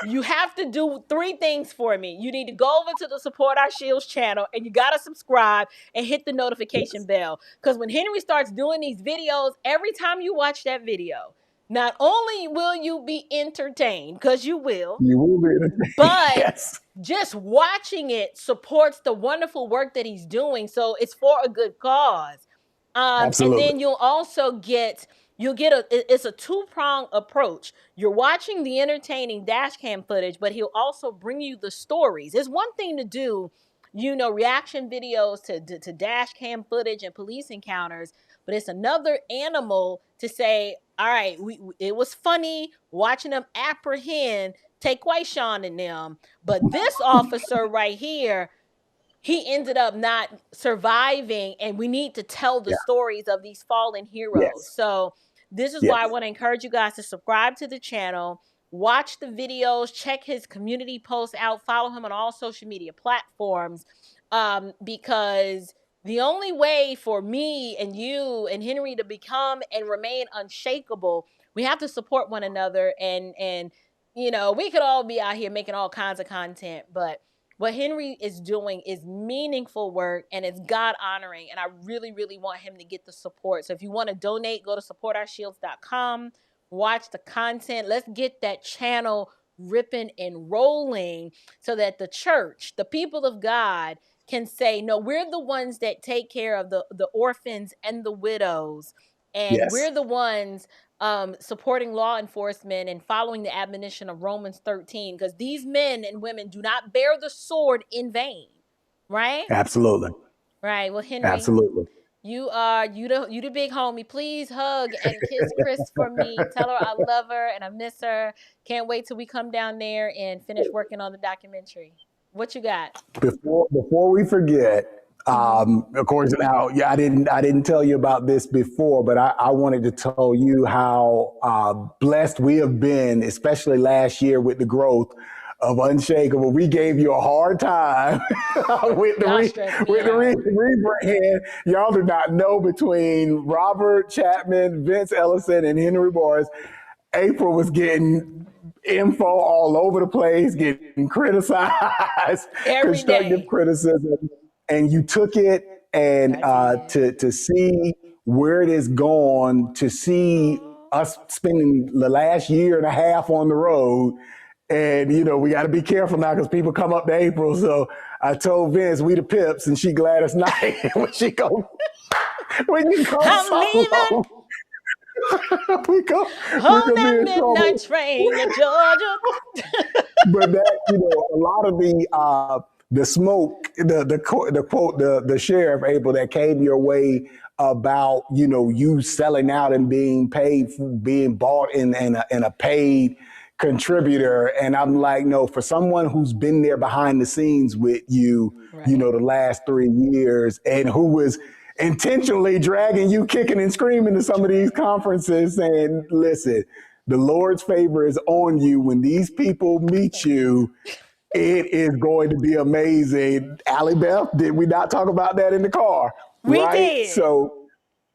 You have to do 3 things for me. You need to go over to the Support Our Shields channel and you got to subscribe and hit the notification bell. Because when Henry starts doing these videos, every time you watch that video, not only will you be entertained, because you will be entertained, but just watching it supports the wonderful work that he's doing. So it's for a good cause. And then you'll also get it's a 2-pronged approach. You're watching the entertaining dash cam footage, but he'll also bring you the stories. It's one thing to do, reaction videos to dash cam footage and police encounters, but it's another animal to say, all right, it was funny watching them apprehend Taquayshawn and them, but this officer right here, he ended up not surviving, and we need to tell the stories of these fallen heroes. So this is why I want to encourage you guys to subscribe to the channel, watch the videos, check his community posts out, follow him on all social media platforms, because the only way for me and you and Henry to become and remain unshakable, we have to support one another. And we could all be out here making all kinds of content, but what Henry is doing is meaningful work and it's God honoring. And I really, really want him to get the support. So if you want to donate, go to supportourshields.com, watch the content. Let's get that channel ripping and rolling so that the church, the people of God, can say, no, we're the ones that take care of the orphans and the widows. And Yes. we're the ones supporting law enforcement and following the admonition of Romans 13, because these men and women do not bear the sword in vain. Right? Absolutely. Right. Well, Henry, Absolutely. you the big homie. Please hug and kiss Chris for me. Tell her I love her and I miss her. Can't wait till we come down there and finish working on the documentary. What you got? Before we forget, of course, now, yeah, I didn't tell you about this before, but I wanted to tell you how blessed we have been, especially last year with the growth of Unshakable. We gave you a hard time with the rebrand. Y'all do not know, between Robert Chapman, Vince Ellison, and Henry Morris, April was getting info all over the place, getting criticized, constructive criticism, and you took it. And to see where it is gone, to see us spending the last year and a half on the road. And, you know, we got to be careful now because people come up to April. So I told Vince, we the Pips, and she Gladys Knight. when you go I'm leaving. we go on that midnight train to Georgia. But that, you know, a lot of the smoke, the quote, the sheriff, April, that came your way about, you know, you selling out and being paid, being bought in a paid contributor. And I'm like, no, for someone who's been there behind the scenes with you, you know, the last 3 years, and who was intentionally dragging you kicking and screaming to some of these conferences, saying, listen, the Lord's favor is on you. When these people meet you, it is going to be amazing. Allie Beth, did we not talk about that in the car? We right? did. So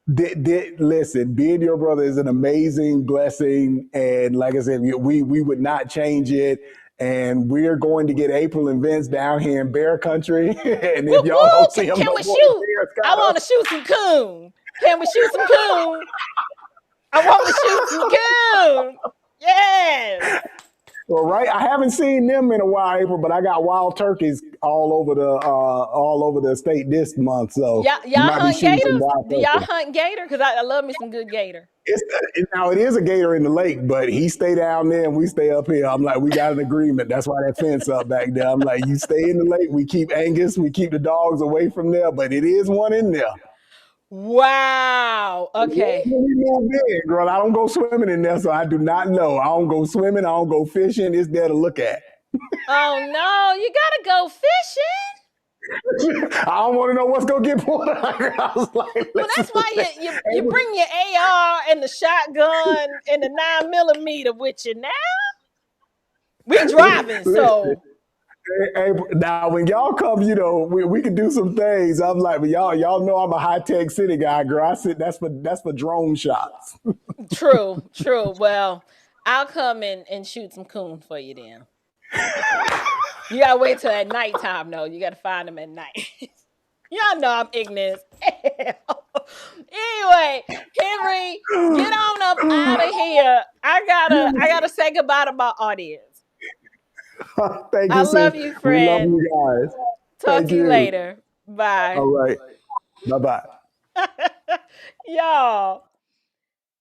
listen, being your brother is an amazing blessing. And like I said, we would not change it. And we're going to get April and Vince down here in Bear Country. And if y'all don't see them, can we shoot? I want to shoot some coon. Can we shoot some coon? I want to shoot some coon. Yes. Well, right. I haven't seen them in a while, April, but I got wild turkeys all over the state this month. So y'all hunt gators? Do y'all hunt gator? Because I love me some good gator. Now it is a gator in the lake, but he stay down there and we stay up here. I'm like, we got an agreement. That's why that fence up back there. I'm like, you stay in the lake. We keep Angus. We keep the dogs away from there. But it is one in there. Wow. Okay. Girl, I don't go swimming in there, so I do not know. I don't go swimming. I don't go fishing. It's there to look at. Oh no, you gotta go fishing. I don't want to know what's gonna get pulled out. I was like, well, that's why you bring your AR and the shotgun and the 9mm with you now. We driving, so. Hey, now when y'all come, you know, we can do some things. I'm like, but y'all know I'm a high-tech city guy, girl. I said that's for drone shots. True. Well, I'll come and shoot some coon for you then. You gotta wait till at nighttime though. You gotta find them at night. Y'all know I'm ignorant. Anyway, Henry, get on up out of here. I gotta say goodbye to my audience. Thank you. I love you, friend. We love you guys. Talk to you later. Bye. All right. Bye-bye. Y'all,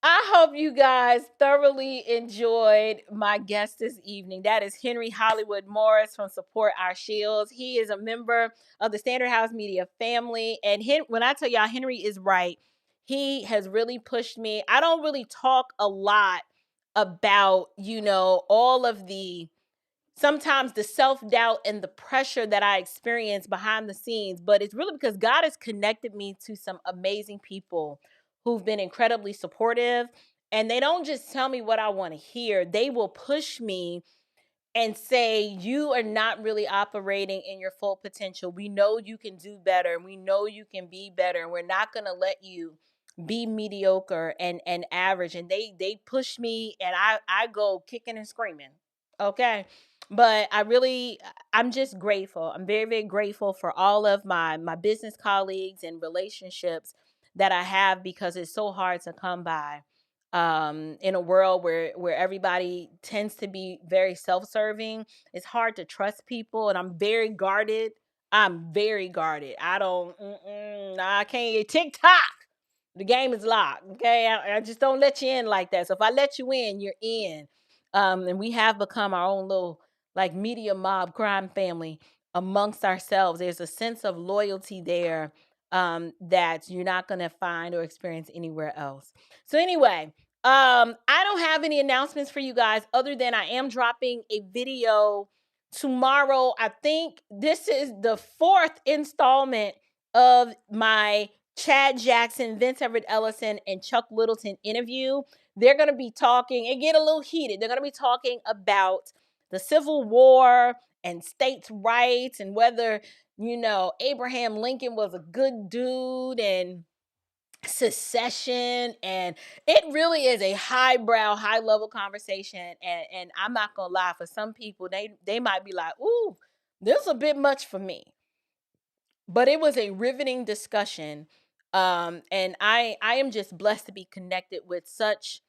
I hope you guys thoroughly enjoyed my guest this evening. That is Henry Hollywood Morris from Support Our Shields. He is a member of the Standard House Media family. And when I tell y'all, Henry is right. He has really pushed me. I don't really talk a lot about, you know, all of the sometimes the self-doubt and the pressure that I experience behind the scenes, but it's really because God has connected me to some amazing people who've been incredibly supportive, and they don't just tell me what I want to hear. They will push me and say, you are not really operating in your full potential. We know you can do better, and we know you can be better, and we're not going to let you be mediocre and average. And they push me, and I go kicking and screaming. Okay. But I'm just grateful. I'm very, very grateful for all of my business colleagues and relationships that I have, because it's so hard to come by in a world where everybody tends to be very self-serving. It's hard to trust people, and I'm very guarded. I don't, I can't TikTok. The game is locked. Okay. I just don't let you in like that. So if I let you in, you're in. And we have become our own little like media mob crime family amongst ourselves. There's a sense of loyalty there that you're not going to find or experience anywhere else. So anyway, I don't have any announcements for you guys other than I am dropping a video tomorrow. I think this is the 4th installment of my Chad Jackson, Vince Everett Ellison, and Chuck Littleton interview. They're going to be talking and get a little heated. They're going to be talking about the Civil War and states' rights and whether, Abraham Lincoln was a good dude and secession. And it really is a highbrow, high level conversation. And I'm not going to lie, for some people, they might be like, ooh, this is a bit much for me. But it was a riveting discussion. And I am just blessed to be connected with such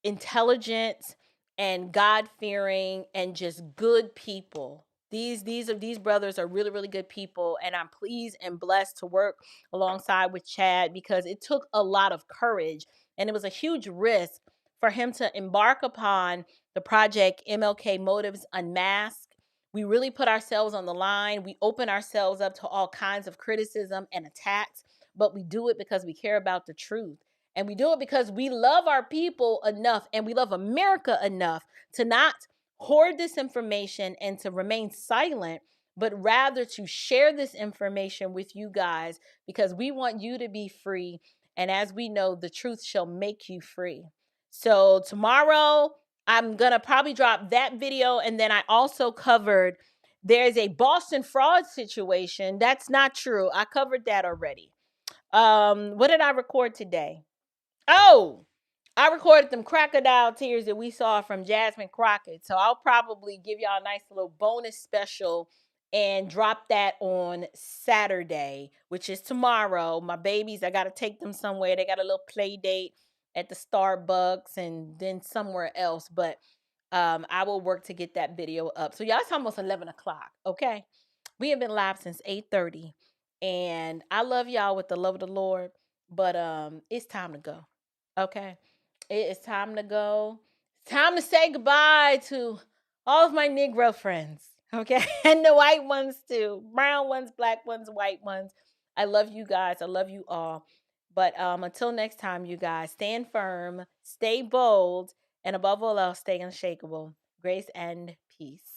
intelligent and God-fearing and just good people. These brothers are really, really good people, and I'm pleased and blessed to work alongside with Chad because it took a lot of courage and it was a huge risk for him to embark upon the project MLK Motives Unmasked. We really put ourselves on the line. We open ourselves up to all kinds of criticism and attacks, but we do it because we care about the truth. And we do it because we love our people enough and we love America enough to not hoard this information and to remain silent, but rather to share this information with you guys because we want you to be free. And as we know, the truth shall make you free. So tomorrow, I'm going to probably drop that video. And then I also covered, there's a Boston fraud situation. That's not true. I covered that already. What did I record today? Oh, I recorded them crocodile tears that we saw from Jasmine Crockett. So I'll probably give y'all a nice little bonus special and drop that on Saturday, which is tomorrow. My babies, I got to take them somewhere. They got a little play date at the Starbucks and then somewhere else. But I will work to get that video up. So y'all, it's almost 11 o'clock, okay? We have been live since 8:30. And I love y'all with the love of the Lord. But it's time to go. Okay, it is time to go. It's time to say goodbye to all of my Negro friends. Okay, and the white ones too, brown ones, black ones, white ones. I love you guys. I love you all. But until next time, you guys, stand firm, stay bold, and above all else, stay unshakable. Grace and peace.